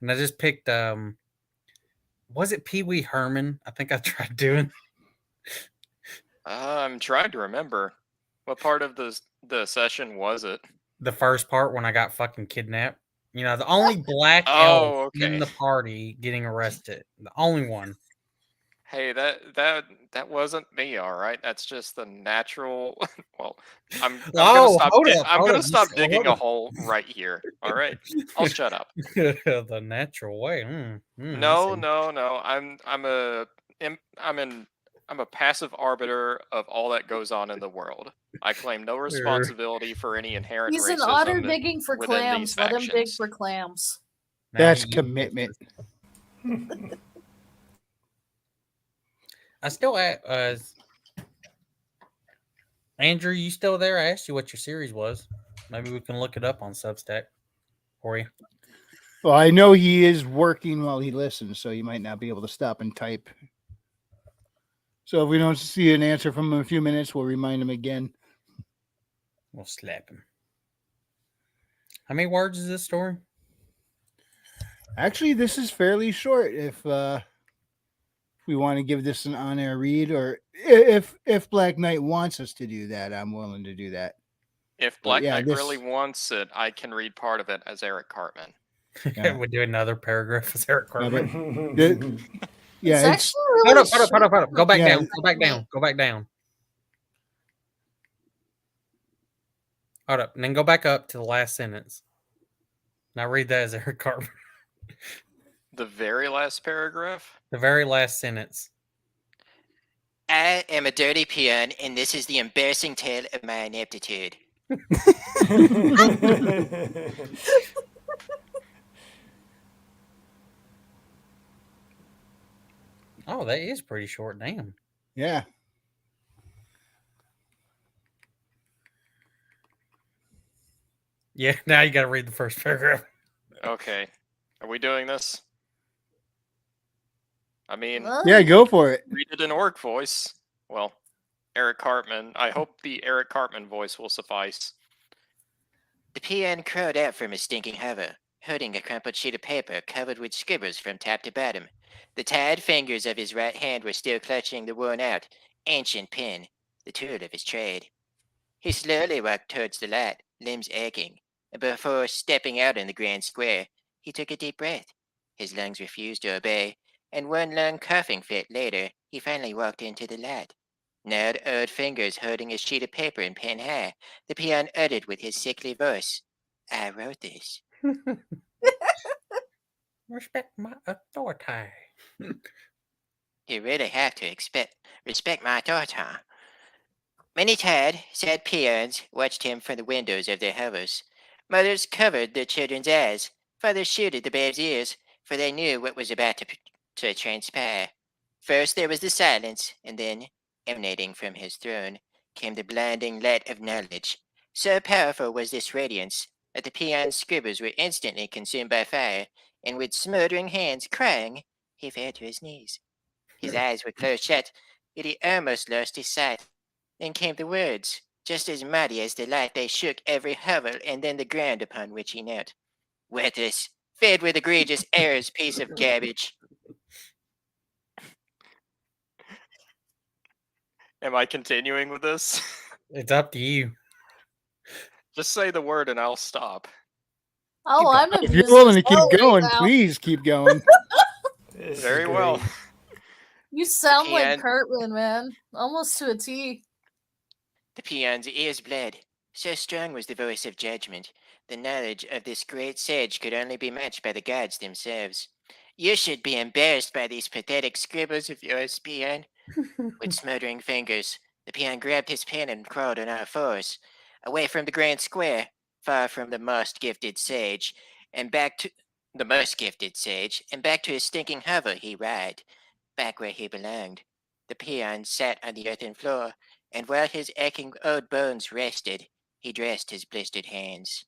Speaker 9: and I just picked. Was it Pee Wee Herman? I think I tried doing.
Speaker 13: I'm trying to remember. What part of the session was it?
Speaker 9: The first part when I got fucking kidnapped. You know, the only black
Speaker 13: Oh,
Speaker 9: elf in
Speaker 13: okay.
Speaker 9: the party getting arrested. The only one.
Speaker 13: Hey, that wasn't me, all right. That's just the natural. Well, I'm gonna stop. I'm gonna stop digging a hole right here. All right, I'll shut up.
Speaker 9: The natural way.
Speaker 13: No. I'm a passive arbiter of all that goes on in the world. I claim no responsibility for any inherent
Speaker 5: He's an
Speaker 13: racism
Speaker 5: otter digging for
Speaker 13: within
Speaker 5: clams.
Speaker 13: these
Speaker 5: Let him dig
Speaker 13: factions.
Speaker 5: for clams.
Speaker 2: That's commitment.
Speaker 9: I still Andrew, you still there? I asked you what your series was. Maybe we can look it up on Substack for you.
Speaker 2: Well, I know he is working while he listens, so he might not be able to stop and type. So if we don't see an answer from him in a few minutes, we'll remind him again.
Speaker 9: We'll slap him. How many words is this story?
Speaker 2: Actually, this is fairly short. we want to give this an on-air read, or if Black Knight wants us to do that, I'm willing to do that.
Speaker 13: If
Speaker 2: But
Speaker 13: Black
Speaker 2: yeah,
Speaker 13: Knight
Speaker 2: this-
Speaker 13: really wants it, I can read part of it as Eric Cartman.
Speaker 2: Yeah.
Speaker 9: We do another paragraph as Eric
Speaker 2: Yeah,
Speaker 9: Cartman.
Speaker 2: but yeah,
Speaker 5: It's
Speaker 2: it's
Speaker 5: actually really
Speaker 9: Hold up. Go back
Speaker 2: Yeah.
Speaker 9: down. Go back down. Go back down. Hold up. And then go back up to the last sentence. Now read that as Eric Cartman.
Speaker 13: The very last paragraph?
Speaker 9: The very last sentence.
Speaker 15: I am a dirty peon, and this is the embarrassing tale of my ineptitude.
Speaker 9: Oh, that is pretty short. Damn.
Speaker 2: yeah.
Speaker 9: Yeah, now you got to read the first paragraph.
Speaker 13: Okay. Are we doing this? I mean,
Speaker 2: Yeah, go for it.
Speaker 13: read it in orc voice. Well, Eric Cartman. I hope the Eric Cartman voice will suffice.
Speaker 15: The peon crawled out from his stinking hover, holding a crumpled sheet of paper covered with scribbles from top to bottom. The tired fingers of his right hand were still clutching the worn-out, ancient pen, the tool of his trade. He slowly walked towards the light, limbs aching, and before stepping out in the grand square, he took a deep breath. His lungs refused to obey, and one long coughing fit later, he finally walked into the light. Gnarled old fingers holding a sheet of paper in pen high, the peon uttered with his sickly voice, "I wrote this."
Speaker 9: Respect my authority.
Speaker 15: You really have to respect my daughter. Many tired, sad peons watched him from the windows of their hovers. Mothers covered their children's eyes. Fathers shielded the babes' ears, for they knew what was about to transpire. First there was the silence, and then, emanating from his throne, came the blinding light of knowledge. So powerful was this radiance that the peon's scribbles were instantly consumed by fire, and with smoldering hands, crying, he fell to his knees. His eyes were closed shut, yet he almost lost his sight. Then came the words, just as mighty as the light they shook every hovel and then the ground upon which he knelt. Worthless, fed with egregious errors, piece of garbage.
Speaker 13: Am I continuing with this?
Speaker 9: It's up to you.
Speaker 13: Just say the word and I'll stop.
Speaker 5: Oh, I'm
Speaker 2: If
Speaker 5: amused
Speaker 2: you're willing
Speaker 5: as
Speaker 2: to keep
Speaker 5: hell right
Speaker 2: going,
Speaker 5: now.
Speaker 2: please keep going.
Speaker 13: Very well.
Speaker 5: You sound like
Speaker 15: Peon-
Speaker 5: Cartman, man. Almost to a T.
Speaker 15: The peon's ears bled. So strong was the voice of judgment. The knowledge of this great sage could only be matched by the gods themselves. You should be embarrassed by these pathetic scribbles of yours, peon. With smoldering fingers, the peon grabbed his pen and crawled on all fours, away from the grand square, far from the most gifted sage, and back to his stinking hover he ride, back where he belonged. The peon sat on the earthen floor, and while his aching old bones rested, he dressed his blistered hands.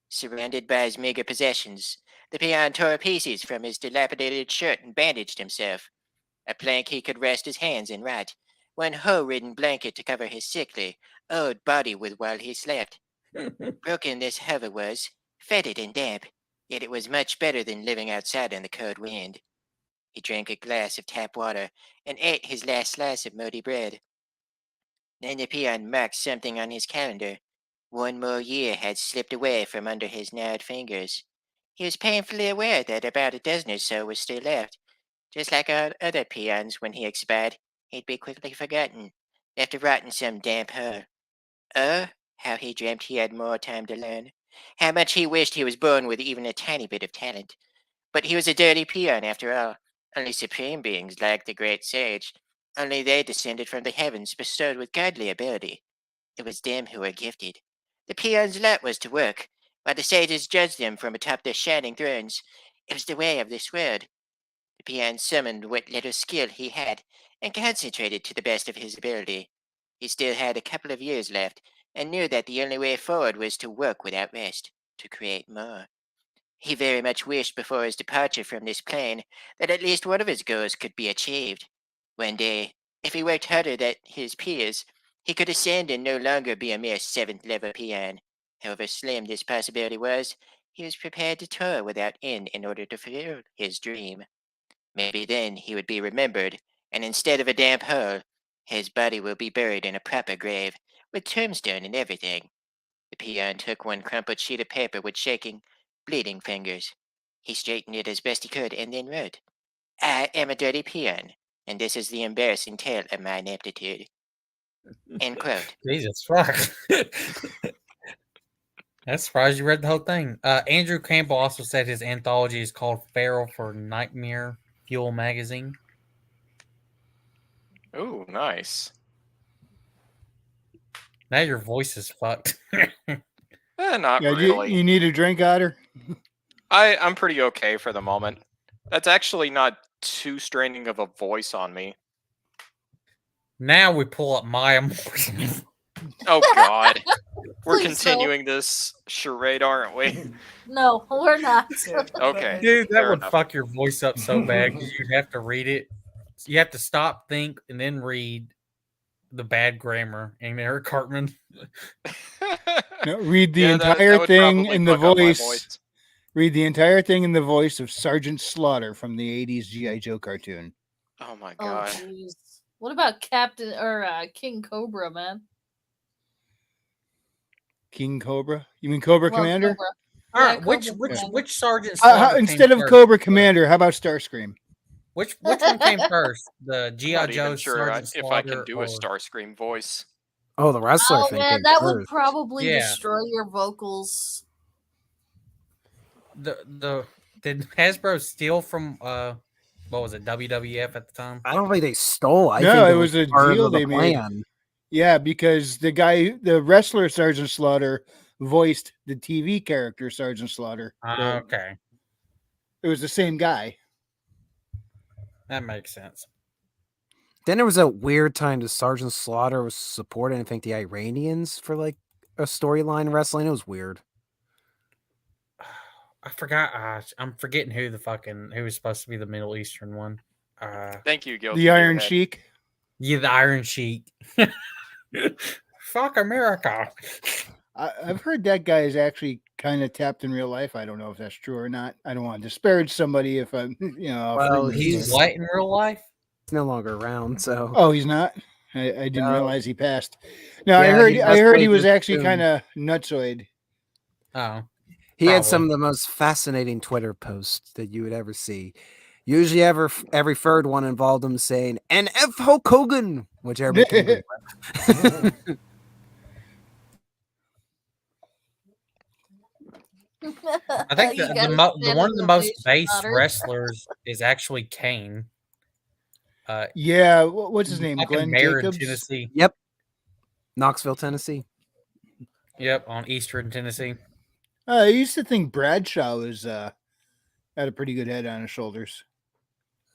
Speaker 15: Surrounded by his meager possessions, the peon tore pieces from his dilapidated shirt and bandaged himself. A plank he could rest his hands in right, one hoe-ridden blanket to cover his sickly, old body with while he slept. Broken this hover was, fetid and damp, yet it was much better than living outside in the cold wind. He drank a glass of tap water and ate his last slice of moldy bread. Then the peon marked something on his calendar. One more year had slipped away from under his gnarled fingers. He was painfully aware that about a dozen or so was still left. Just like all other peons, when he expired, he'd be quickly forgotten, left to rot in some damp hole. Oh, how he dreamt he had more time to learn. How much he wished he was born with even a tiny bit of talent. But he was a dirty peon after all. Only supreme beings like the great sage. Only they descended from the heavens bestowed with godly ability. It was them who were gifted. The peons' lot was to work, while the sages judged them from atop their shining thrones. It was the way of this world. The peon summoned what little skill he had, and concentrated to the best of his ability. He still had a couple of years left, and knew that the only way forward was to work without rest, to create more. He very much wished before his departure from this plane that at least one of his goals could be achieved. One day, if he worked harder than his peers, he could ascend and no longer be a mere seventh-level peon. However slim this possibility was, he was prepared to toil without end in order to fulfill his dream. Maybe then he would be remembered, and instead of a damp hole, his body will be buried in a proper grave, with tombstone and everything. The peon took one crumpled sheet of paper with shaking, bleeding fingers. He straightened it as best he could and then wrote, I am a dirty peon, and this is the embarrassing tale of my ineptitude. End quote.
Speaker 9: Jesus fuck. I'm surprised you read the whole thing. Andrew Campbell also said his anthology is called Feral for Nightmare Fuel Magazine.
Speaker 13: Ooh, nice.
Speaker 9: Now your voice is fucked.
Speaker 13: Not
Speaker 2: Yeah,
Speaker 13: really.
Speaker 2: you need a drink, Otter?
Speaker 13: I'm pretty okay for the moment. That's actually not too straining of a voice on me.
Speaker 9: Now we pull up Maya Morrison.
Speaker 13: Oh God. We're
Speaker 5: Please don't.
Speaker 13: continuing this charade, aren't we?
Speaker 5: No, we're not.
Speaker 13: Okay.
Speaker 9: Dude, that
Speaker 13: fair
Speaker 9: would
Speaker 13: enough.
Speaker 9: fuck your voice up so bad because you'd have to read it. You have to stop, think, and then read the bad grammar. And Eric Cartman.
Speaker 2: No, read the
Speaker 13: Yeah, that
Speaker 2: entire
Speaker 13: would
Speaker 2: thing
Speaker 13: probably
Speaker 2: in the
Speaker 13: fuck up my
Speaker 2: voice. Read the entire thing in the voice of Sergeant Slaughter from the 80s G.I. Joe cartoon.
Speaker 13: Oh my
Speaker 5: Oh,
Speaker 13: God.
Speaker 5: jeez. What about Captain or King Cobra, man?
Speaker 2: King Cobra? You mean Cobra
Speaker 5: Well,
Speaker 2: Commander?
Speaker 5: Cobra.
Speaker 9: All
Speaker 5: Yeah,
Speaker 9: right, which
Speaker 5: Cobra Commander.
Speaker 9: which Sergeant Slaughter
Speaker 2: Instead
Speaker 9: came
Speaker 2: of
Speaker 9: first?
Speaker 2: Cobra Commander, how about Starscream?
Speaker 9: Which one came first? The
Speaker 13: I'm
Speaker 9: G.I.
Speaker 13: not
Speaker 9: Joe
Speaker 13: even sure
Speaker 9: Sergeant
Speaker 13: if
Speaker 9: Slaughter
Speaker 13: I can do
Speaker 9: or...
Speaker 13: a Starscream voice.
Speaker 6: Oh, the wrestler
Speaker 5: Oh
Speaker 6: thing
Speaker 5: man,
Speaker 6: came
Speaker 5: that would
Speaker 6: first.
Speaker 5: probably
Speaker 9: Yeah.
Speaker 5: destroy your vocals.
Speaker 9: Did Hasbro steal from what was it, WWF at the time?
Speaker 6: I don't think they stole. I
Speaker 2: No,
Speaker 6: think
Speaker 2: it was a
Speaker 6: part
Speaker 2: deal
Speaker 6: of the
Speaker 2: they made.
Speaker 6: plan.
Speaker 2: Yeah, because the wrestler Sergeant Slaughter voiced the TV character Sergeant Slaughter.
Speaker 9: Okay,
Speaker 2: It was the same guy.
Speaker 9: that makes sense.
Speaker 6: Then there was a weird time that Sergeant Slaughter was supporting, I think, the Iranians for like a storyline wrestling. It was weird.
Speaker 9: I forgot. I'm forgetting who was supposed to be the Middle Eastern one.
Speaker 13: Thank you, Guilty.
Speaker 2: The Iron
Speaker 13: Gearhead.
Speaker 2: Sheik.
Speaker 9: Yeah, the Iron Sheik. Fuck America.
Speaker 2: I've heard that guy is actually kind of tapped in real life. I don't know if that's true or not. I don't want to disparage somebody if I'm, off
Speaker 6: Well,
Speaker 2: rumors,
Speaker 9: He's
Speaker 2: but-
Speaker 9: what in real life?
Speaker 6: He's no longer around, so.
Speaker 2: Oh, he's not. I didn't
Speaker 6: No.
Speaker 2: realize he passed. No,
Speaker 6: Yeah,
Speaker 2: I
Speaker 6: he
Speaker 2: heard he
Speaker 6: passed
Speaker 2: was
Speaker 6: away
Speaker 2: actually
Speaker 6: soon.
Speaker 2: kind of nutsoid.
Speaker 9: Oh,
Speaker 6: He had some
Speaker 9: probably.
Speaker 6: of the most fascinating Twitter posts that you would ever see. Usually, every third one involved him saying "and F Hulk Hogan," which everybody can agree with.
Speaker 9: I think
Speaker 5: You
Speaker 9: the
Speaker 5: gotta stand
Speaker 9: one
Speaker 5: in
Speaker 9: of the
Speaker 5: the
Speaker 9: most
Speaker 5: face,
Speaker 9: base
Speaker 5: Otter.
Speaker 9: wrestlers is actually Kane.
Speaker 2: Yeah, what's his name?
Speaker 9: Fucking
Speaker 2: Glenn
Speaker 9: mayor in
Speaker 2: Jacobs.
Speaker 9: Tennessee.
Speaker 6: Yep. Knoxville, Tennessee.
Speaker 9: Yep, on Eastern Tennessee.
Speaker 2: I used to think Bradshaw was had a pretty good head on his shoulders.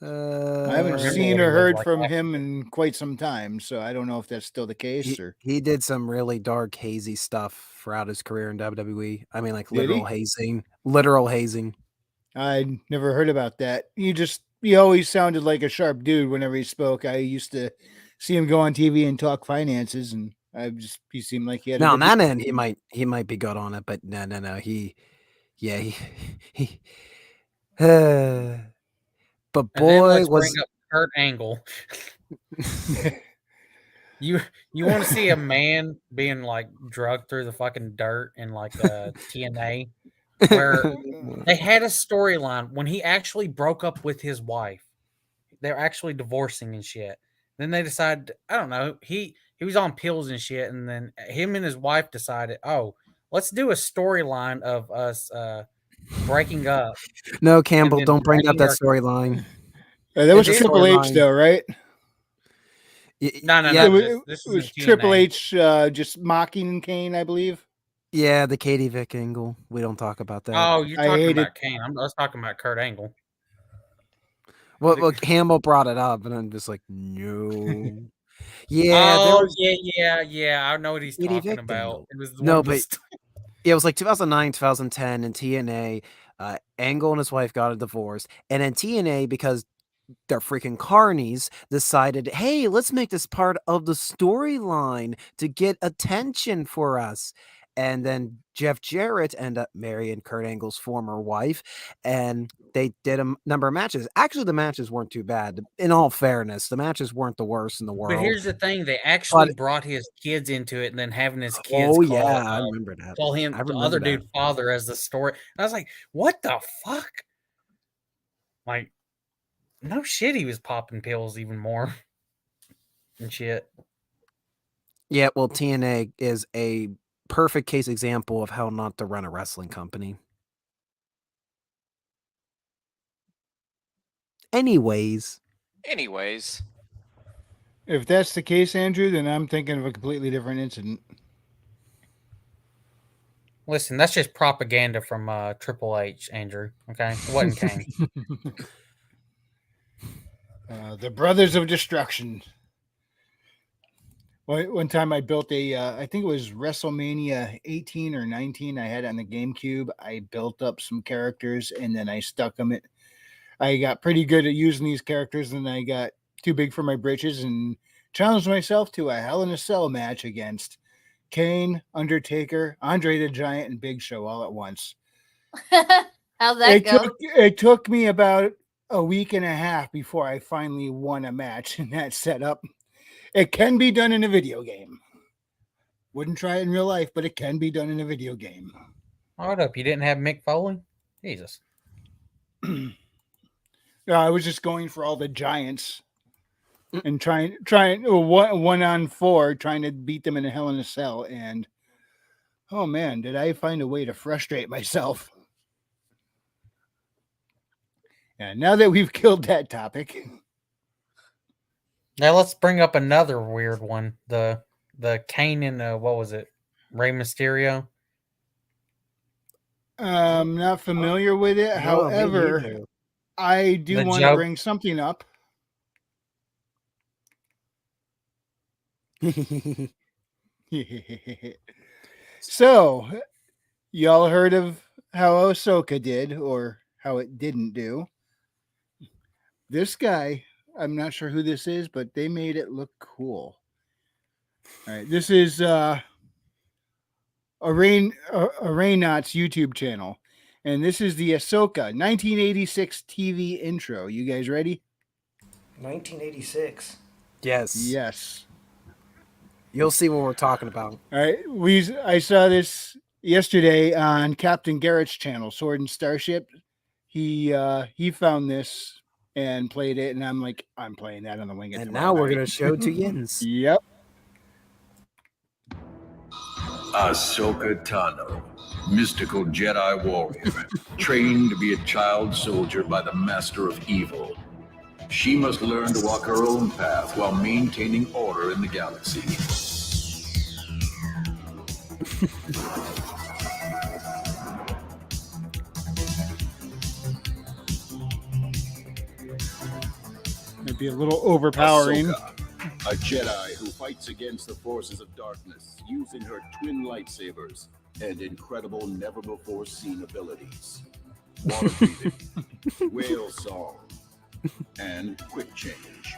Speaker 2: I haven't
Speaker 9: remember
Speaker 2: seen
Speaker 9: what he
Speaker 2: or
Speaker 9: looked
Speaker 2: heard
Speaker 9: like
Speaker 2: from
Speaker 9: after
Speaker 2: him in quite some time, so I don't know if that's still the case. Or
Speaker 6: He did some really dark, hazy stuff throughout his career in WWE. I mean, like
Speaker 2: Did he?
Speaker 6: literal hazing. Literal hazing.
Speaker 2: I never heard about that. He always sounded like a sharp dude whenever he spoke. I used to see him go on TV and talk finances, and he seemed like he had.
Speaker 6: Now
Speaker 2: a
Speaker 6: on
Speaker 2: good
Speaker 6: that end, he might be good on it, but no. He but
Speaker 9: And then
Speaker 6: boy
Speaker 9: let's
Speaker 6: was
Speaker 9: bring up Kurt Angle. You want to see a man being like drugged through the fucking dirt in like TNA, where they had a storyline when he actually broke up with his wife. They're actually divorcing and shit. Then they decided, I don't know, he was on pills and shit, and then him and his wife decided, oh, let's do a storyline of us breaking up.
Speaker 6: No, Campbell,
Speaker 9: then
Speaker 6: don't bring up
Speaker 9: bringing
Speaker 6: that
Speaker 9: our-
Speaker 6: storyline.
Speaker 2: That was
Speaker 9: It is
Speaker 2: Triple H,
Speaker 6: storyline.
Speaker 2: though, right?
Speaker 9: No,
Speaker 6: Yeah,
Speaker 9: this
Speaker 2: It was
Speaker 9: is in
Speaker 2: Triple
Speaker 9: TNA.
Speaker 2: H just mocking Kane, I believe.
Speaker 6: Yeah, the Katie Vick angle. We don't talk about that.
Speaker 9: Oh, you're
Speaker 2: I
Speaker 9: talking
Speaker 2: hated-
Speaker 9: about Kane. I was talking about Kurt Angle.
Speaker 6: Well, Campbell brought it up, and I'm just like, no. Yeah, there
Speaker 9: Oh,
Speaker 6: was
Speaker 9: yeah. I know what he's
Speaker 6: Katie
Speaker 9: talking
Speaker 6: Vick
Speaker 9: about.
Speaker 6: angle.
Speaker 9: It was
Speaker 6: No,
Speaker 9: one of the
Speaker 6: but it was like 2009, 2010 in TNA. Angle and his wife got a divorce, and then TNA, because they're freaking carnies, decided, hey, let's make this part of the storyline to get attention for us. And then Jeff Jarrett ended up marrying Kurt Angle's former wife, and they did a number of matches. Actually, the matches weren't too bad. In all fairness, the matches weren't the worst in the world.
Speaker 9: But here's the thing: they actually brought his kids into it, and then having his kids
Speaker 6: Oh,
Speaker 9: call,
Speaker 6: yeah, I remember that.
Speaker 9: call him
Speaker 6: I
Speaker 9: the
Speaker 6: remember
Speaker 9: other
Speaker 6: that.
Speaker 9: dude father as the story. And I was like, what the fuck? Like, no shit, he was popping pills even more and shit.
Speaker 6: Yeah, well, TNA is a perfect case example of how not to run a wrestling company. Anyways,
Speaker 2: If that's the case, Andrew, then I'm thinking of a completely different incident.
Speaker 9: Listen, that's just propaganda from Triple H, Andrew. Okay, it wasn't Kane.
Speaker 2: The Brothers of Destruction. One time I built I think it was WrestleMania 18 or 19. I had it on the GameCube. I built up some characters and then I stuck them. I got pretty good at using these characters, and I got too big for my britches and challenged myself to a Hell in a Cell match against Kane, Undertaker, Andre the Giant, and Big Show all at once.
Speaker 11: How'd that go?
Speaker 2: It took me about a week and a half before I finally won a match in that setup. It can be done in a video game. Wouldn't try it in real life, but it can be done in a video game.
Speaker 9: Hold up, you didn't have Mick Foley? Jesus.
Speaker 2: No, I was just going for all the giants and trying 1-on-4, trying to beat them in a Hell in a Cell. And oh man, did I find a way to frustrate myself? And now that we've killed that topic,
Speaker 9: Now let's bring up another weird one. The Kane and what was it? Rey Mysterio.
Speaker 2: I'm not familiar with it.
Speaker 6: No,
Speaker 2: However,
Speaker 6: me neither.
Speaker 2: I do
Speaker 9: The
Speaker 2: want to
Speaker 9: joke-
Speaker 2: bring something up. So, y'all heard of how Ahsoka did or how it didn't do? This guy, I'm not sure who this is, but they made it look cool. All right, this is ArenNot's YouTube channel, and this is the Ahsoka 1986 TV intro. You guys ready?
Speaker 7: 1986.
Speaker 6: Yes.
Speaker 2: Yes.
Speaker 6: You'll see what we're talking about.
Speaker 2: All right, I saw this yesterday on Captain Garrett's channel, Sword and Starship. He found this and played it, and I'm like, I'm playing that on the wing.
Speaker 6: And now we're gonna show to Yins.
Speaker 2: Yep.
Speaker 16: Ahsoka Tano, mystical Jedi warrior, trained to be a child soldier by the Master of Evil. She must learn to walk her own path while maintaining order in the galaxy.
Speaker 2: Might be a little overpowering.
Speaker 16: Ahsoka, a Jedi who fights against the forces of darkness using her twin lightsabers and incredible never-before-seen abilities. Water breathing, whale song, and quick change.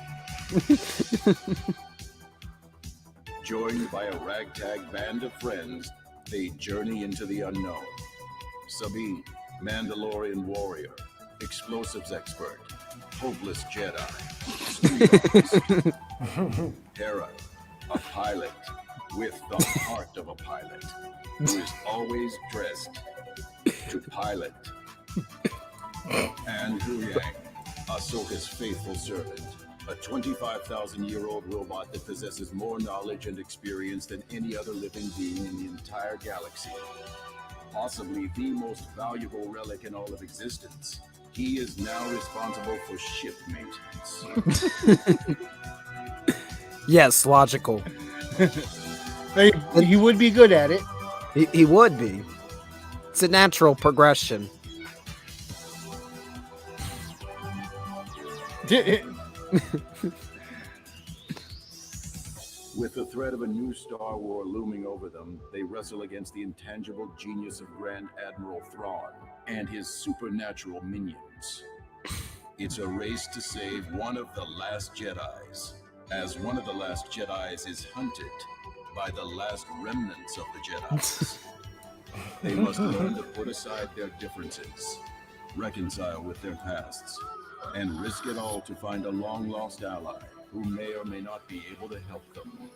Speaker 16: Joined by a ragtag band of friends, they journey into the unknown. Sabine, Mandalorian warrior, explosives expert, hopeless Jedi. Hera, a pilot with the heart of a pilot, who is always dressed to pilot. And Hu Yang, Ahsoka's faithful servant, a 25,000-year-old robot that possesses more knowledge and experience than any other living being in the entire galaxy. Possibly the most valuable relic in all of existence. He is now responsible for ship maintenance.
Speaker 6: Yes, logical.
Speaker 2: He would be good at it.
Speaker 6: He would be. It's a natural progression.
Speaker 16: With the threat of a new Star War looming over them, they wrestle against the intangible genius of Grand Admiral Thrawn and his supernatural minions. It's a race to save one of the last Jedis. As one of the last Jedis is hunted, by the last remnants of the Jedi. They must learn to put aside their differences, reconcile with their pasts, and risk it all to find a long-lost ally who may or may not be able to help them.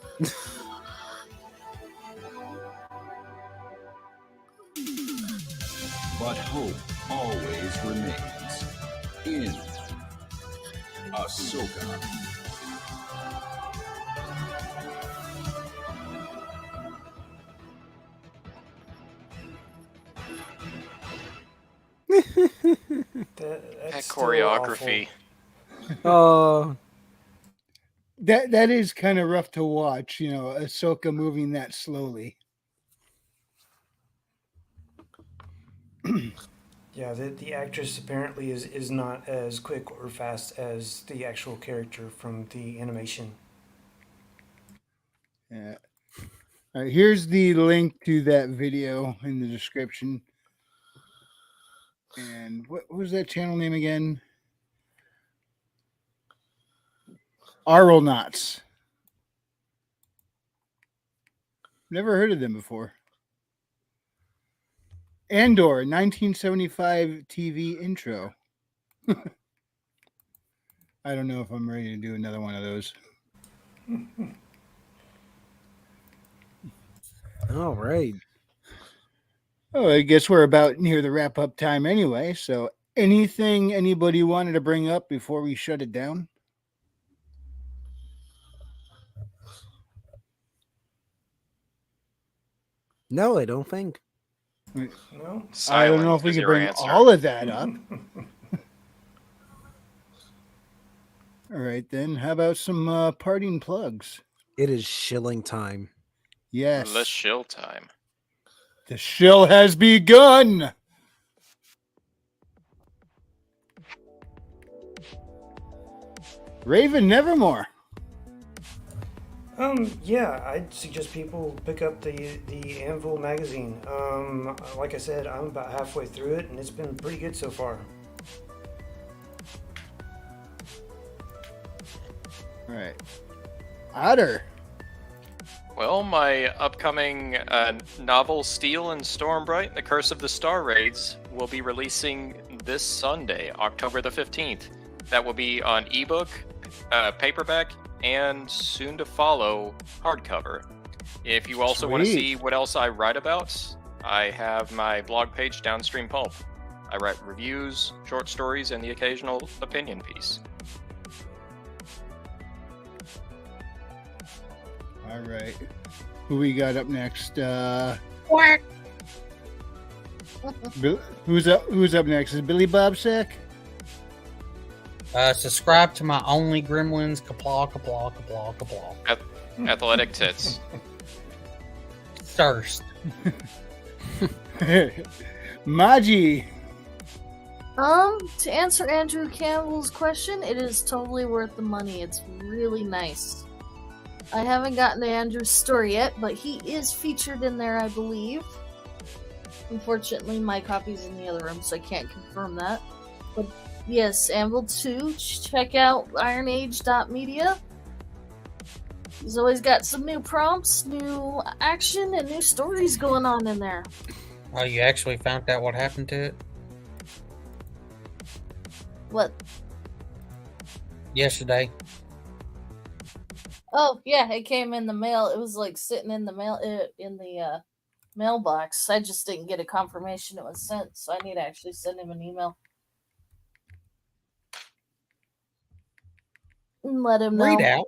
Speaker 16: But hope always remains in Ahsoka.
Speaker 7: That's
Speaker 13: That
Speaker 7: still
Speaker 13: choreography.
Speaker 6: Oh,
Speaker 2: That is kind of rough to watch, you know, Ahsoka moving that slowly.
Speaker 7: Yeah, the actress apparently is not as quick or fast as the actual character from the animation.
Speaker 2: Yeah. All right, here's the link to that video in the description. And what was that channel name again? IronAge. Never heard of them before. Andor, 1975 TV intro. I don't know if I'm ready to do another one of those.
Speaker 6: all right.
Speaker 2: Oh, I guess we're about near the wrap up time anyway. So, anything anybody wanted to bring up before we shut it down?
Speaker 6: No, I don't think.
Speaker 7: No?
Speaker 2: I don't know if we
Speaker 13: is
Speaker 2: can
Speaker 13: your
Speaker 2: bring
Speaker 13: answer.
Speaker 2: all of that up. All right, then. How about some parting plugs?
Speaker 6: It is shilling time.
Speaker 2: Yes.
Speaker 13: The shill time.
Speaker 2: The shill has begun. Raven Nevermore.
Speaker 7: Yeah, I'd suggest people pick up the Anvil magazine. Like I said, I'm about halfway through it, and it's been pretty good so far.
Speaker 2: All right. Otter.
Speaker 13: Well, my upcoming novel Steel and Stormbright, The Curse of the Star Raids, will be releasing this Sunday, October the 15th. That will be on ebook, paperback, and soon to follow hardcover. If you also want to
Speaker 2: Sweet.
Speaker 13: see what else I write about, I have my blog page, Downstream Pulp. I write reviews, short stories, and the occasional opinion piece.
Speaker 2: All right. Who we got up next?
Speaker 5: Quack.
Speaker 2: Who's up next? Is Billy Bob sick?
Speaker 9: Subscribe to my only Gremlins. Kaplaw, kaplaw, kaplaw, kaplaw.
Speaker 13: Athletic tits.
Speaker 9: Thirst.
Speaker 2: Maji.
Speaker 5: To answer Andrew Campbell's question, it is totally worth the money. It's really nice. I haven't gotten to Andrew's story yet, but he is featured in there, I believe. Unfortunately, my copy's in the other room, so I can't confirm that. But yes, Anvil 2, check out IronAge.media. He's always got some new prompts, new action, and new stories going on in there.
Speaker 9: Oh, you actually found out what happened to it?
Speaker 5: What?
Speaker 9: Yesterday.
Speaker 5: Oh, yeah, it came in the mail. It was like sitting in the mail in the mailbox. I just didn't get a confirmation it was sent, so I need to actually send him an email and let him know.
Speaker 9: Read out.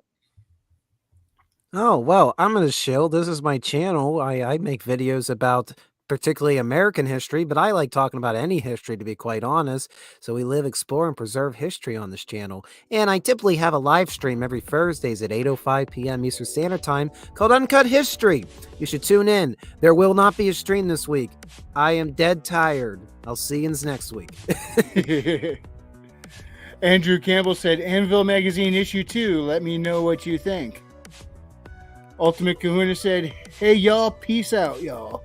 Speaker 6: Oh, well, I'm going to shill. This is my channel. I make videos about particularly American history, but I like talking about any history, to be quite honest. So we live, explore, and preserve history on this channel. And I typically have a live stream every Thursdays at 8:05 p.m. Eastern Standard Time called Uncut History. You should tune in. There will not be a stream this week. I am dead tired. I'll see you next week.
Speaker 2: Andrew Campbell said, Anvil Magazine issue 2. Let me know what you think. Ultimate Kahuna said, hey, y'all. Peace out, y'all.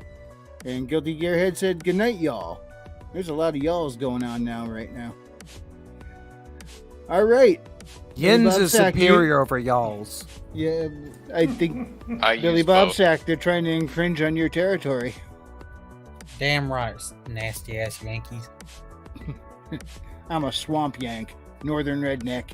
Speaker 2: And Guilty Gearhead said, good night, y'all. There's a lot of y'alls going on now, right now. All right.
Speaker 6: Yins
Speaker 2: Bob
Speaker 6: is
Speaker 2: Sack,
Speaker 6: superior over y'all's.
Speaker 2: Yeah, I think
Speaker 13: I
Speaker 2: Billy
Speaker 13: use
Speaker 2: Bob
Speaker 13: both.
Speaker 2: Sack, they're trying to infringe on your territory.
Speaker 9: Damn right, nasty ass Yankees.
Speaker 2: I'm a swamp yank, northern redneck.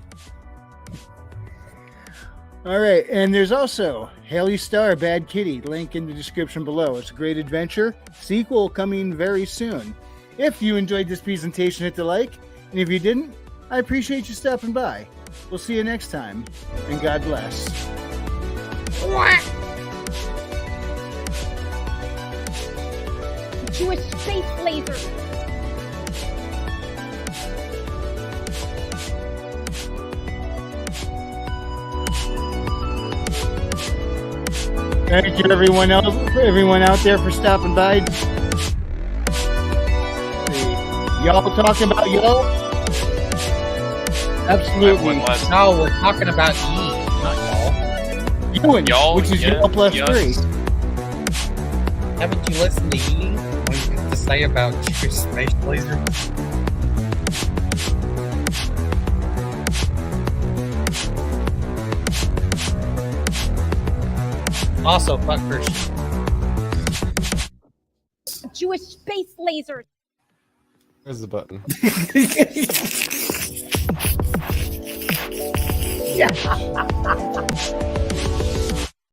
Speaker 2: All right, and there's also Haley Starr, Bad Kitty, link in the description below. It's a great adventure. Sequel coming very soon. If you enjoyed this presentation, hit the like, and if you didn't, I appreciate you stopping by. We'll see you next time, and God bless.
Speaker 11: Jewish space laser.
Speaker 2: Thank you, everyone else, everyone out there, for stopping by. Y'all talking about y'all? Absolutely.
Speaker 9: No, we're talking about ye, not y'all.
Speaker 2: Ewan,
Speaker 13: Y'all,
Speaker 2: which is
Speaker 13: yeah,
Speaker 2: y'all plus
Speaker 13: yes.
Speaker 2: 3.
Speaker 9: Haven't you listened to ye? What do you have to say about Jewish space laser? Also, fuck Christian.
Speaker 11: Jewish space laser.
Speaker 4: Where's the button?
Speaker 2: Yeah.